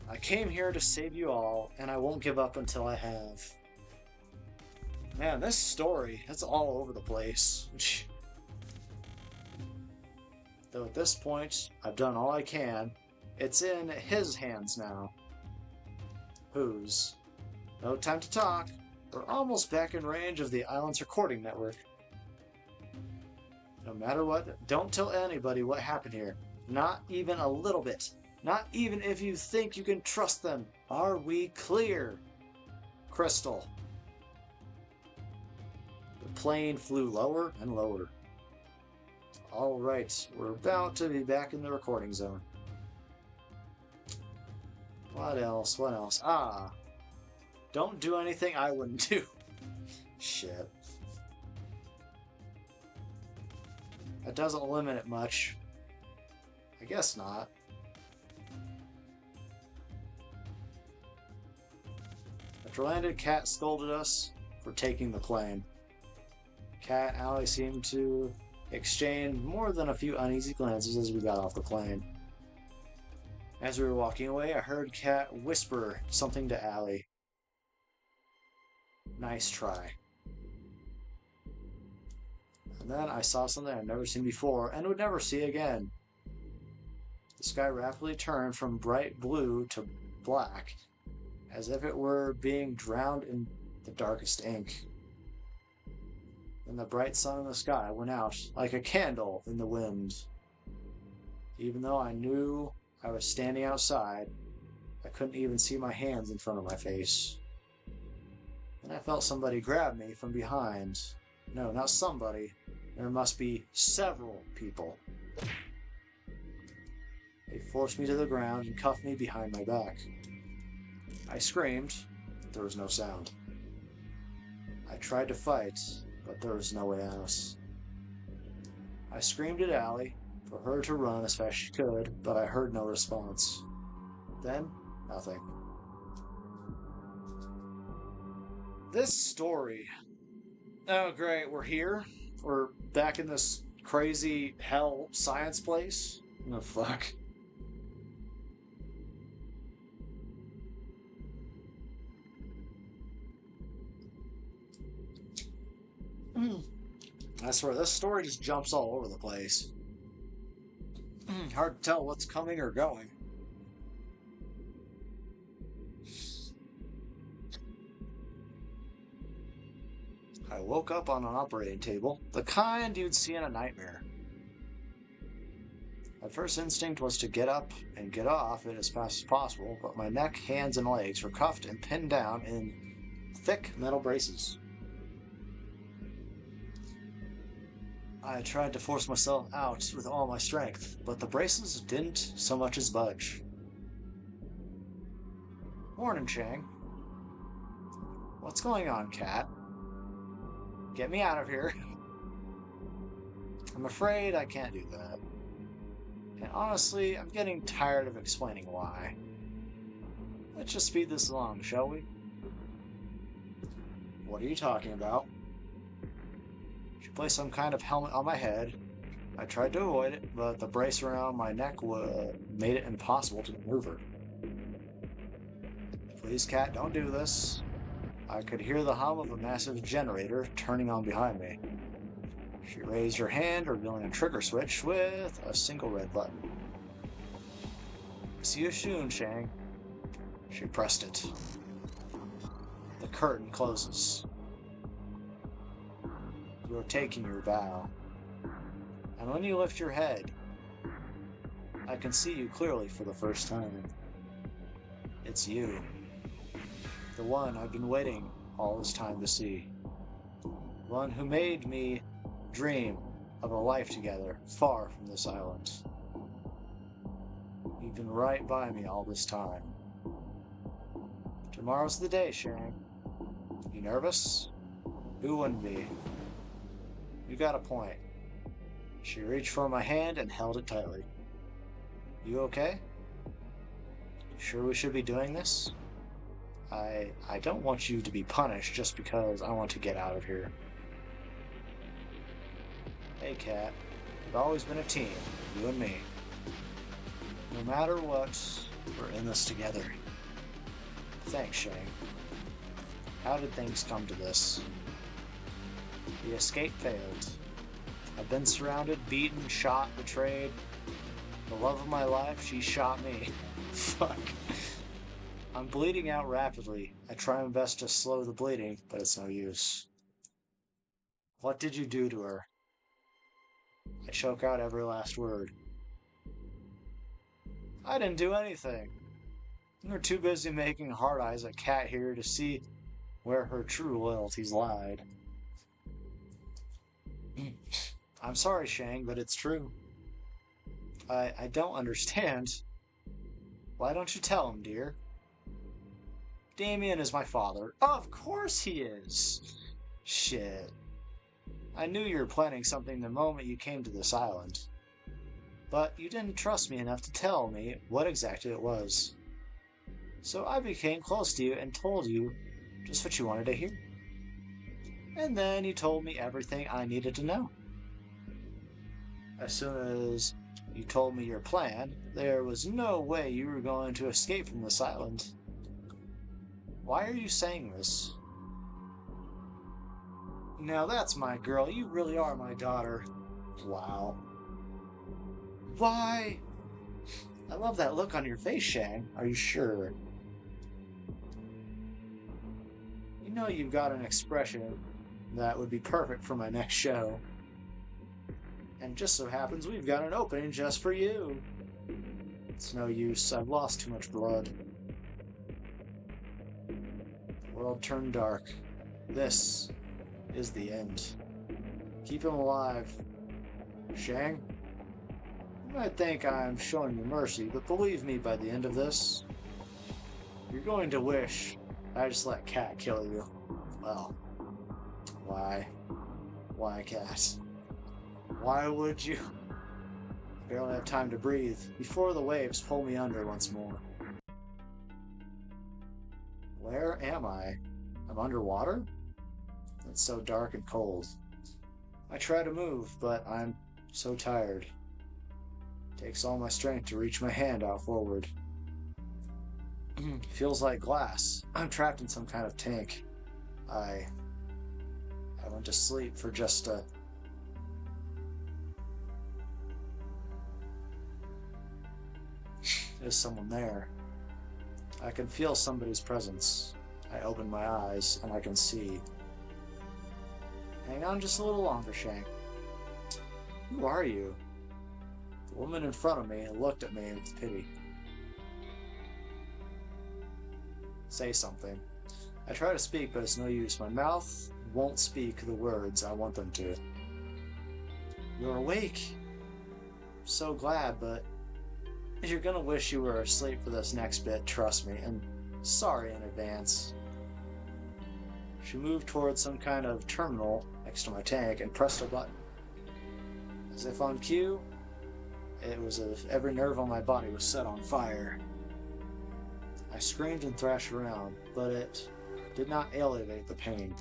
I came here to save you all, and I won't give up until I have. Man, this story, it's all over the place. Though at this point, I've done all I can. It's in his hands now. Whose? No time to talk. We're almost back in range of the island's recording network. No matter what, don't tell anybody what happened here. Not even a little bit. Not even if you think you can trust them. Are we clear? Crystal. The plane flew lower and lower. All right, we're about to be back in the recording zone. What else? What else? Ah. Don't do anything I wouldn't do. Shit. That doesn't limit it much. I guess not. After landed, Cat scolded us for taking the plane. Cat and Allie seemed to exchange more than a few uneasy glances as we got off the plane. As we were walking away, I heard Cat whisper something to Allie. Nice try. And then I saw something I'd never seen before and would never see again. The sky rapidly turned from bright blue to black, as if it were being drowned in the darkest ink. Then the bright sun in the sky went out like a candle in the wind. Even though I knew I was standing outside, I couldn't even see my hands in front of my face. Then I felt somebody grab me from behind. No, not somebody. There must be several people. They forced me to the ground and cuffed me behind my back. I screamed, but there was no sound. I tried to fight, but there was no way out. I screamed at Allie for her to run as fast as she could, but I heard no response. Then, nothing. This story. Oh, great, we're here. We're back in this crazy hell science place. Oh, fuck. I swear, this story just jumps all over the place. Hard to tell what's coming or going. I woke up on an operating table, the kind you'd see in a nightmare. My first instinct was to get up and get off it as fast as possible, but my neck, hands, and legs were cuffed and pinned down in thick metal braces. I tried to force myself out with all my strength, but the braces didn't so much as budge. Morning, Chang. What's going on, Cat? Get me out of here. I'm afraid I can't do that. And honestly, I'm getting tired of explaining why. Let's just speed this along, shall we? What are you talking about? She placed some kind of helmet on my head. I tried to avoid it, but the brace around my neck made it impossible to maneuver. Please, Cat, don't do this. I could hear the hum of a massive generator turning on behind me. She raised her hand, revealing a trigger switch with a single red button. See you soon, Shang. She pressed it. The curtain closes. You are taking your vow. And when you lift your head, I can see you clearly for the first time. It's you. The one I've been waiting all this time to see. One who made me dream of a life together far from this island. You've been right by me all this time. Tomorrow's the day, Shang. You nervous? Who wouldn't be? You got a point. She reached for my hand and held it tightly. You okay? Sure we should be doing this? I don't want you to be punished just because I want to get out of here. Hey, Kat. We've always been a team, you and me. No matter what, we're in this together. Thanks, Shang. How did things come to this? The escape failed. I've been surrounded, beaten, shot, betrayed. The love of my life, she shot me. Fuck. I'm bleeding out rapidly. I try my best to slow the bleeding, but it's no use. What did you do to her? I choke out every last word. I didn't do anything. You're too busy making hard eyes at Kat here to see where her true loyalties lied. I'm sorry, Shang, but it's true. I don't understand. Why don't you tell him, dear? Damien is my father. Of course he is! Shit. I knew you were planning something the moment you came to this island. But you didn't trust me enough to tell me what exactly it was. So I became close to you and told you just what you wanted to hear. And then you told me everything I needed to know. As soon as you told me your plan, there was no way you were going to escape from this island. Why are you saying this? Now that's my girl. You really are my daughter. Wow. Why? I love that look on your face, Shang. Are you sure? You know you've got an expression that would be perfect for my next show. And just so happens we've got an opening just for you. It's no use. I've lost too much blood. The world turned dark. This is the end. Keep him alive. Shang? You might think I'm showing you mercy, but believe me, by the end of this, you're going to wish I just let Kat kill you. Well, why? Why, Kat? Why would you? I barely have time to breathe before the waves pull me under once more. Where am I? I'm underwater? It's so dark and cold. I try to move, but I'm so tired. It takes all my strength to reach my hand out forward. Feels like glass. I'm trapped in some kind of tank. I went to sleep for just a... There's someone there. I can feel somebody's presence. I open my eyes and I can see. Hang on just a little longer, Shang. Who are you? The woman in front of me looked at me with pity. Say something. I try to speak, but it's no use. My mouth won't speak the words I want them to. You're awake. I'm so glad, but you're gonna wish you were asleep for this next bit, trust me, and sorry in advance. She moved towards some kind of terminal next to my tank and pressed a button. As if on cue, it was as if every nerve on my body was set on fire. I screamed and thrashed around, but it did not alleviate the pain.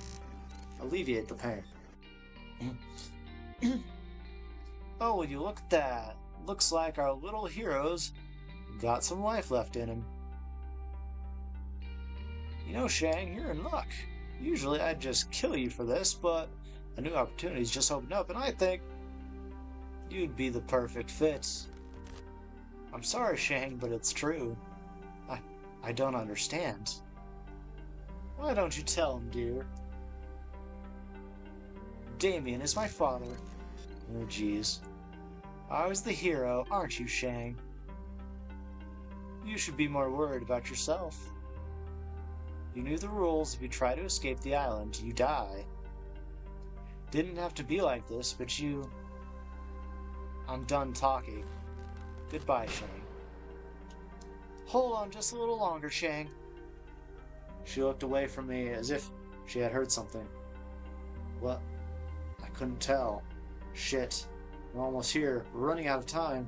Alleviate the pain. Oh, will you look at that? Looks like our little hero's got some life left in him. You know, Shang, you're in luck. Usually I'd just kill you for this, but a new opportunity's just opened up, and I think you'd be the perfect fit. I'm sorry, Shang, but it's true. I, I don't understand. Why don't you tell him, dear? Damien is my father. Oh, jeez. I was the hero, aren't you, Shang? You should be more worried about yourself. You knew the rules. If you try to escape the island, you die. Didn't have to be like this, but you... I'm done talking. Goodbye, Shang. Hold on just a little longer, Shang. She looked away from me as if she had heard something. What? I couldn't tell. Shit. We're almost here. We're running out of time.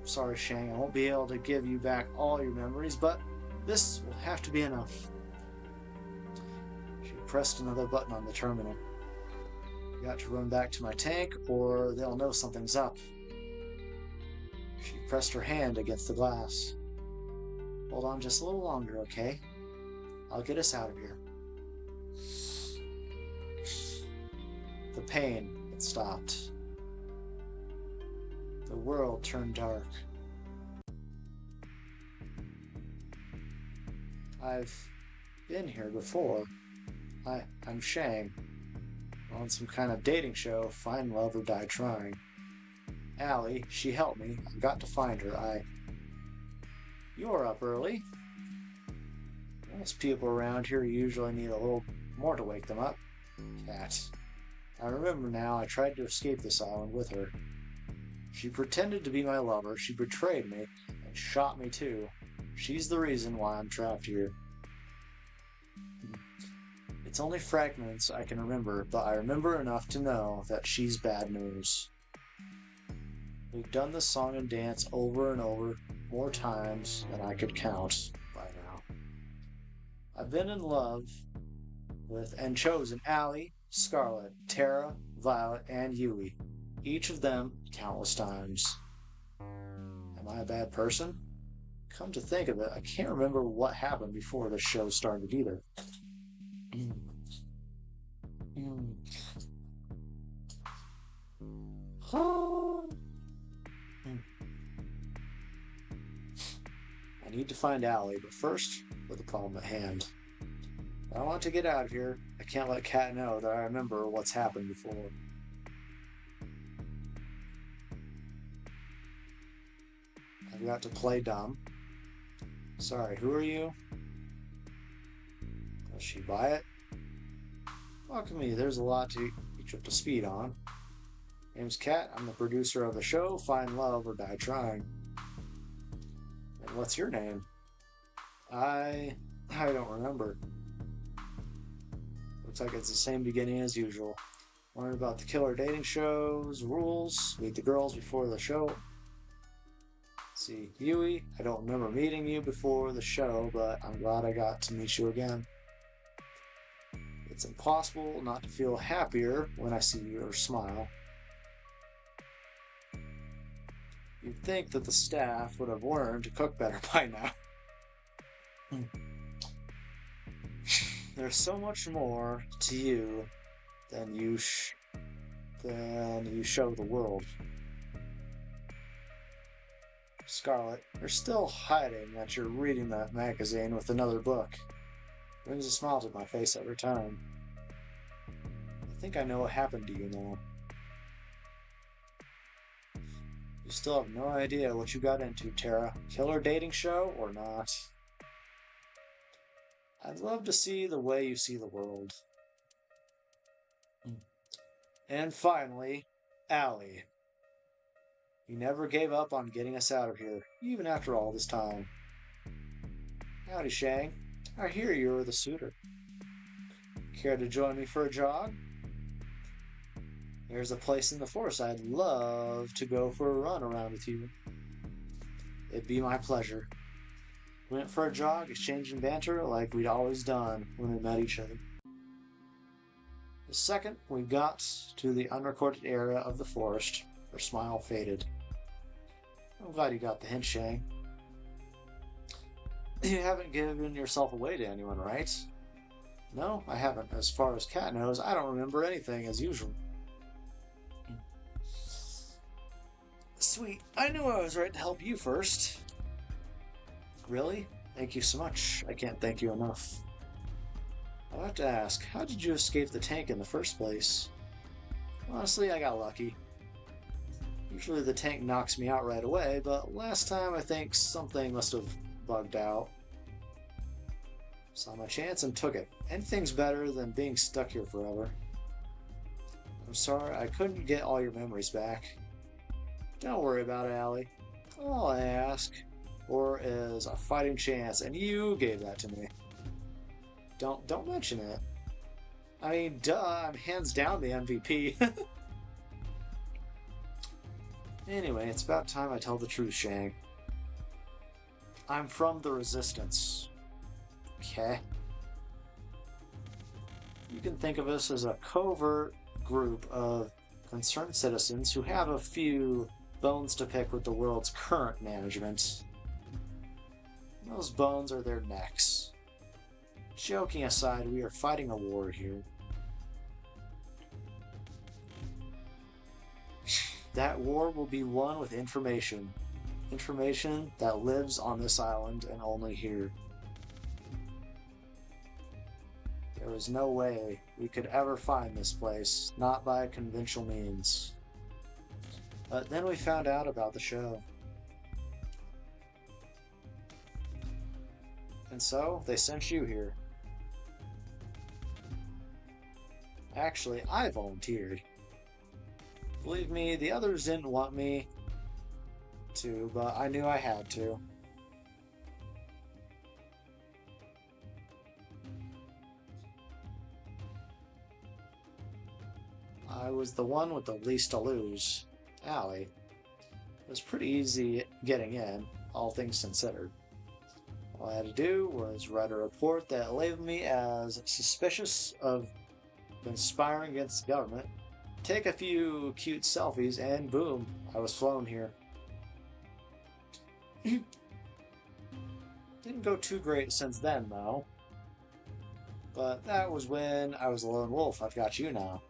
Sorry, Shang. I won't be able to give you back all your memories, but this will have to be enough. She pressed another button on the terminal. Got to run back to my tank, or they'll know something's up. She pressed her hand against the glass. Hold on just a little longer, okay? I'll get us out of here. The pain had stopped. The world turned dark. I've been here before. I'm Shang. On some kind of dating show, find love or die trying. Allie, she helped me. I've got to find her. You're up early. Most people around here usually need a little more to wake them up. Cat. I remember now, I tried to escape this island with her. She pretended to be my lover, she betrayed me, and shot me too. She's the reason why I'm trapped here. It's only fragments I can remember, but I remember enough to know that she's bad news. We've done this song and dance over and over, more times than I could count by now. I've been in love with and chosen Allie, Scarlet, Tara, Violet, and Yui, each of them countless times. Am I a bad person? Come to think of it, I can't remember what happened before the show started either. I need to find Allie, but first, with the problem at hand. I want to get out of here. I can't let Kat know that I remember what's happened before. I've got to play dumb. Sorry, who are you? Does she buy it? Welcome me, there's a lot to each up to speed on. Name's Kat, I'm the producer of the show, Find Love or Die Trying. And what's your name? I don't remember. Looks like it's the same beginning as usual. Learn about the killer dating shows, rules, meet the girls before the show. Let's see, Yui, I don't remember meeting you before the show, but I'm glad I got to meet you again. It's impossible not to feel happier when I see your smile. You'd think that the staff would have learned to cook better by now. There's so much more to you than you show the world. Scarlet, you're still hiding that you're reading that magazine with another book. Brings a smile to my face every time. I think I know what happened to you now. You still have no idea what you got into, Tara. Killer dating show or not? I'd love to see the way you see the world. And finally, Allie. You never gave up on getting us out of here, even after all this time. Howdy, Shang. I hear you're the suitor. Care to join me for a jog? There's a place in the forest I'd love to go for a run around with you. It'd be my pleasure. We went for a jog, exchanging banter like we'd always done when we met each other. The second we got to the unrecorded area of the forest, her smile faded. I'm glad you got the hint, Shang. You haven't given yourself away to anyone, right? No, I haven't. As far as Cat knows, I don't remember anything as usual. Sweet. I knew I was right to help you first. Really? Thank you so much. I can't thank you enough. I'll have to ask, how did you escape the tank in the first place? Honestly, I got lucky. Usually the tank knocks me out right away, but last time I think something must have bugged out. Saw my chance and took it. Anything's better than being stuck here forever. I'm sorry I couldn't get all your memories back. Don't worry about it, Allie. All I ask for is a fighting chance, and you gave that to me. Don't mention it. I mean, duh, I'm hands down the MVP. Anyway, it's about time I tell the truth, Shang. I'm from the Resistance. Okay? You can think of us as a covert group of concerned citizens who have a few bones to pick with the world's current management. Those bones are their necks. Joking aside, we are fighting a war here. That war will be won with information. Information that lives on this island and only here. There was no way we could ever find this place, not by conventional means. But then we found out about the show. And so, they sent you here. Actually, I volunteered. Believe me, the others didn't want me to, but I knew I had to. I was the one with the least to lose. Allie. It was pretty easy getting in, all things considered. All I had to do was write a report that labeled me as suspicious of conspiring against the government, take a few cute selfies, and boom, I was flown here. Didn't go too great since then, though. But that was when I was a lone wolf. I've got you now.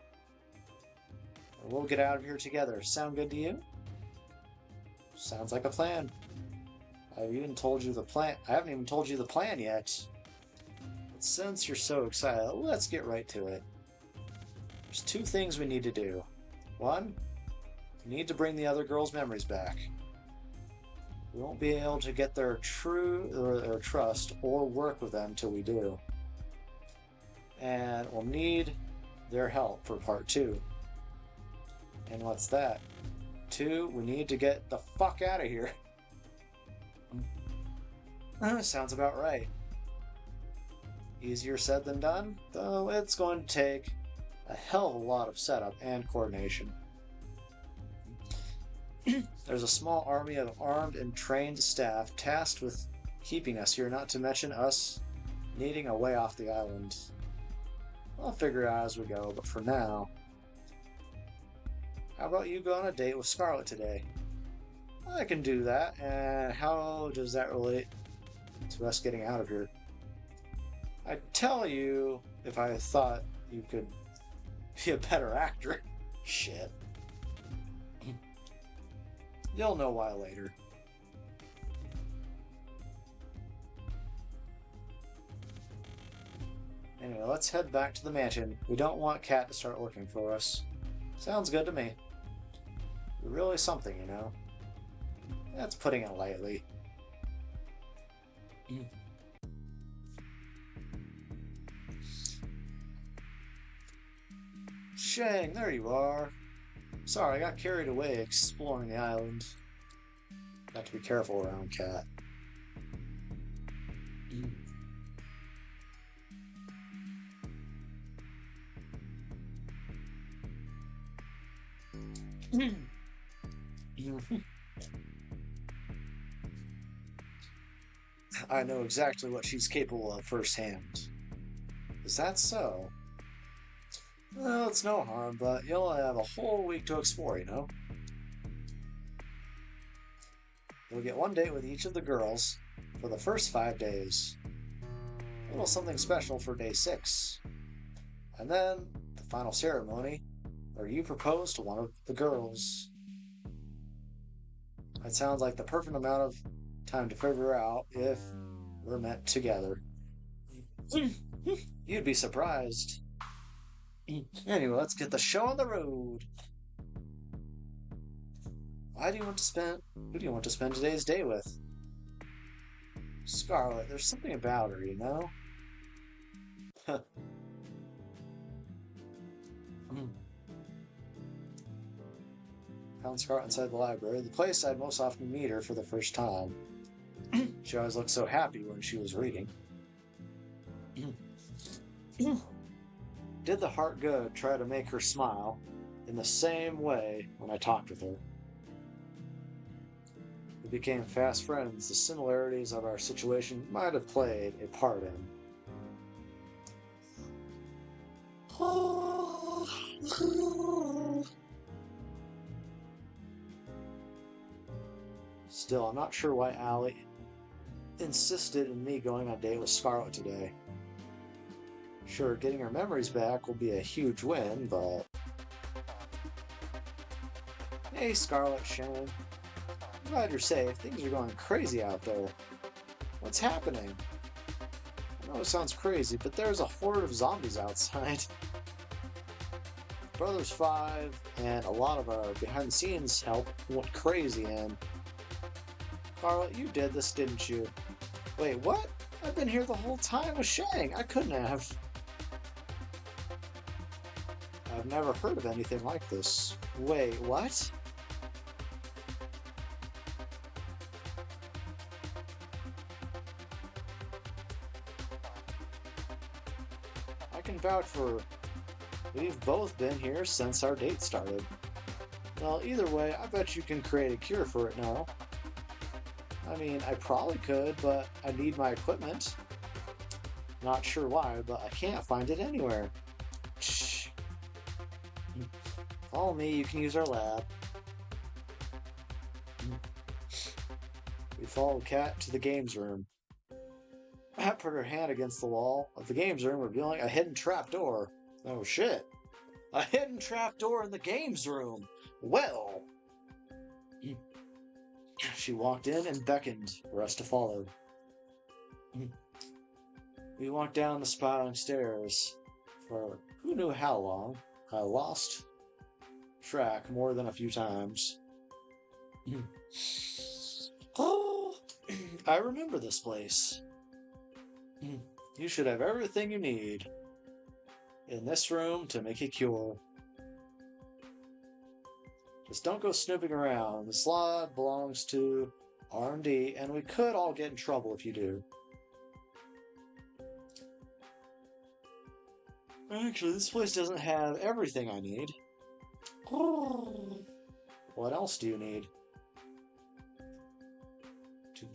We'll get out of here together. Sound good to you? Sounds like a plan. I haven't even told you the plan yet. But since you're so excited, let's get right to it. There's two things we need to do. One, we need to bring the other girls' memories back. We won't be able to get their trust or work with them till we do. And we'll need their help for part 2. And what's that? 2, we need to get the fuck out of here. Sounds about right. Easier said than done, though it's going to take a hell of a lot of setup and coordination. There's a small army of armed and trained staff tasked with keeping us here, not to mention us needing a way off the island. I'll figure it out as we go, but for now, how about you go on a date with Scarlet today? I can do that, and how does that relate to us getting out of here? I'd tell you if I thought you could be a better actor. Shit. You'll know why later. Anyway, let's head back to the mansion. We don't want Cat to start looking for us. Sounds good to me. You're really something, you know. That's putting it lightly. Shang, there you are. Sorry, I got carried away exploring the island. Got to be careful around Cat. I know exactly what she's capable of firsthand. Is that so? Well, it's no harm, but you'll have a whole week to explore, you know? You'll get one date with each of the girls for the first 5 days. A little something special for day 6. And then the final ceremony, where you propose to one of the girls. That sounds like the perfect amount of time to figure out if we're meant together. You'd be surprised. Anyway, let's get the show on the road. Who do you want to spend today's day with? Scarlet, there's something about her, you know? Found Scarlet inside the library, the place I'd most often meet her for the first time. She always looked so happy when she was reading. Did the heart good try to make her smile in the same way when I talked with her. We became fast friends. The similarities of our situation might have played a part in. Still, I'm not sure why Allie insisted in me going on a date with Scarlet today. Sure, getting her memories back will be a huge win, but... Hey, Scarlet, Shane. I'm glad you're safe. Things are going crazy out there. What's happening? I know it sounds crazy, but there's a horde of zombies outside. Brothers 5 and a lot of our behind-the-scenes help went crazy, and... Scarlet, you did this, didn't you? Wait, what? I've been here the whole time with Shang. I couldn't have. I've never heard of anything like this. Wait, what? I can vouch for... We've both been here since our date started. Well, either way, I bet you can create a cure for it now. I mean, I probably could, but I need my equipment. Not sure why, but I can't find it anywhere. Shh. Follow me, you can use our lab. We followed Kat to the games room. Kat put her hand against the wall of the games room, revealing a hidden trapdoor. Oh shit. A hidden trapdoor in the games room! Well... She walked in and beckoned for us to follow. We walked down the spiraling stairs for who knew how long. I lost track more than a few times. Oh, I remember this place. You should have everything you need in this room to make a cure. Just don't go snooping around. The slot belongs to R&D, and we could all get in trouble if you do. Actually, this place doesn't have everything I need. What else do you need? To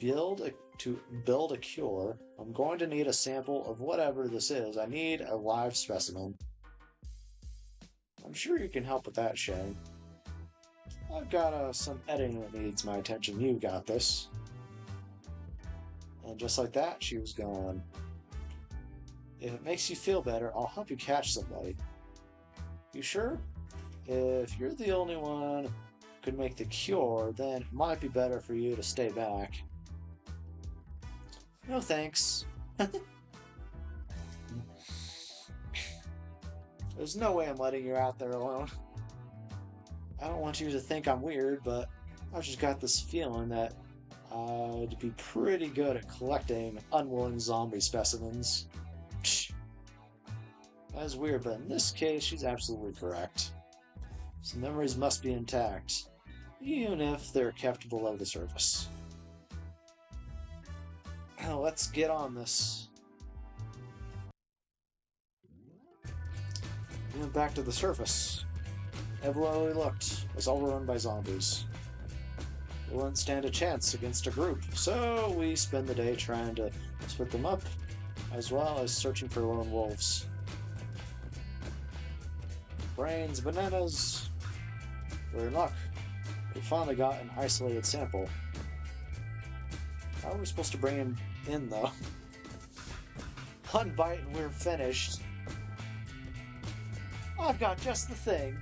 build a cure, I'm going to need a sample of whatever this is. I need a live specimen. I'm sure you can help with that, Shay. I've got some editing that needs my attention. You got this. And just like that, she was going. If it makes you feel better, I'll help you catch somebody. You sure? If you're the only one who could make the cure, then it might be better for you to stay back. No thanks. There's no way I'm letting you out there alone. I don't want you to think I'm weird, but I've just got this feeling that I'd be pretty good at collecting unwilling zombie specimens. That's weird, but in this case, she's absolutely correct. Some memories must be intact, even if they're kept below the surface. Now, let's get on this. We went back to the surface. Everywhere we looked was overrun by zombies. We wouldn't stand a chance against a group, so we spend the day trying to split them up, as well as searching for lone wolves. Brains, bananas. We're in luck. We finally got an isolated sample. How are we supposed to bring him in, though? One bite and we're finished. I've got just the thing.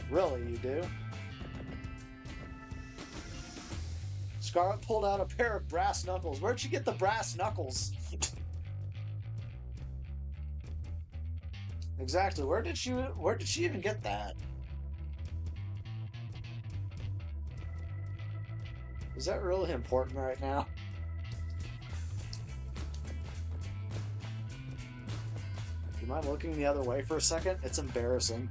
Really, you do? Scarlet pulled out a pair of brass knuckles. Where'd she get the brass knuckles? Exactly. Where did she even get that? Is that really important right now? Do you mind looking the other way for a second? It's embarrassing.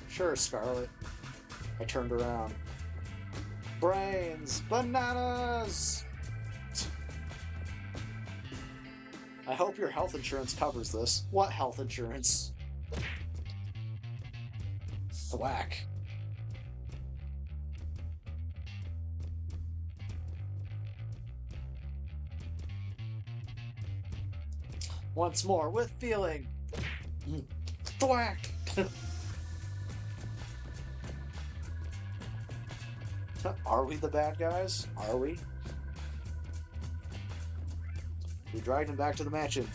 Sure, Scarlet. I turned around. Brains! Bananas! I hope your health insurance covers this. What health insurance? Thwack. Once more, with feeling. Thwack! Are we the bad guys? Are we? We dragged him back to the mansion,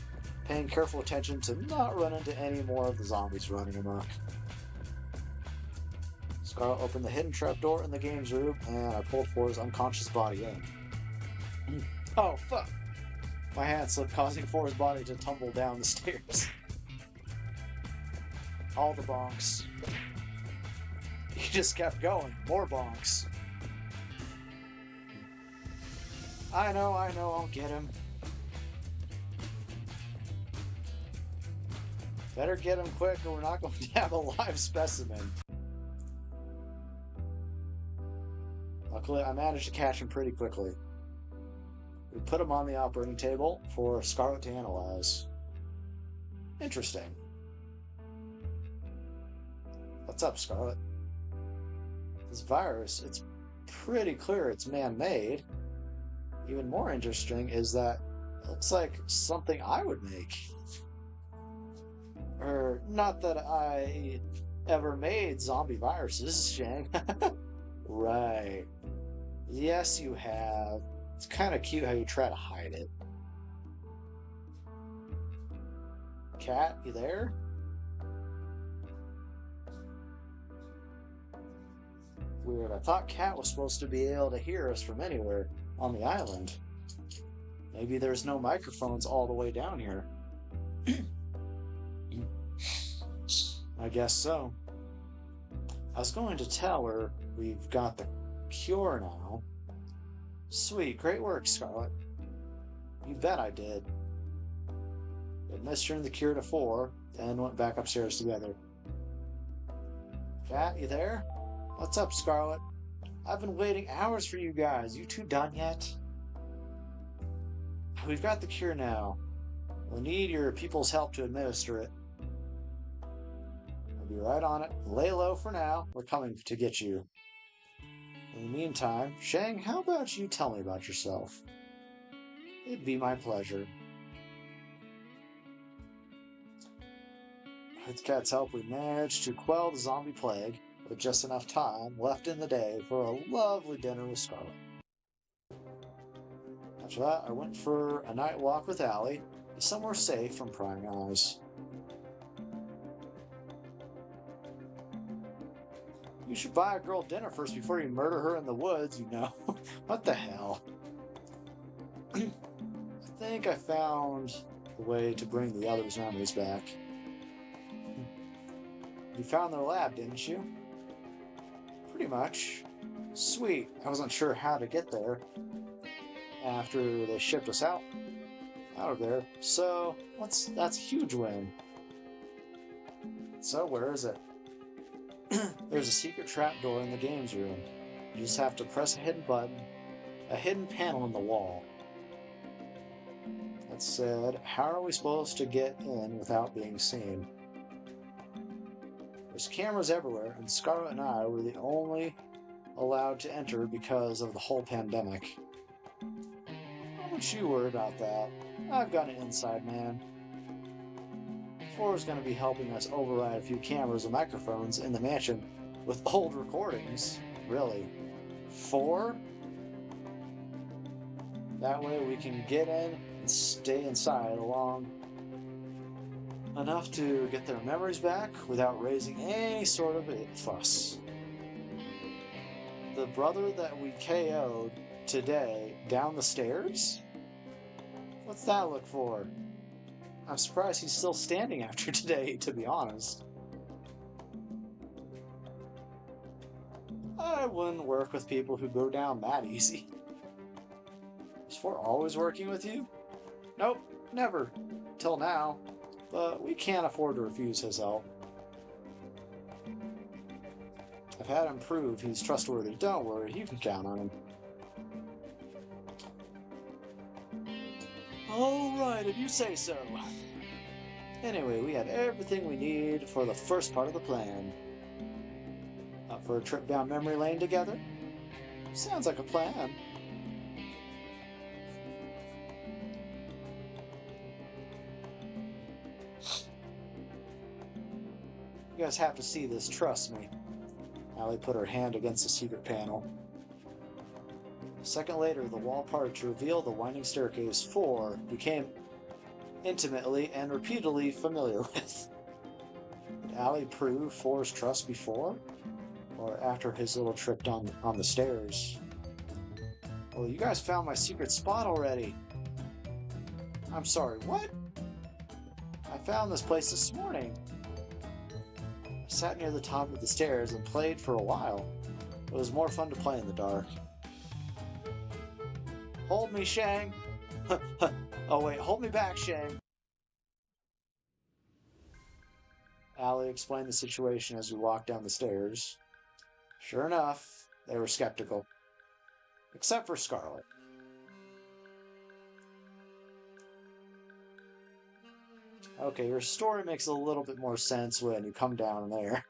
paying careful attention to not run into any more of the zombies running amok. Scarlet opened the hidden trapdoor in the games room, and I pulled For's unconscious body in. Oh, fuck! My hand slipped, causing For's body to tumble down the stairs. All the bonks. He just kept going. More bonks. I know, I'll get him. Better get him quick or we're not going to have a live specimen. Luckily, I managed to catch him pretty quickly. We put him on the operating table for Scarlet to analyze. Interesting. What's up, Scarlet? This virus, it's pretty clear it's man-made. Even more interesting is that it looks like something I would make. Or, not that I ever made zombie viruses, Shang. Right. Yes, you have. It's kind of cute how you try to hide it. Cat, you there? Weird. I thought Cat was supposed to be able to hear us from anywhere on the island. Maybe there's no microphones all the way down here. I guess so. I was going to tell her we've got the cure now. Sweet, great work, Scarlet. You bet I did. We administered the cure to 4, and went back upstairs together. Cat, you there? What's up, Scarlet? I've been waiting hours for you guys. You two done yet? We've got the cure now. We'll need your people's help to administer it. I'll be right on it. Lay low for now. We're coming to get you. In the meantime, Shang, how about you tell me about yourself? It'd be my pleasure. With Cat's help, we managed to quell the zombie plague with just enough time left in the day for a lovely dinner with Scarlet. After that, I went for a night walk with Allie, somewhere safe from prying eyes. You should buy a girl dinner first before you murder her in the woods, you know. What the hell? I think I found a way to bring the other zombies back. You found their lab, didn't you? Pretty much. Sweet. I wasn't sure how to get there after they shipped us out of there. So, that's a huge win. So, where is it? There's a secret trapdoor in the games room. You just have to press a hidden button, a hidden panel in the wall. That said, how are we supposed to get in without being seen? There's cameras everywhere, and Scarlet and I were the only allowed to enter because of the whole pandemic. Don't you worry about that. I've got an inside man. Flora's going to be helping us override a few cameras and microphones in the mansion with old recordings. Really? 4? That way we can get in and stay inside long enough to get their memories back without raising any sort of a fuss. The brother that we KO'd today down the stairs? What's that look for? I'm surprised he's still standing after today, to be honest. I wouldn't work with people who go down that easy. Is Four always working with you? Nope, never. Till now. But we can't afford to refuse his help. I've had him prove he's trustworthy. Don't worry, you can count on him. Alright, if you say so. Anyway, we have everything we need for the first part of the plan. Up for a trip down memory lane together? Sounds like a plan. You guys have to see this, trust me. Allie put her hand against the secret panel. A second later, the wall parted to reveal the winding staircase Four became intimately and repeatedly familiar with. Did Allie prove Four's trust before? Or after his little trip on the stairs? Well, you guys found my secret spot already. I'm sorry, what? I found this place this morning. I sat near the top of the stairs and played for a while. It was more fun to play in the dark. Hold me, Shang! Oh wait, hold me back, Shang! Allie explained the situation as we walked down the stairs. Sure enough, they were skeptical. Except for Scarlet. Okay, your story makes a little bit more sense when you come down there.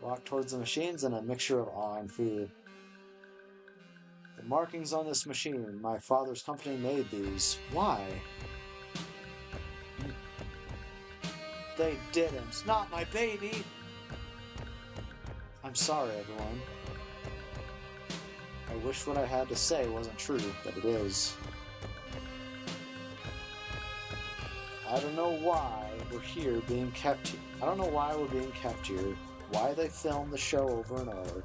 Walk towards the machines and a mixture of awe and fear. The markings on this machine, my father's company made these. Why? They didn't. Not my baby! I'm sorry, everyone. I wish what I had to say wasn't true, but it is. I don't know why we're here being kept here. I don't know why we're being kept here, why they filmed the show over and over,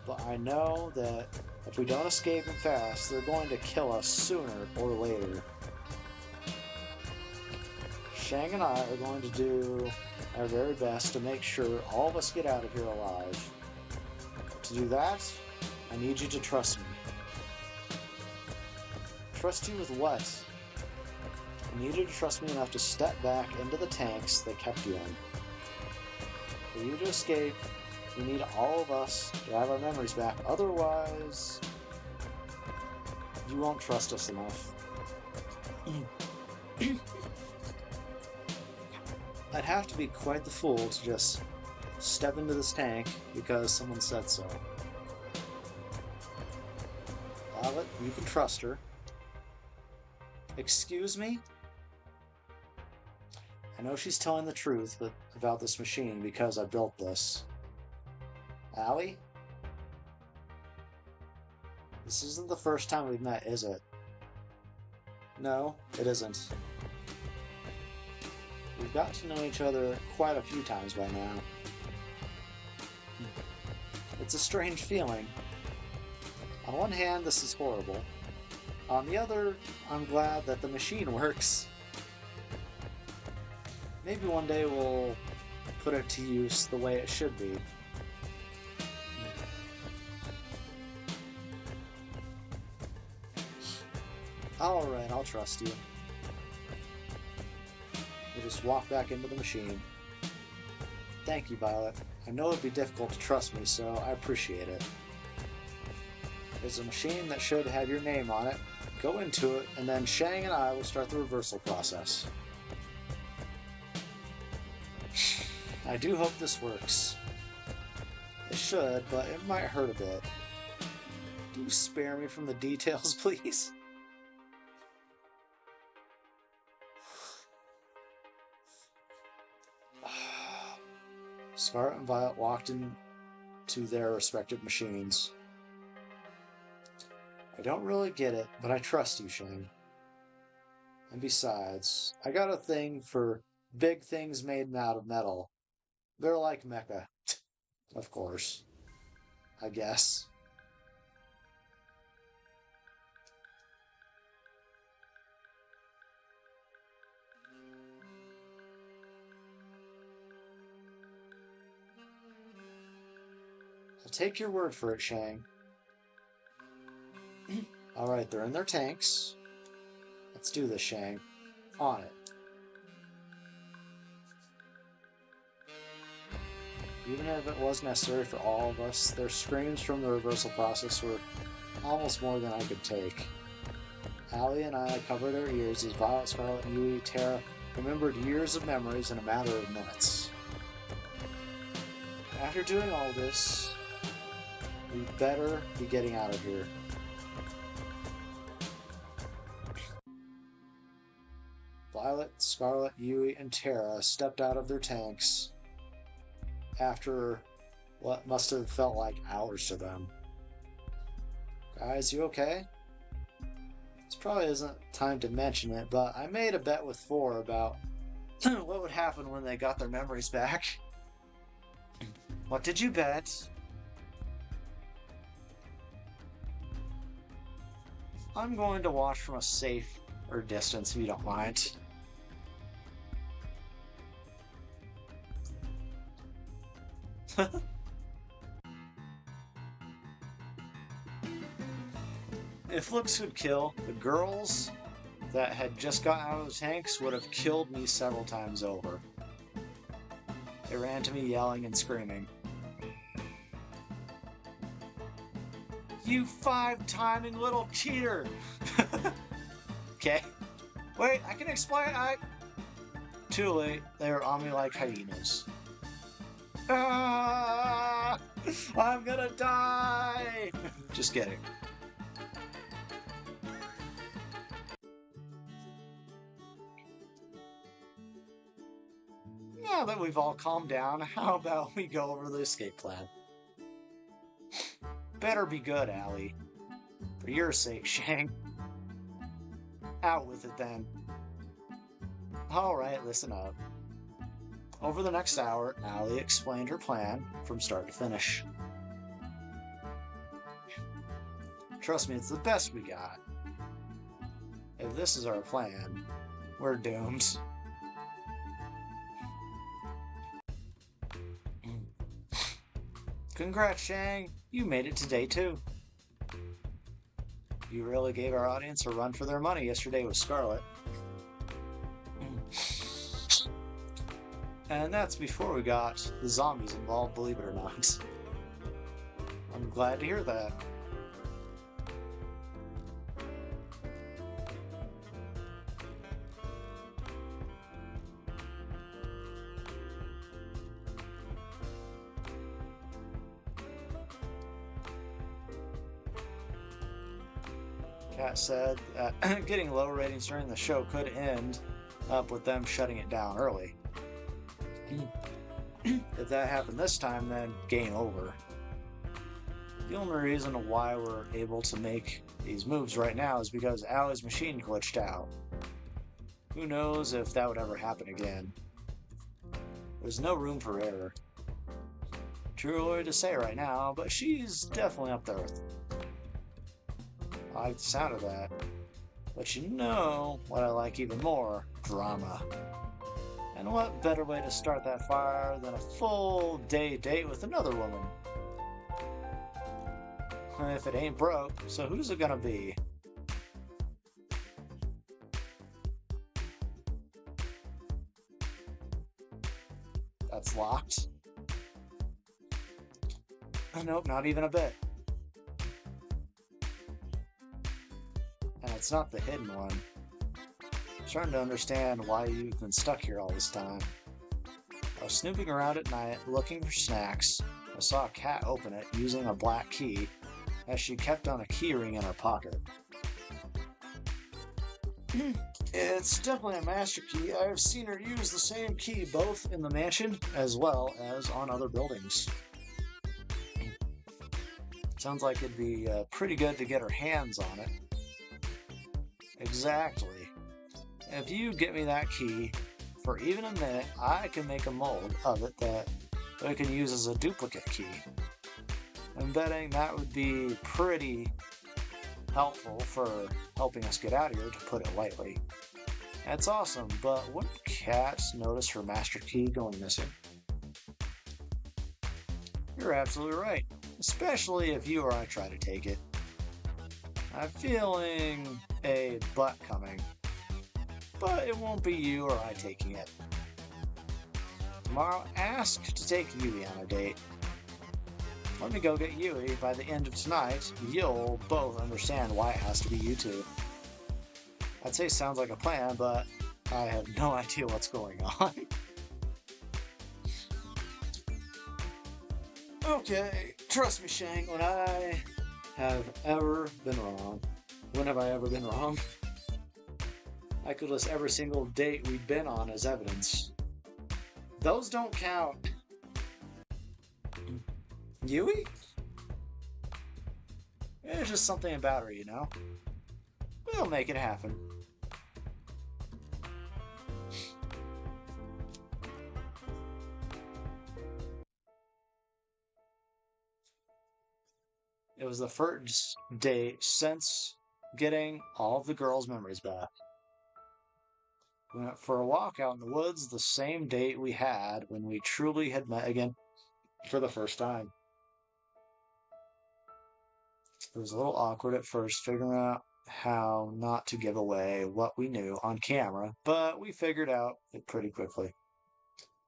but I know that if we don't escape them fast, they're going to kill us sooner or later. Shang and I are going to do our very best to make sure all of us get out of here alive. To do that, I need you to trust me. Trust you with what? I need you to trust me enough to step back into the tanks they kept you in. For you to escape, we need all of us to have our memories back. Otherwise, you won't trust us enough. I'd have to be quite the fool to just step into this tank because someone said so. Violet, you can trust her. Excuse me? I know she's telling the truth about this machine because I built this. Allie? This isn't the first time we've met, is it? No, it isn't. We've got to know each other quite a few times by now. It's a strange feeling. On one hand, this is horrible. On the other, I'm glad that the machine works. Maybe one day we'll put it to use the way it should be. Alright, I'll trust you. We'll just walk back into the machine. Thank you, Violet. I know it'd be difficult to trust me, so I appreciate it. There's a machine that should have your name on it. Go into it, and then Shang and I will start the reversal process. I do hope this works. It should, but it might hurt a bit. Do spare me from the details, please? Scarlet and Violet walked into their respective machines. I don't really get it, but I trust you, Shang. And besides, I got a thing for big things made out of metal. They're like mecha. Of course. I guess. I'll take your word for it, Shang. Alright, they're in their tanks. Let's do this, Shang. On it. Even if it was necessary for all of us, their screams from the reversal process were almost more than I could take. Allie and I covered our ears as Violet, Scarlet, Yui, Terra remembered years of memories in a matter of minutes. After doing all this, we better be getting out of here. Violet, Scarlet, Yui, and Terra stepped out of their tanks after what must have felt like hours to them. Guys, you okay? This probably isn't time to mention it, but I made a bet with 4 about what would happen when they got their memories back. What did you bet? I'm going to watch from a safer distance if you don't mind. If looks could kill, the girls that had just gotten out of the tanks would have killed me several times over. They ran to me yelling and screaming. You 5-timing little cheater! Okay. Wait, I can explain. Too late. They were on me like hyenas. Ah! I'm gonna die! Just kidding. Now that we've all calmed down, how about we go over the escape plan? Better be good, Allie. For your sake, Shang. Out with it then. Alright, listen up. Over the next hour, Allie explained her plan from start to finish. Trust me, it's the best we got. If this is our plan, we're doomed. Congrats, Shang! You made it to day 2. You really gave our audience a run for their money yesterday with Scarlet. And that's before we got the zombies involved, believe it or not. I'm glad to hear that. Kat said that getting low ratings during the show could end up with them shutting it down early. If that happened this time, then game over. The only reason why we're able to make these moves right now is because Allie's machine glitched out. Who knows if that would ever happen again. There's no room for error. Too early to say right now, but she's definitely up there with I like the sound of that. But you know what I like even more? Drama. And what better way to start that fire than a full day date with another woman? If it ain't broke, so who's it gonna be? That's locked. Nope, not even a bit. And it's not the hidden one. I'm starting to understand why you've been stuck here all this time. I was snooping around at night, looking for snacks. I saw a cat open it using a black key, as she kept on a keyring in her pocket. It's definitely a master key. I have seen her use the same key both in the mansion as well as on other buildings. Sounds like it'd be pretty good to get our hands on it. Exactly. If you get me that key, for even a minute, I can make a mold of it that we can use as a duplicate key. I'm betting that would be pretty helpful for helping us get out of here, to put it lightly. That's awesome, but wouldn't cats notice her master key going missing? You're absolutely right, especially if you or I try to take it. I'm feeling a but coming, but it won't be you or I taking it. Tomorrow, ask to take Yui on a date. Let me go get Yui. By the end of tonight, you'll both understand why it has to be you two. I'd say sounds like a plan, but I have no idea what's going on. Okay, trust me, Shang, when I have ever been wrong, when have I ever been wrong? I could list every single date we've been on as evidence. Those don't count. Yui? It's just something about her, you know? We'll make it happen. It was the first date since getting all of the girls' memories back. We went for a walk out in the woods, the same date we had when we truly had met again for the first time. It was a little awkward at first figuring out how not to give away what we knew on camera, but we figured out it pretty quickly.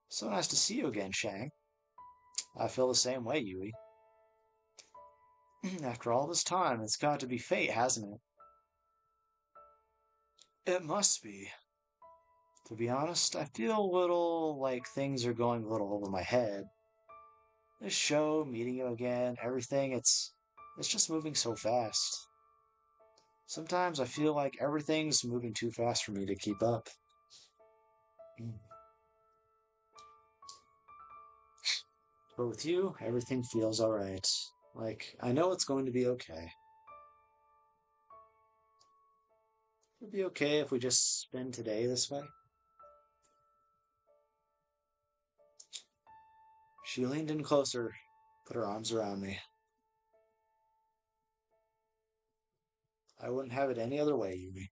So nice to see you again, Shang. I feel the same way, Yui. After all this time, it's got to be fate, hasn't it? It must be. To be honest, I feel a little like things are going a little over my head. This show, meeting you again, everything, it's just moving so fast. Sometimes I feel like everything's moving too fast for me to keep up. But with you, everything feels alright. Like, I know it's going to be okay. It'd be okay if we just spend today this way. She leaned in closer, put her arms around me. I wouldn't have it any other way, Yumi.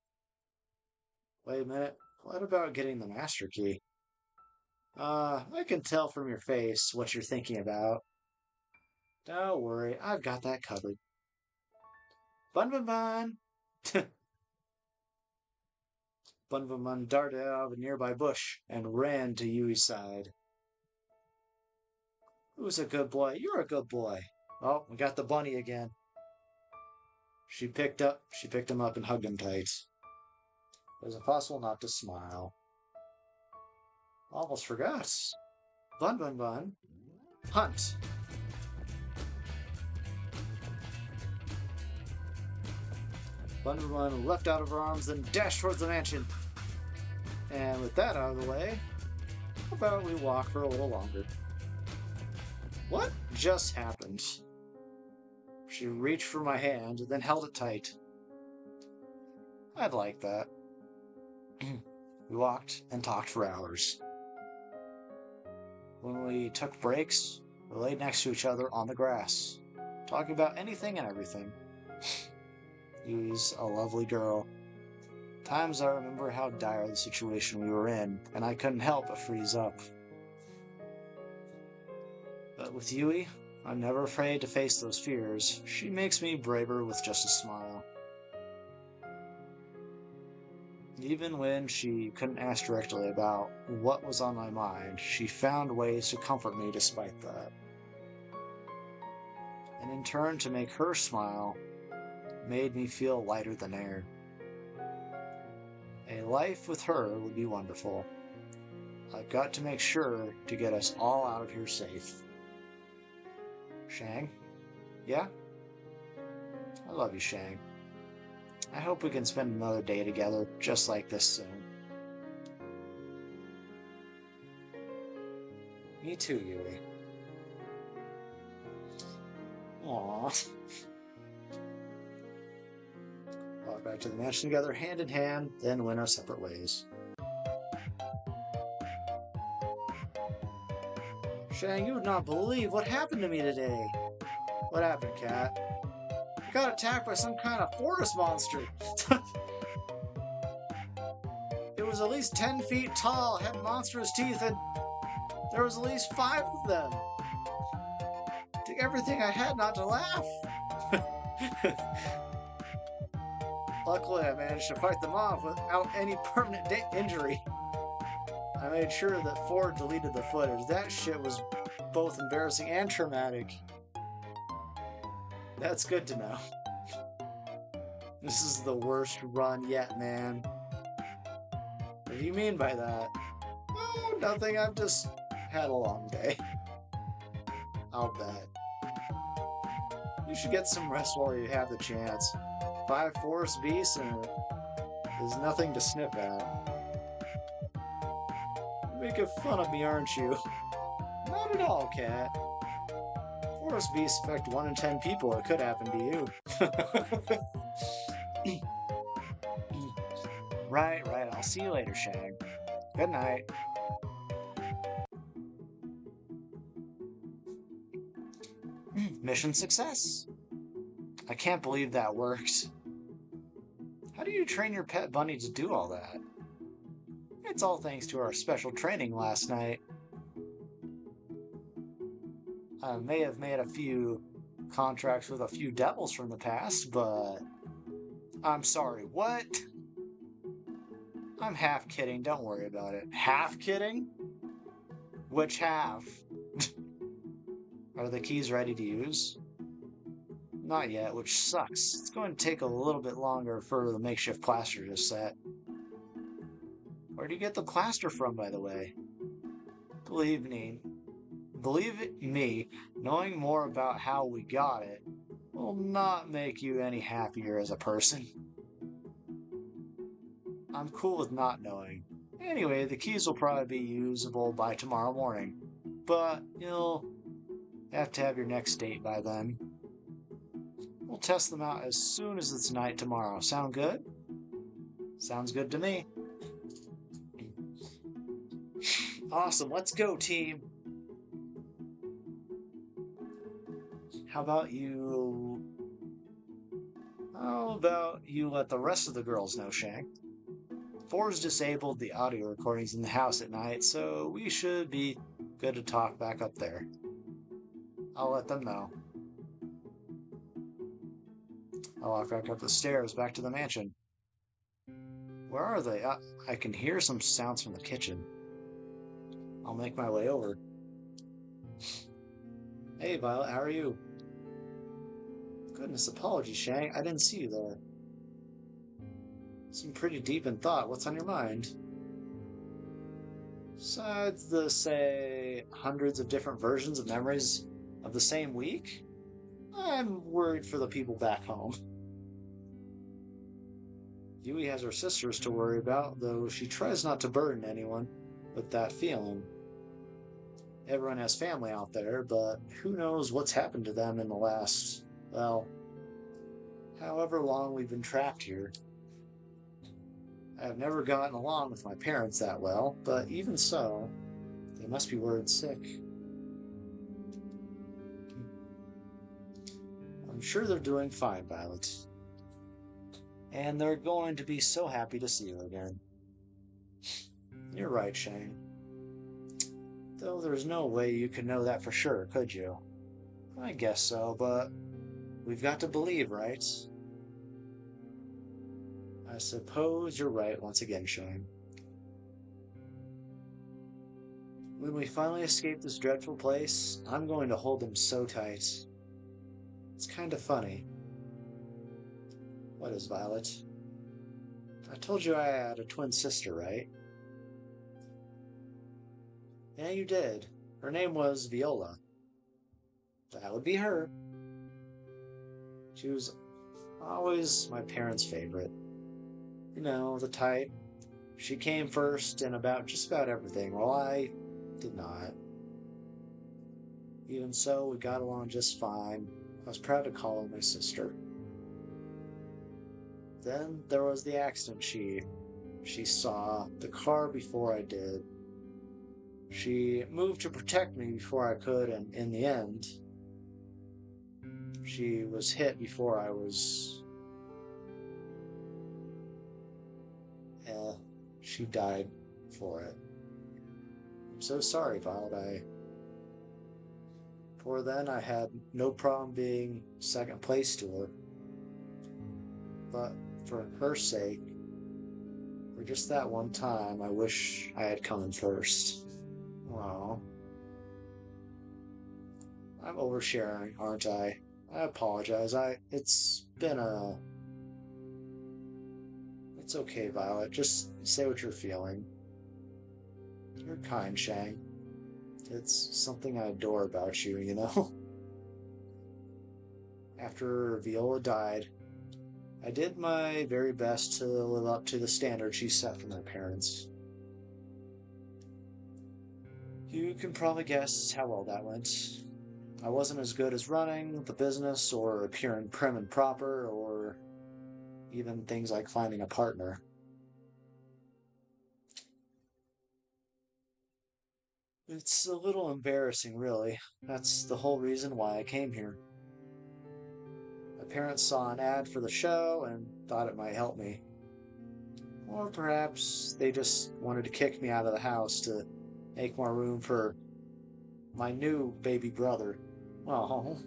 Wait a minute, what about getting the master key? I can tell from your face what you're thinking about. Don't worry, I've got that covered. Bun Bun Bun! Bun Bun Bun darted out of a nearby bush and ran to Yui's side. Who's a good boy? You're a good boy. Oh, we got the bunny again. She picked him up and hugged him tight. It was impossible not to smile. Almost forgot. Bun Bun Bun. Hunt. Bun Bun Bun leapt out of her arms and dashed towards the mansion. And with that out of the way, how about we walk for a little longer? What just happened? She reached for my hand, then held it tight. I'd like that. We walked and talked for hours. When we took breaks, we laid next to each other on the grass, talking about anything and everything. Yui's a lovely girl. Times I remember how dire the situation we were in, and I couldn't help but freeze up. But with Yui, I'm never afraid to face those fears. She makes me braver with just a smile. Even when she couldn't ask directly about what was on my mind, she found ways to comfort me despite that. And in turn, to make her smile, made me feel lighter than air. A life with her would be wonderful. I've got to make sure to get us all out of here safe. Shang? Yeah? I love you, Shang. I hope we can spend another day together just like this soon. Me too, Yui. Aww. Walk back to the mansion together, hand in hand, then went our separate ways. Shang, you would not believe what happened to me today. What happened, Cat? I got attacked by some kind of forest monster. It was at least 10 feet tall, had monstrous teeth, and there was at least 5 of them. Took everything I had not to laugh. Luckily, I managed to fight them off without any permanent injury. I made sure that Ford deleted the footage. That shit was both embarrassing and traumatic. That's good to know. This is the worst run yet, man. What do you mean by that? Oh, nothing. I've just had a long day. I'll bet. You should get some rest while you have the chance. 5 forest beasts and there's nothing to snip at. You're making fun of me, aren't you? Not at all, Cat. Forest beasts affect 1 in 10 people. It could happen to you. Right. I'll see you later, Shang. Good night. Mission success. I can't believe that worked. How do you train your pet bunny to do all that? It's all thanks to our special training last night. I may have made a few contracts with a few devils from the past, but... I'm sorry, what? I'm half kidding, don't worry about it. Half kidding? Which half? Are the keys ready to use? Not yet, which sucks. It's going to take a little bit longer for the makeshift plaster to set. Where do you get the plaster from, by the way? Believe me, knowing more about how we got it will not make you any happier as a person. I'm cool with not knowing. Anyway, the keys will probably be usable by tomorrow morning, but you'll have to have your next date by then. We'll test them out as soon as it's night tomorrow. Sound good? Sounds good to me. Awesome, let's go, team. How about you let the rest of the girls know, Shang? Ford's disabled the audio recordings in the house at night, so we should be good to talk back up there. I'll let them know. I'll walk back up the stairs, back to the mansion. Where are they? I can hear some sounds from the kitchen. I'll make my way over. Hey, Violet, how are you? Goodness, apologies, Shang. I didn't see you there. Seem pretty deep in thought. What's on your mind? Besides the, say, hundreds of different versions of memories of the same week, I'm worried for the people back home. Yui has her sisters to worry about, though she tries not to burden anyone with that feeling. Everyone has family out there, but who knows what's happened to them in the last, well, however long we've been trapped here. I have never gotten along with my parents that well, but even so, they must be worried sick. I'm sure they're doing fine, Violet. And they're going to be so happy to see you again. You're right, Shane. Though there's no way you could know that for sure, could you? I guess so, but we've got to believe, right? I suppose you're right once again, Shane. When we finally escape this dreadful place, I'm going to hold them so tight. It's kind of funny. What is, Violet? I told you I had a twin sister, right? Yeah, you did. Her name was Viola. That would be her. She was always my parents' favorite. You know, the type. She came first in just about everything, while I did not. Even so, we got along just fine. I was proud to call her my sister. Then there was the accident. She saw the car before I did. She moved to protect me before I could, and in the end, she was hit before I was... she died for it. I'm so sorry, Violet. For then, I had no problem being second place to her. But for her sake, for just that one time, I wish I had come in first. Oh, I'm oversharing, aren't I? I apologize. It's been a... It's okay, Violet. Just say what you're feeling. You're kind, Shang. It's something I adore about you, you know? After Viola died, I did my very best to live up to the standard she set for my parents. You can probably guess how well that went. I wasn't as good as running the business or appearing prim and proper or even things like finding a partner. It's a little embarrassing, really. That's the whole reason why I came here. My parents saw an ad for the show and thought it might help me. Or perhaps they just wanted to kick me out of the house to make more room for my new baby brother. Oh,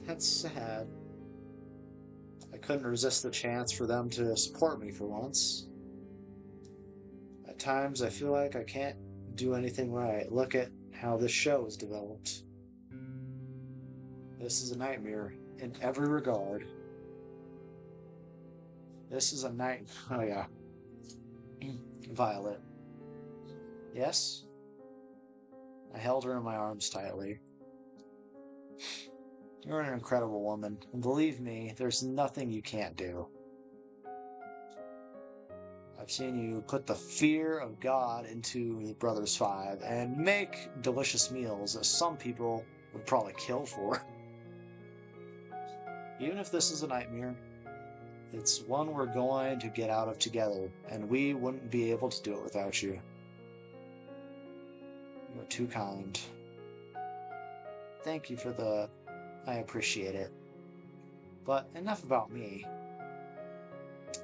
that's sad. I couldn't resist the chance for them to support me for once. At times I feel like I can't do anything right. Look at how this show is developed. This is a nightmare in every regard. This is a night. Oh, yeah. Violet. Yes? I held her in my arms tightly. You're an incredible woman, and believe me, there's nothing you can't do. I've seen you put the fear of God into Brothers 5 and make delicious meals that some people would probably kill for. Even if this is a nightmare, it's one we're going to get out of together, and we wouldn't be able to do it without you. You're too kind. Thank you for the... I appreciate it. But enough about me.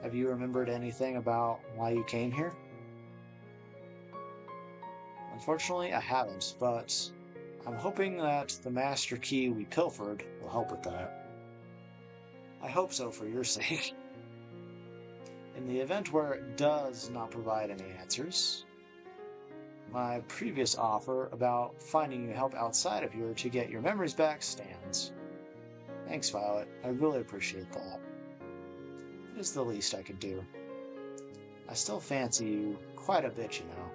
Have you remembered anything about why you came here? Unfortunately, I haven't, but I'm hoping that the master key we pilfered will help with that. I hope so for your sake. In the event where it does not provide any answers, my previous offer about finding you help outside of here to get your memories back stands. Thanks, Violet. I really appreciate that. It is the least I could do. I still fancy you quite a bit, you know.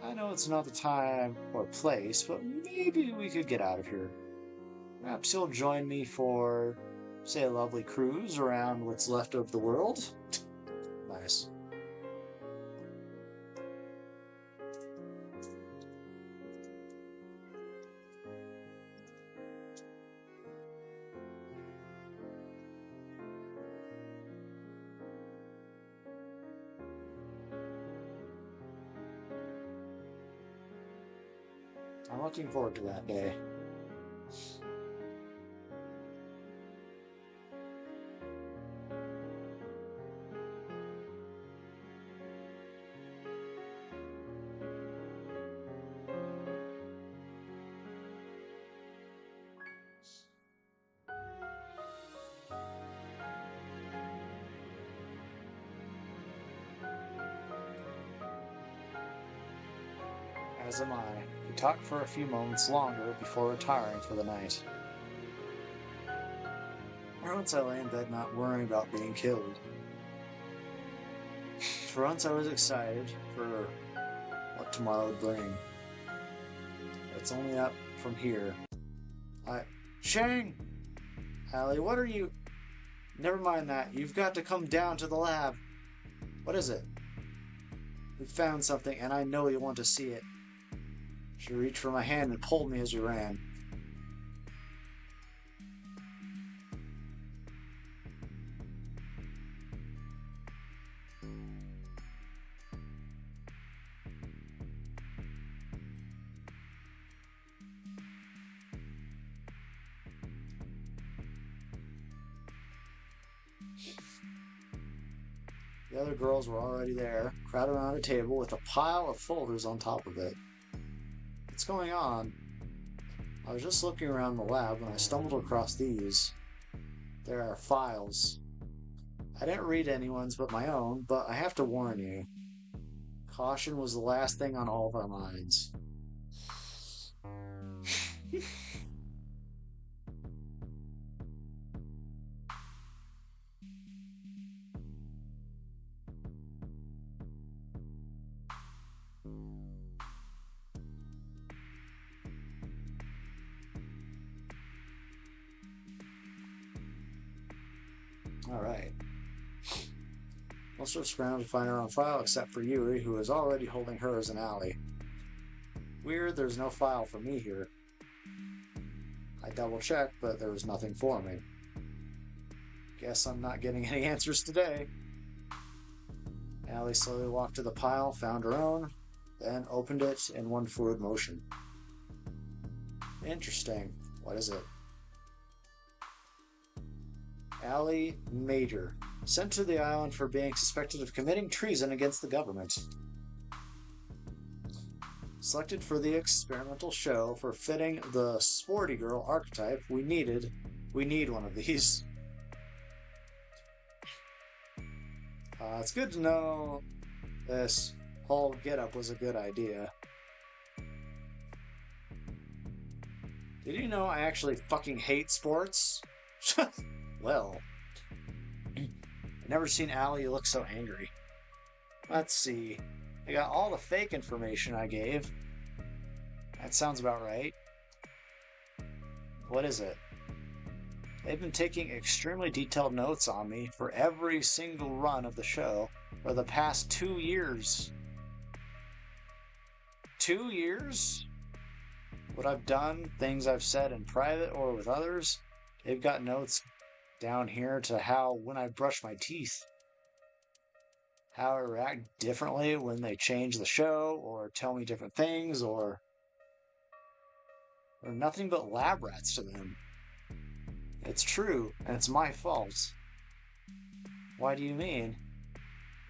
I know it's not the time or place, but maybe we could get out of here. Perhaps you'll join me for, say, a lovely cruise around what's left of the world? Nice. I'm looking forward to that day. As am I. We talked for a few moments longer before retiring for the night. Once I lay in bed not worrying about being killed. For once I was excited for what tomorrow would bring. It's only up from here. Shang! Allie, what are you... Never mind that. You've got to come down to the lab. What is it? We found something, and I know you want to see it. She reached for my hand and pulled me as we ran. The other girls were already there, crowded around a table with a pile of folders on top of it. What's going on? I was just looking around the lab when I stumbled across these. There are files. I didn't read anyone's but my own, but I have to warn you. Caution was the last thing on all of our minds. Alright. Most of us scrambled to find our own file except for Yui, who is already holding hers in Allie. Weird, there's no file for me here. I double-checked, but there was nothing for me. Guess I'm not getting any answers today. Allie slowly walked to the pile, found her own, then opened it in one fluid motion. Interesting. What is it? Allie Major, sent to the island for being suspected of committing treason against the government. Selected for the experimental show for fitting the sporty girl archetype we need one of these. It's good to know this whole getup was a good idea. Did you know I actually fucking hate sports? Well, I've never seen Allie look so angry. Let's see. I got all the fake information I gave. That sounds about right. What is it? They've been taking extremely detailed notes on me for every single run of the show for the past 2 years. 2 years? What I've done, things I've said in private or with others, they've got notes down here to how when I brush my teeth, how I react differently when they change the show or tell me different things, or nothing but lab rats to them. It's true, and it's my fault. Why do you mean?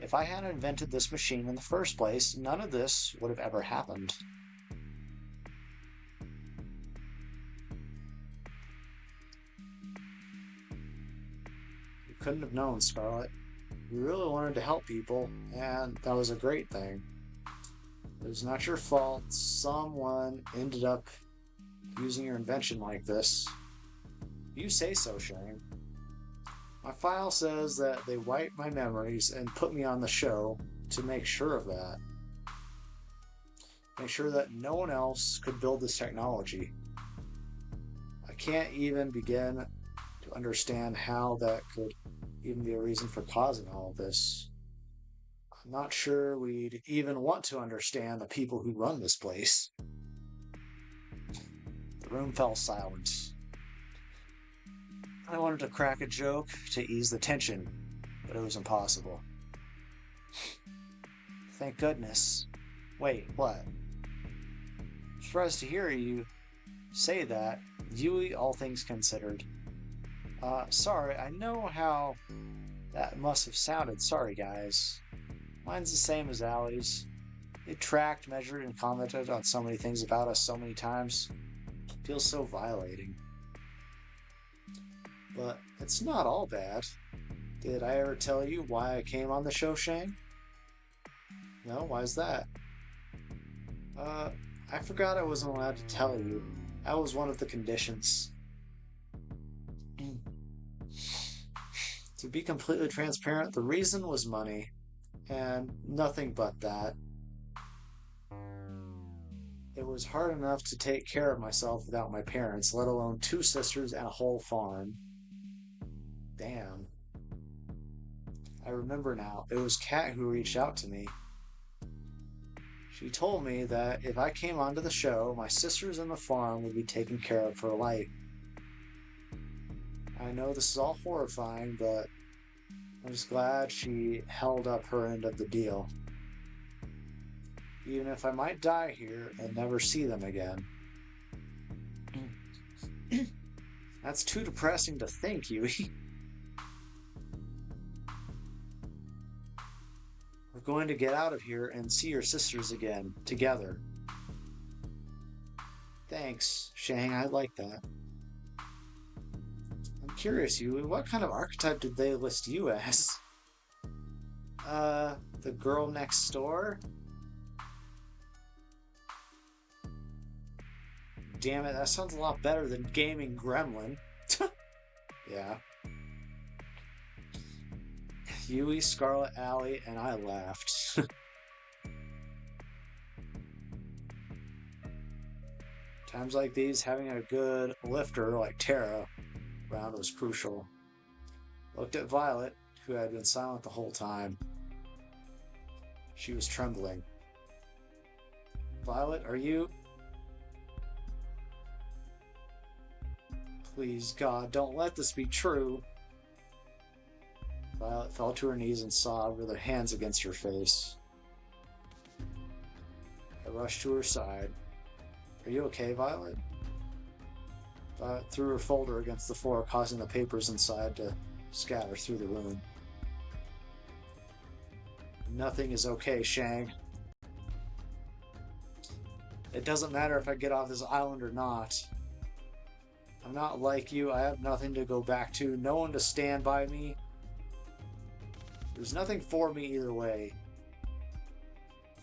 If I hadn't invented this machine in the first place, none of this would have ever happened. You couldn't have known, Scarlet. You really wanted to help people, and that was a great thing. It was not your fault someone ended up using your invention like this. You say so, Shane. My file says that they wiped my memories and put me on the show to make sure of that. Make sure that no one else could build this technology. I can't even begin to understand how that could even be a reason for causing all of this. I'm not sure we'd even want to understand the people who run this place. The room fell silent. I wanted to crack a joke to ease the tension, but it was impossible. Thank goodness. Wait, what? Surprised to hear you say that, Yui, all things considered. Sorry, I know how that must have sounded. Sorry, guys. Mine's the same as Allie's. They tracked, measured, and commented on so many things about us so many times. It feels so violating. But it's not all bad. Did I ever tell you why I came on the show, Shang? No, why's that? I forgot I wasn't allowed to tell you. That was one of the conditions. To be completely transparent, the reason was money, and nothing but that. It was hard enough to take care of myself without my parents, let alone 2 sisters and a whole farm. Damn. I remember now. It was Kat who reached out to me. She told me that if I came onto the show, my sisters and the farm would be taken care of for life. I know this is all horrifying, but I'm just glad she held up her end of the deal. Even if I might die here and never see them again. That's too depressing to think, Yui. going to get out of here and see your sisters again, together. Thanks, Shang, I like that. I'm curious, Yui, what kind of archetype did they list you as? The girl next door? Damn it, that sounds a lot better than gaming gremlin. Yeah. Yui, Scarlet Alley, and I laughed. Times like these, having a good lifter like Tara around was crucial. Looked at Violet, who had been silent the whole time. She was trembling. Violet, are you... Please, God, don't let this be true. Violet fell to her knees and sobbed with her hands against her face. I rushed to her side. Are you okay, Violet? Violet threw her folder against the floor, causing the papers inside to scatter through the room. Nothing is okay, Shang. It doesn't matter if I get off this island or not. I'm not like you. I have nothing to go back to, no one to stand by me. There's nothing for me either way.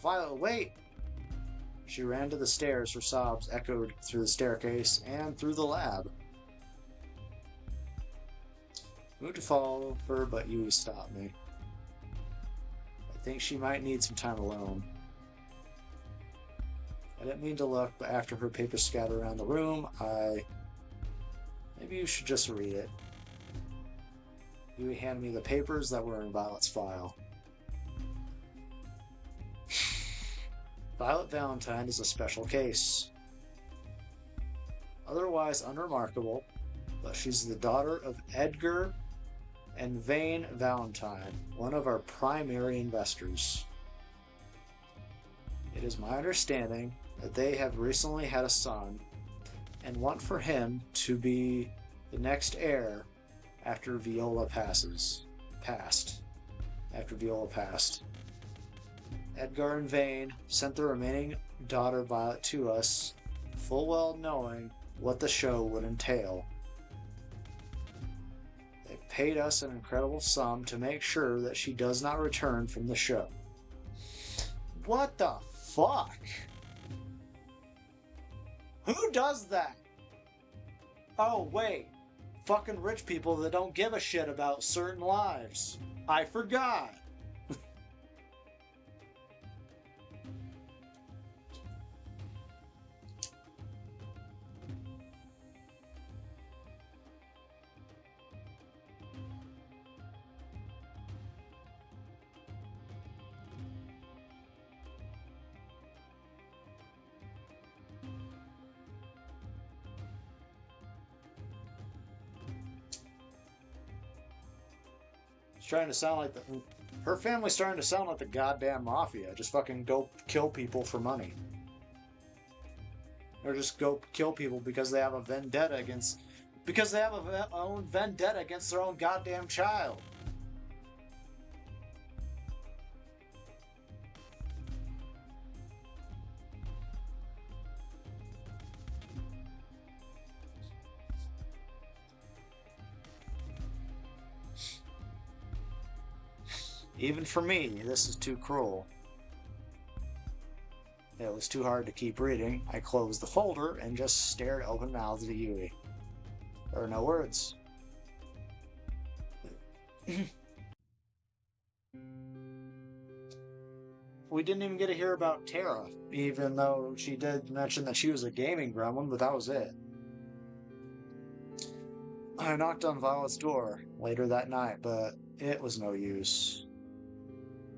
Violet, wait! She ran to the stairs, her sobs echoed through the staircase and through the lab. Moved to follow her, but Yui stopped me. I think she might need some time alone. I didn't mean to look, but after her papers scattered around the room, Maybe you should just read it. Yui handed me the papers that were in Violet's file. Violet Valentine is a special case. Otherwise unremarkable, but she's the daughter of Edgar and Vane Valentine, one of our primary investors. It is my understanding that they have recently had a son and want for him to be the next heir after Viola passed. Edgar and Vane sent the remaining daughter Violet to us, full well knowing what the show would entail. They paid us an incredible sum to make sure that she does not return from the show. What the fuck? Who does that? Oh, wait. Fucking rich people that don't give a shit about certain lives. I forgot. Trying to sound like her family's starting to sound like the goddamn mafia. Just fucking go kill people for money, or just go kill people because they have a vendetta against own vendetta against their own goddamn child. Even for me, this is too cruel. It was too hard to keep reading. I closed the folder and just stared open-mouthed at Yui. There were no words. We didn't even get to hear about Tara, even though she did mention that she was a gaming gremlin, but that was it. I knocked on Violet's door later that night, but it was no use.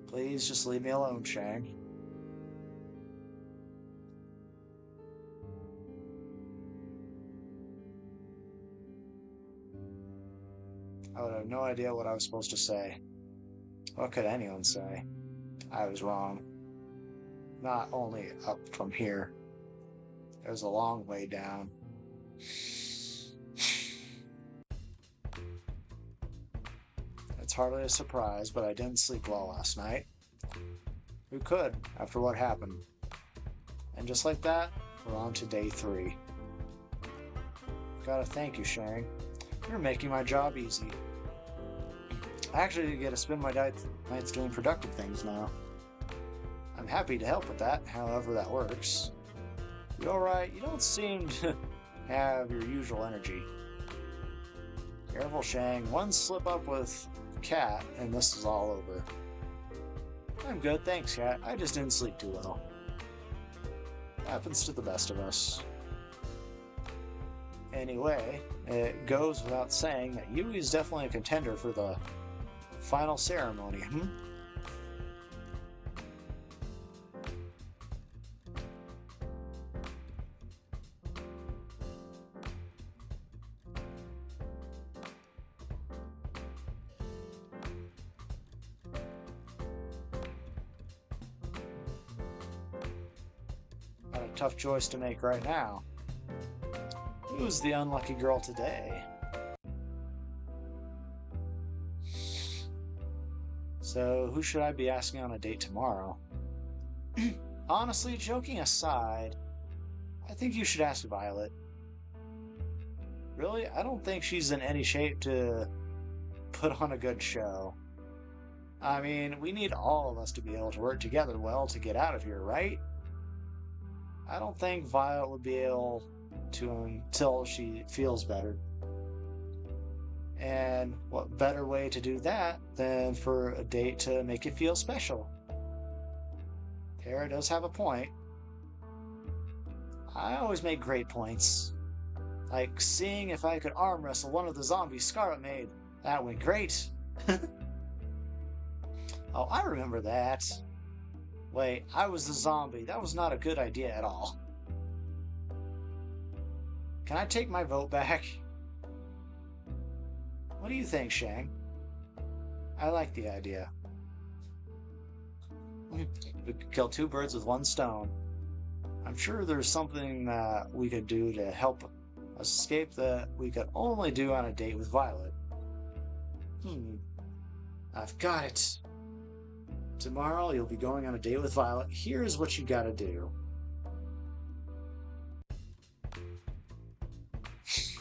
Please just leave me alone, Shang. I would have no idea what I was supposed to say. What could anyone say? I was wrong. Not only up from here. There's a long way down. It's hardly a surprise, but I didn't sleep well last night. Who could, after what happened? And just like that, we're on to day 3. Gotta thank you, Shang. You're making my job easy. I actually get to spend my nights doing productive things now. I'm happy to help with that, however that works. You alright? You don't seem to have your usual energy. Careful, Shang. One slip up with Cat, and this is all over. I'm good, thanks, Cat. I just didn't sleep too well. Happens to the best of us. Anyway, it goes without saying that Yui's definitely a contender for the final ceremony, Got a tough choice to make right now. Who's the unlucky girl today? So, who should I be asking on a date tomorrow? Honestly, joking aside, I think you should ask Violet. Really? I don't think she's in any shape to put on a good show. I mean, we need all of us to be able to work together well to get out of here, right? I don't think Violet would be able to until she feels better. And what better way to do that than for a date to make it feel special? Tara does have a point. I always make great points. Like seeing if I could arm wrestle one of the zombies Scarlet made. That went great. Oh, I remember that. Wait, I was the zombie. That was not a good idea at all. Can I take my vote back? What do you think, Shang? I like the idea. We could kill 2 birds with 1 stone. I'm sure there's something that we could do to help us escape that we could only do on a date with Violet. I've got it. Tomorrow you'll be going on a date with Violet. Here's what you gotta do.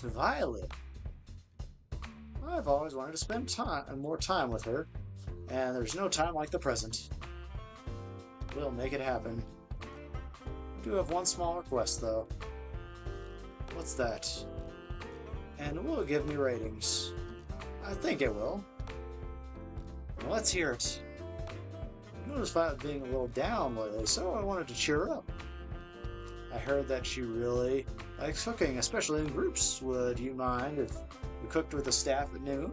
Violet. I've always wanted to spend more time with her, and there's no time like the present. We'll make it happen. I do have one small request, though. What's that? And will it give me ratings? I think it will. Well, let's hear it. I noticed Violet being a little down lately, so I wanted to cheer her up. I heard that she really likes cooking, especially in groups. Would you mind if we cooked with the staff at noon?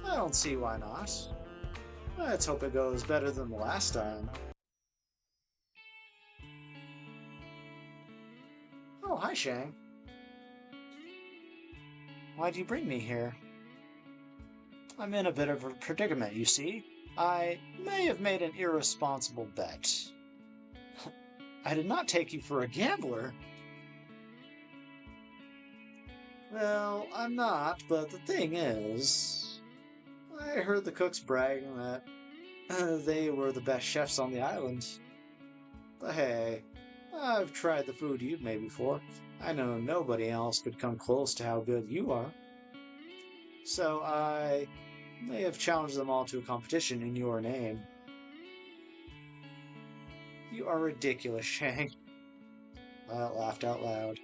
I don't see why not. Let's hope it goes better than the last time. Oh, hi, Shang. Why'd you bring me here? I'm in a bit of a predicament, you see. I may have made an irresponsible bet. I did not take you for a gambler. Well, I'm not, but the thing is, I heard the cooks bragging that they were the best chefs on the island. But hey, I've tried the food you've made before. I know nobody else could come close to how good you are. So I may have challenged them all to a competition in your name. You are ridiculous, Shang. Violet laughed out loud.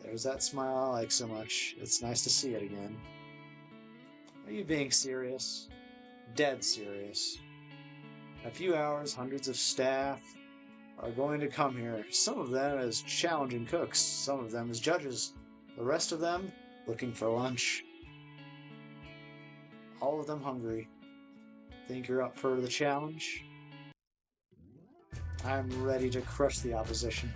There's that smile I like so much. It's nice to see it again. Are you being serious? Dead serious. In a few hours, hundreds of staff are going to come here. Some of them as challenging cooks, some of them as judges. The rest of them looking for lunch. All of them hungry. Think you're up for the challenge? I'm ready to crush the opposition.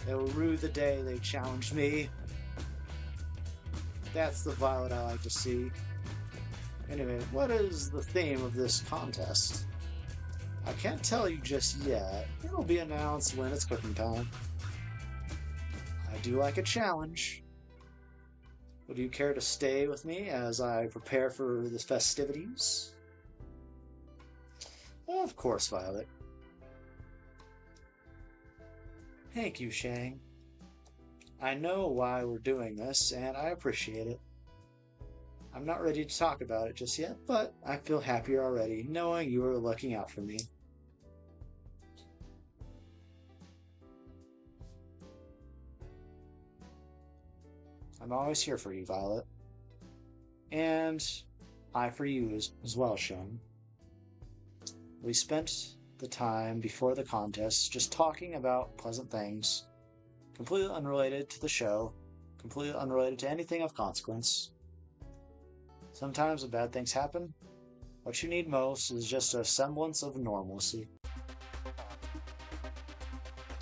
They will rue the day they challenged me. That's the Violet I like to see. Anyway, what is the theme of this contest? I can't tell you just yet. It'll be announced when it's cooking time. I do like a challenge. Would you care to stay with me as I prepare for the festivities? Of course, Violet. Thank you, Shang. I know why we're doing this, and I appreciate it. I'm not ready to talk about it just yet, but I feel happier already, knowing you are looking out for me. I'm always here for you, Violet. And I for you as well, Shang. We spent the time before the contest just talking about pleasant things, completely unrelated to the show, completely unrelated to anything of consequence. Sometimes when bad things happen, what you need most is just a semblance of normalcy.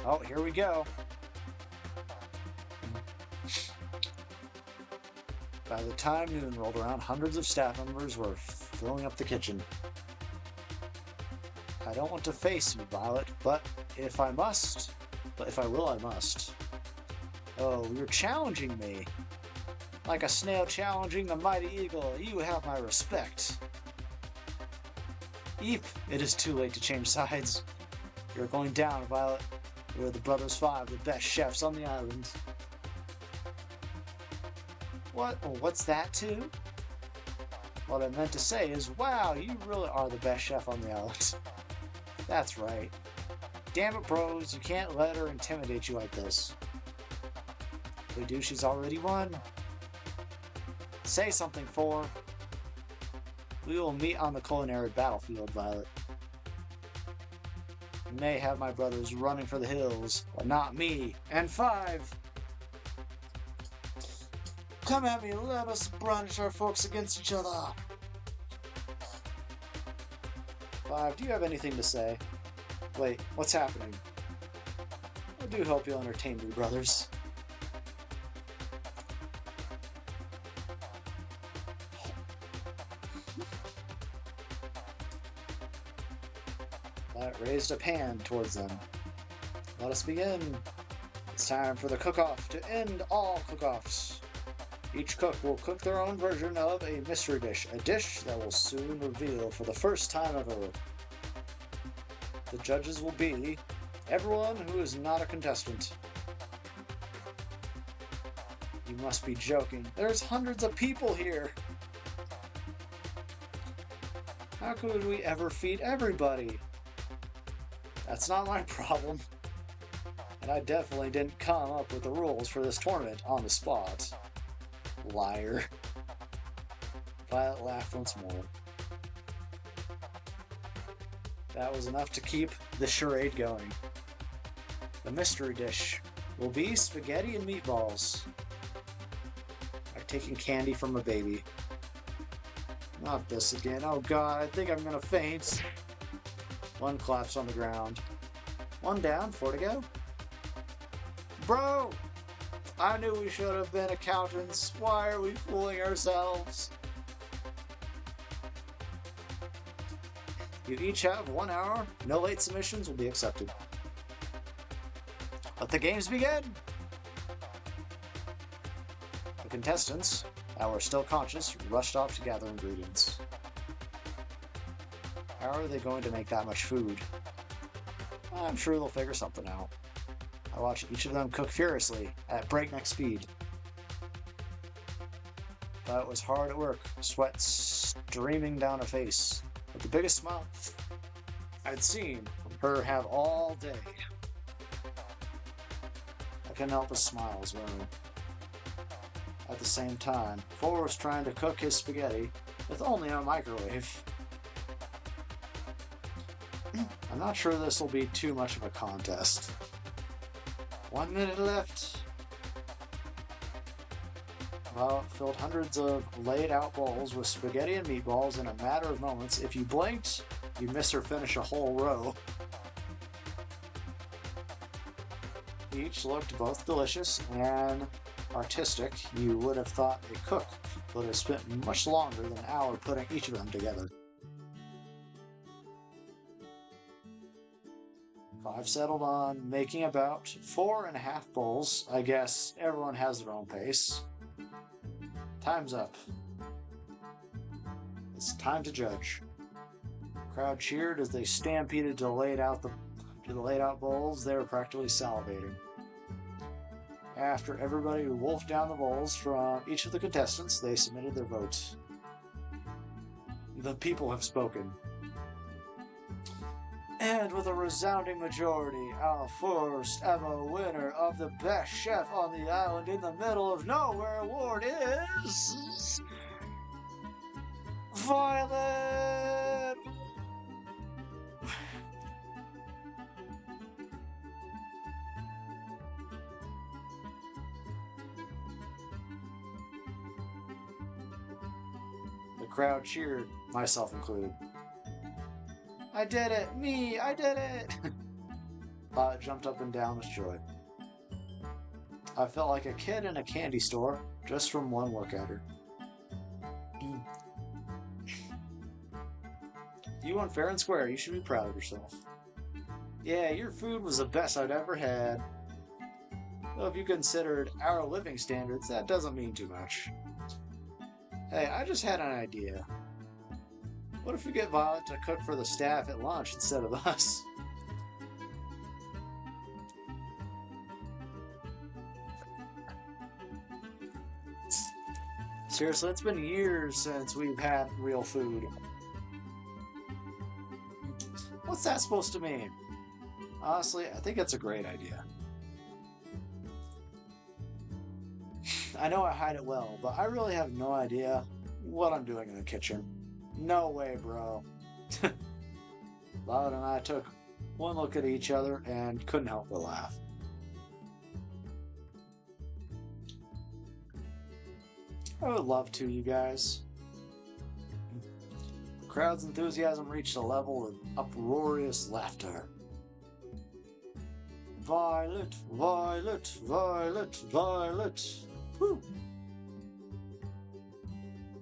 Oh, here we go. By the time noon rolled around, hundreds of staff members were filling up the kitchen. I don't want to face you, Violet, but if I will, I must. Oh, you're challenging me. Like a snail challenging the mighty eagle, you have my respect. Eep, it is too late to change sides. You're going down, Violet. We're the Brothers Five, the best chefs on the island. What? What's that too? What I meant to say is, wow, you really are the best chef on the island. That's right. Damn it, bros, you can't let her intimidate you like this. If we do, she's already won. Say something, Four. We will meet on the culinary battlefield, Violet. You may have my brothers running for the hills, but not me. And 5. Come at me, let us brunch our folks against each other. 5, do you have anything to say? Wait, what's happening? I do hope you'll entertain me, brothers. That raised a hand towards them. Let us begin. It's time for the cook-off to end all cook-offs. Each cook will cook their own version of a mystery dish, a dish that will soon reveal for the first time ever. The judges will be everyone who is not a contestant. You must be joking. There's hundreds of people here. How could we ever feed everybody? That's not my problem. And I definitely didn't come up with the rules for this tournament on the spot. Liar. Violet laughed once more. That was enough to keep the charade going. The mystery dish will be spaghetti and meatballs. Like taking candy from a baby. Not this again. Oh god, I think I'm gonna faint. 1 collapsed on the ground. 1 down, 4 to go. Bro! I knew we should have been accountants. Why are we fooling ourselves? You each have 1 hour. No late submissions will be accepted. Let the games begin! The contestants, that were still conscious, rushed off to gather ingredients. How are they going to make that much food? I'm sure they'll figure something out. I watched each of them cook furiously, at breakneck speed. But it was hard at work, sweat streaming down her face. With the biggest smile I'd seen her have all day. I couldn't help but smile as well. At the same time, Four was trying to cook his spaghetti with only a microwave. I'm not sure this will be too much of a contest. 1 minute left. Well, filled hundreds of laid out bowls with spaghetti and meatballs in a matter of moments. If you blinked, you missed her finish a whole row. Each looked both delicious and artistic. You would have thought a cook would have spent much longer than an hour putting each of them together. 5 settled on making about 4.5 bowls. I guess everyone has their own pace. Time's up. It's time to judge. The crowd cheered as they stampeded to the laid out bowls. They were practically salivating. After everybody wolfed down the bowls from each of the contestants, they submitted their votes. The people have spoken. And with a resounding majority, our first ever winner of the Best Chef on the Island in the Middle of Nowhere award is... Violet! The crowd cheered, myself included. I did it! Me! I did it! Violet jumped up and down with joy. I felt like a kid in a candy store just from one look at her. You won fair and square. You should be proud of yourself. Yeah, your food was the best I'd ever had. Well, if you considered our living standards, that doesn't mean too much. Hey, I just had an idea. What if we get Violet to cook for the staff at lunch instead of us? Seriously, it's been years since we've had real food. What's that supposed to mean? Honestly, I think it's a great idea. I know I hide it well, but I really have no idea what I'm doing in the kitchen. No way, bro. Violet and I took one look at each other and couldn't help but laugh. I would love to, you guys. The crowd's enthusiasm reached a level of uproarious laughter. Violet, Violet, Violet, Violet. Whew.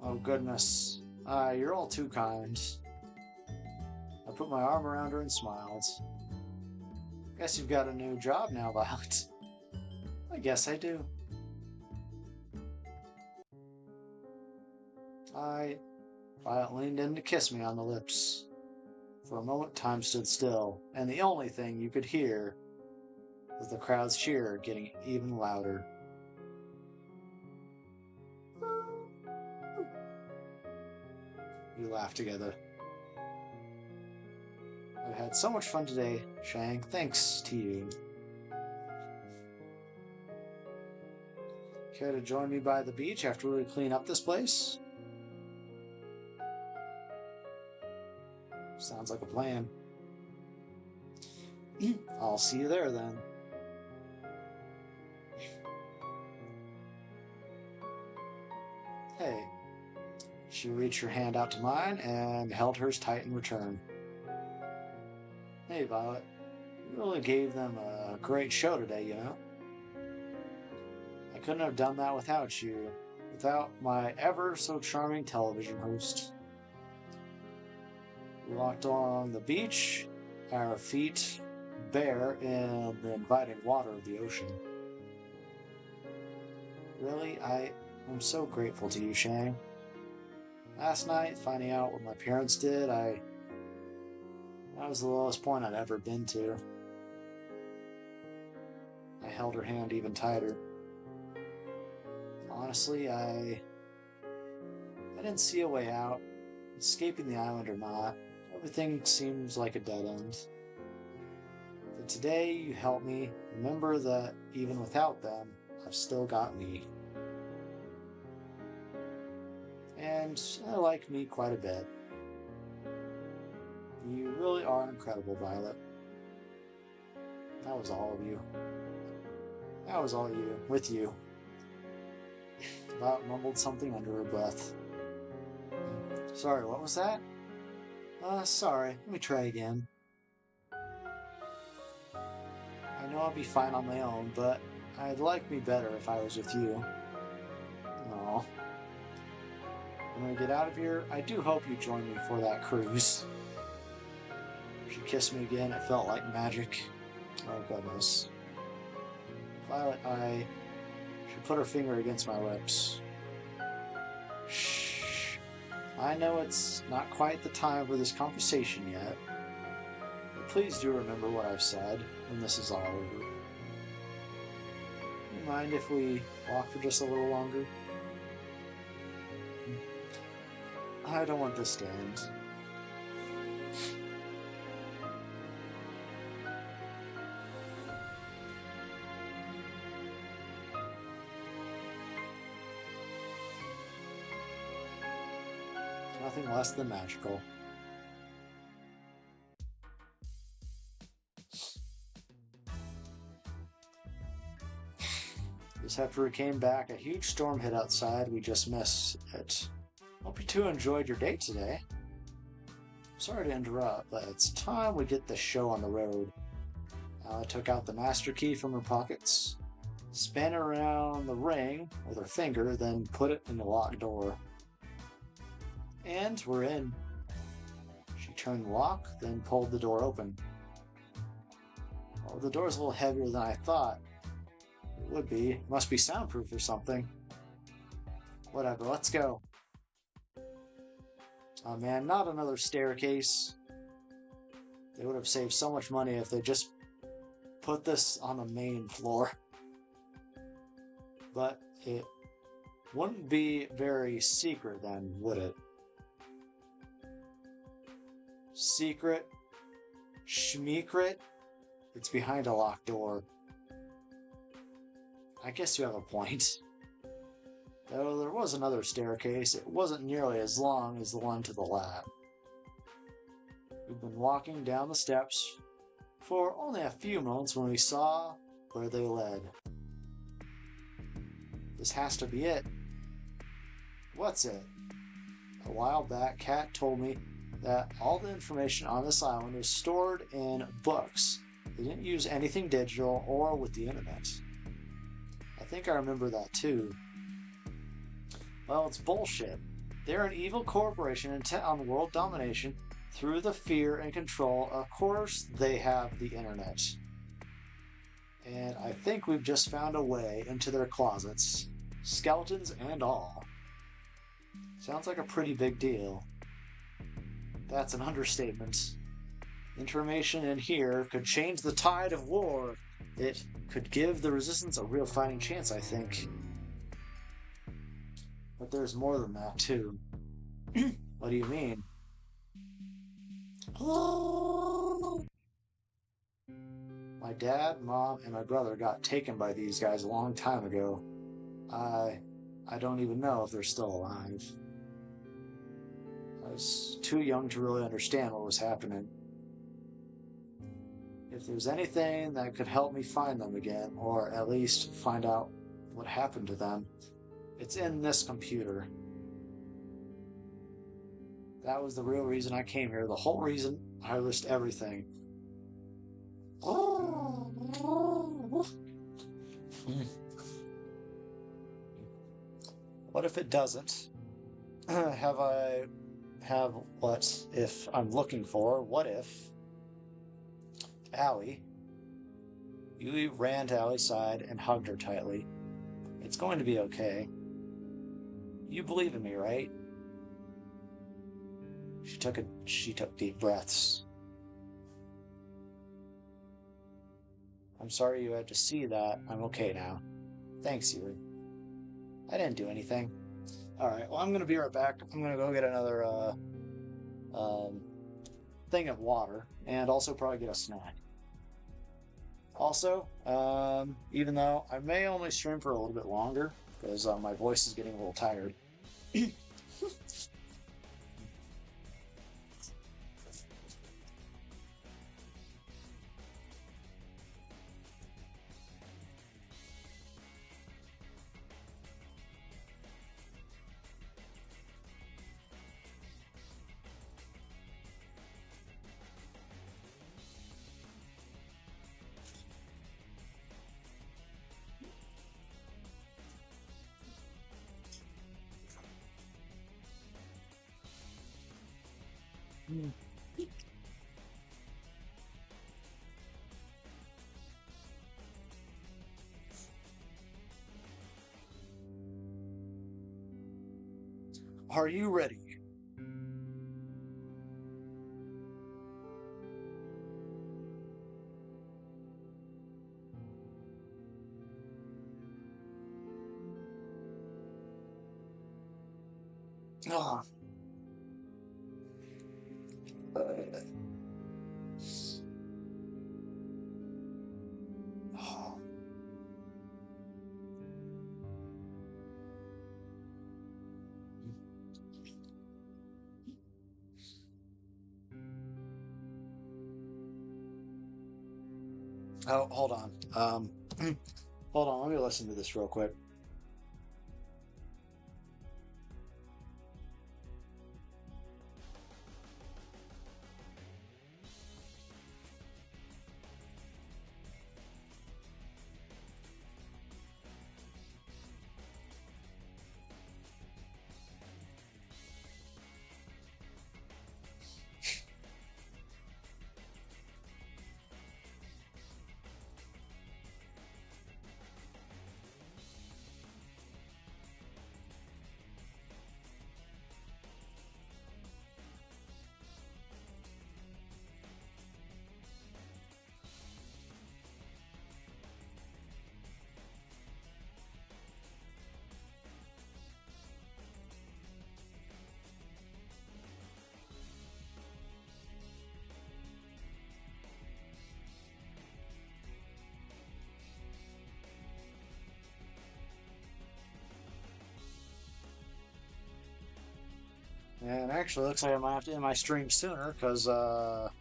Oh, goodness. You're all too kind. I put my arm around her and smiled. Guess you've got a new job now, Violet. I guess I do. Violet leaned in to kiss me on the lips. For a moment, time stood still, and the only thing you could hear was the crowd's cheer getting even louder. We laughed together. I've had so much fun today, Shang. Thanks to you. Care to join me by the beach after we clean up this place? Sounds like a plan. I'll see you there then. Hey. She reached her hand out to mine and held hers tight in return. Hey, Violet. You really gave them a great show today, you know? I couldn't have done that without you. Without my ever so charming television host. We walked along the beach, our feet bare in the inviting water of the ocean. Really, I am so grateful to you, Shang. Last night, finding out what my parents did, that was the lowest point I'd ever been to. I held her hand even tighter. Honestly, I didn't see a way out, escaping the island or not. Everything seems like a dead end. But today you helped me remember that even without them, I've still got me. And I like me quite a bit. You really are incredible, Violet. That was all of you. That was all you, with you. Violet mumbled something under her breath. Sorry, what was that? Sorry. Let me try again. I know I'll be fine on my own, but I'd like me better if I was with you. Aw. When we get out of here, I do hope you join me for that cruise. She kissed me again. It felt like magic. Oh, goodness. Violet, she put her finger against my lips. I know it's not quite the time for this conversation yet, but please do remember what I've said when this is all over. You mind if we walk for just a little longer? I don't want this to end. Nothing less than magical. Just after we came back, a huge storm hit outside. We just missed it. Hope you two enjoyed your date today. Sorry to interrupt, but it's time we get the show on the road. Ally took out the master key from her pockets, span it around the ring with her finger, then put it in the locked door. And we're in. She turned the lock, then pulled the door open. Oh, the door's a little heavier than I thought it would be. It must be soundproof or something. Whatever, let's go. Oh man, not another staircase. They would have saved so much money if they just put this on the main floor. But it wouldn't be very secret then, would it? Secret? Schmeecret? It's behind a locked door. I guess you have a point. Though there was another staircase, it wasn't nearly as long as the one to the lab. We'd been walking down the steps for only a few moments when we saw where they led. This has to be it. What's it? A while back, Kat told me that all the information on this island was stored in books. They didn't use anything digital or with the internet. I think I remember that too. Well, it's bullshit. They're an evil corporation intent on world domination through the fear and control. Of course, they have the internet. And I think we've just found a way into their closets, skeletons and all. Sounds like a pretty big deal. That's an understatement. Information in here could change the tide of war. It could give the resistance a real fighting chance, I think. But there's more than that, too. What do you mean? My dad, mom, and my brother got taken by these guys a long time ago. I don't even know if they're still alive. I was too young to really understand what was happening. If there's anything that could help me find them again, or at least find out what happened to them, it's in this computer. That was the real reason I came here, the whole reason I risked everything. What if it doesn't? Have what if I'm looking for? What if Allie? You ran to Allie's side and hugged her tightly. It's going to be okay. You believe in me, right? She took deep breaths. I'm sorry you had to see that. I'm okay now. Thanks, Yuri. I didn't do anything. Alright, well, I'm going to be right back. I'm going to go get another thing of water, and also probably get a snack. Also, even though I may only stream for a little bit longer, because my voice is getting a little tired. Are you ready? Oh. Oh. Oh, hold on. Hold on. Let me listen to this real quick. And actually, looks like I might have to end my stream sooner because um,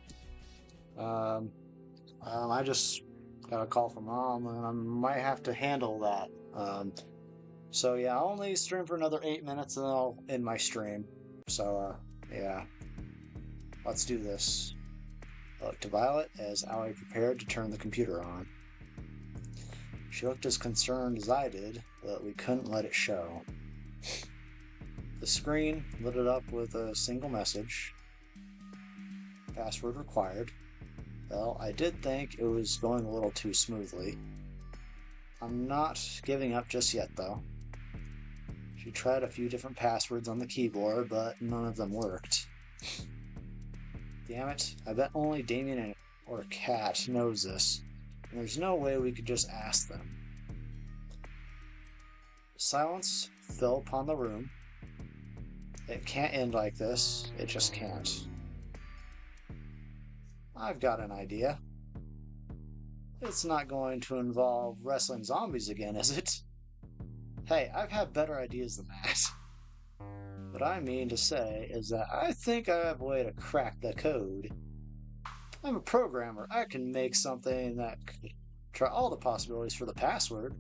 I just got a call from mom and I might have to handle that. So yeah, I'll only stream for another 8 minutes and then I'll end my stream. So yeah, let's do this. I looked to Violet as Allie prepared to turn the computer on. She looked as concerned as I did, but we couldn't let it show. The screen lit it up with a single message. Password required. Well, I did think it was going a little too smoothly. I'm not giving up just yet, though. She tried a few different passwords on the keyboard, but none of them worked. Damn it, I bet only Damien or Kat knows this, and there's no way we could just ask them. Silence fell upon the room. It can't end like this. It just can't. I've got an idea. It's not going to involve wrestling zombies again, is it? Hey, I've had better ideas than that. What I mean to say is that I think I have a way to crack the code. I'm a programmer. I can make something that could try all the possibilities for the password.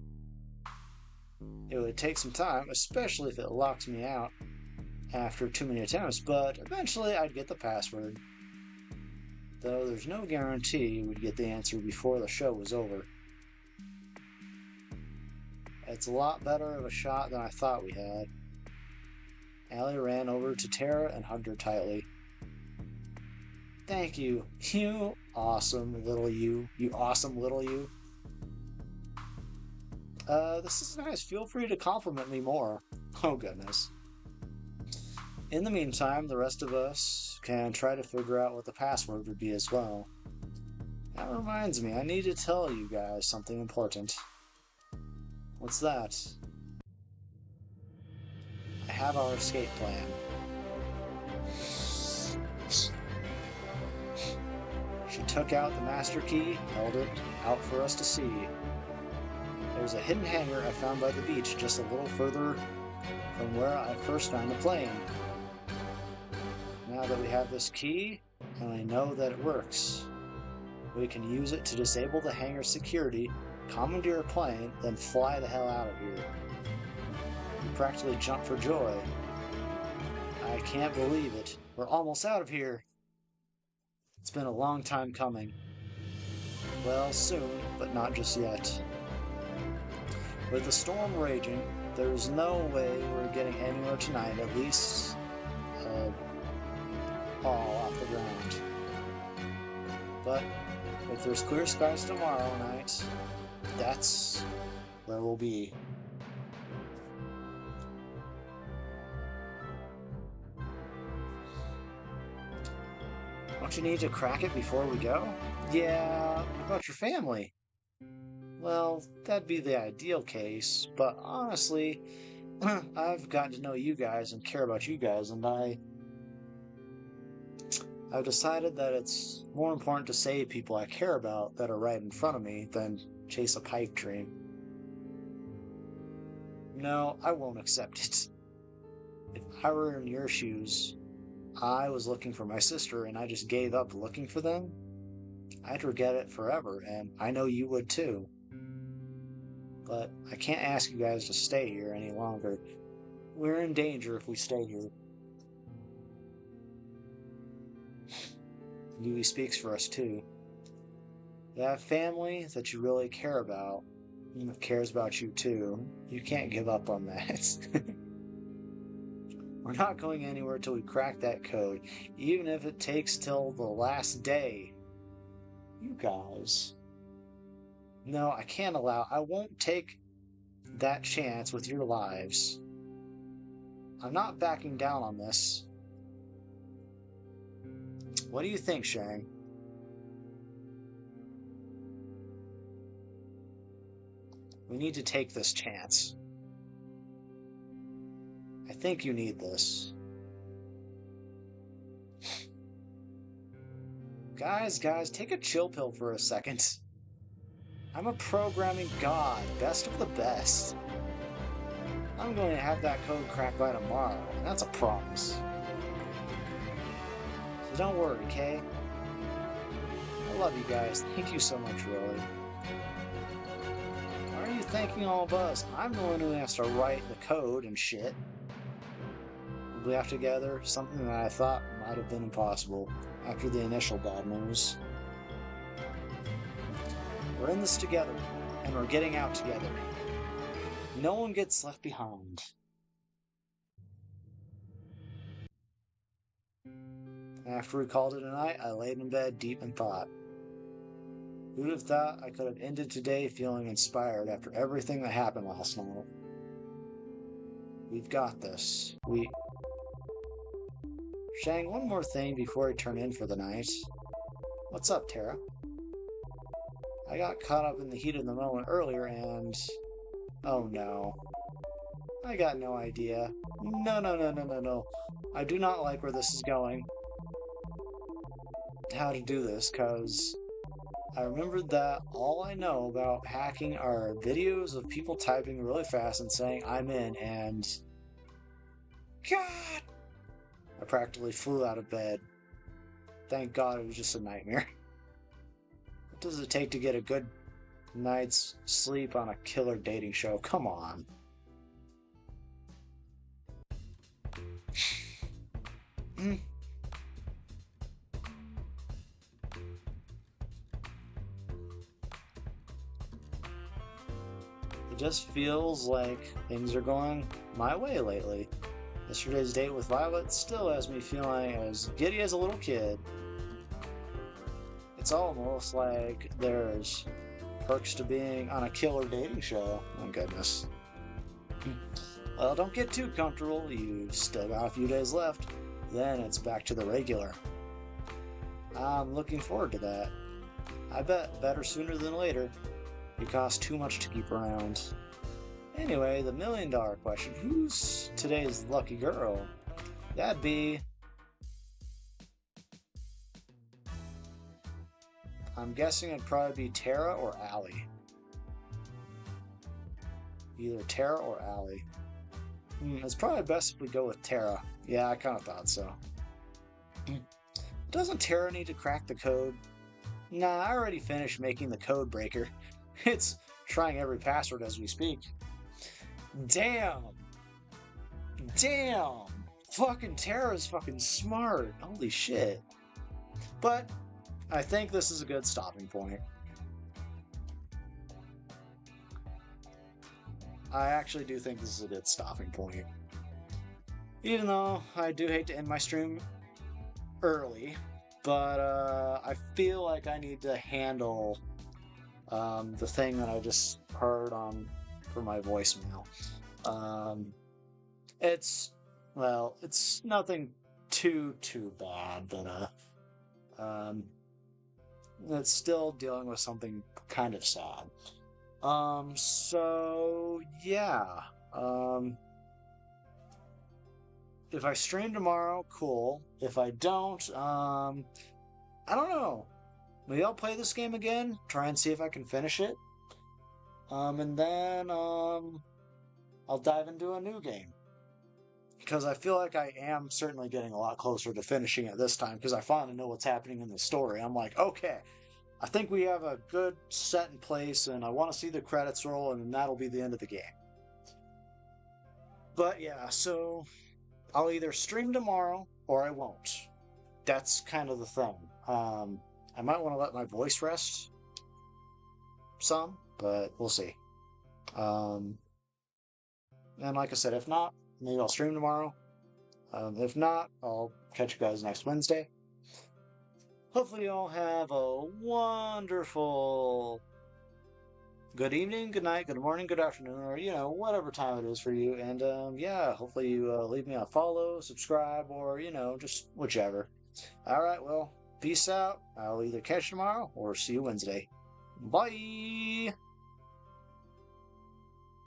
It would take some time, especially if it locks me out after too many attempts, but eventually I'd get the password. Though there's no guarantee we'd get the answer before the show was over. It's a lot better of a shot than I thought we had. Allie ran over to Tara and hugged her tightly. Thank you. You awesome little you. You awesome little you. This is nice. Feel free to compliment me more. Oh, goodness. In the meantime, the rest of us can try to figure out what the password would be as well. That reminds me, I need to tell you guys something important. What's that? I have our escape plan. She took out the master key, held it out for us to see. There's a hidden hangar I found by the beach just a little further from where I first found the plane. Now that we have this key, and I know that it works, we can use it to disable the hangar security, commandeer a plane, then fly the hell out of here. We practically jump for joy. I can't believe it. We're almost out of here. It's been a long time coming. Well, soon, but not just yet. With the storm raging, there's no way we're getting anywhere tonight, at least all off the ground. But if there's clear skies tomorrow night, that's where we'll be. Don't you need to crack it before we go? Yeah, what about your family? Well, that'd be the ideal case, but honestly, I've gotten to know you guys and care about you guys, and I've decided that it's more important to save people I care about that are right in front of me than chase a pipe dream. No, I won't accept it. If I were in your shoes, I was looking for my sister and I just gave up looking for them, I'd regret it forever, and I know you would too. But I can't ask you guys to stay here any longer. We're in danger if we stay here. Yui speaks for us too. That family that you really care about cares about you too. You can't give up on that. We're not going anywhere till we crack that code, even if it takes till the last day. You guys. No, I won't take that chance with your lives. I'm not backing down on this. What do you think, Shang? We need to take this chance. I think you need this. Guys, take a chill pill for a second. I'm a programming god, best of the best. I'm going to have that code cracked by tomorrow, and that's a promise. So don't worry, okay? I love you guys. Thank you so much, really. Why are you thanking all of us? I'm the one who has to write the code and shit. We have together something that I thought might have been impossible after the initial bad news. We're in this together, and we're getting out together. No one gets left behind. After we called it a night, I laid in bed deep in thought. Who'd have thought I could have ended today feeling inspired after everything that happened last night? We've got this. Shang, one more thing before I turn in for the night. What's up, Tara? I got caught up in the heat of the moment earlier and... Oh no. I got no idea. No. I do not like where this is going. How to do this, cause I remembered that all I know about hacking are videos of people typing really fast and saying I'm in, and... God! I practically flew out of bed. Thank God it was just a nightmare. What does it take to get a good night's sleep on a killer dating show? Come on. It just feels like things are going my way lately. Yesterday's date with Violet still has me feeling as giddy as a little kid. It's almost like there's perks to being on a killer dating show. My goodness. Well, don't get too comfortable. You've still got a few days left. Then it's back to the regular. I'm looking forward to that. I bet better sooner than later. It costs too much to keep around. Anyway, the $1 million question. Who's today's lucky girl? That'd be... I'm guessing it'd probably be Tara or Allie. Either Tara or Allie. It's probably best if we go with Tara. Yeah, I kind of thought so. Doesn't Tara need to crack the code? Nah, I already finished making the code breaker. It's trying every password as we speak. Damn! Fucking Tara's fucking smart. Holy shit. But I think this is a good stopping point. I actually do think this is a good stopping point. Even though I do hate to end my stream early, but I feel like I need to handle the thing that I just heard on for my voicemail. It's nothing too bad, but it's still dealing with something kind of sad. So yeah. if I stream tomorrow, cool. If I don't, I don't know. Maybe I'll play this game again, try and see if I can finish it. And then I'll dive into a new game. Because I feel like I am certainly getting a lot closer to finishing it this time because I finally know what's happening in the story. I'm like, okay, I think we have a good set in place, and I want to see the credits roll, and that'll be the end of the game. But yeah, so I'll either stream tomorrow or I won't. That's kind of the thing. I might want to let my voice rest some, but we'll see. Um, and like I said, if not, maybe I'll stream tomorrow. If not, I'll catch you guys next Wednesday. Hopefully, you all have a wonderful good evening, good night, good morning, good afternoon, or whatever time it is for you. And yeah, hopefully you leave me a follow, subscribe, or just whichever. All right, well, peace out. I'll either catch you tomorrow or see you Wednesday. Bye.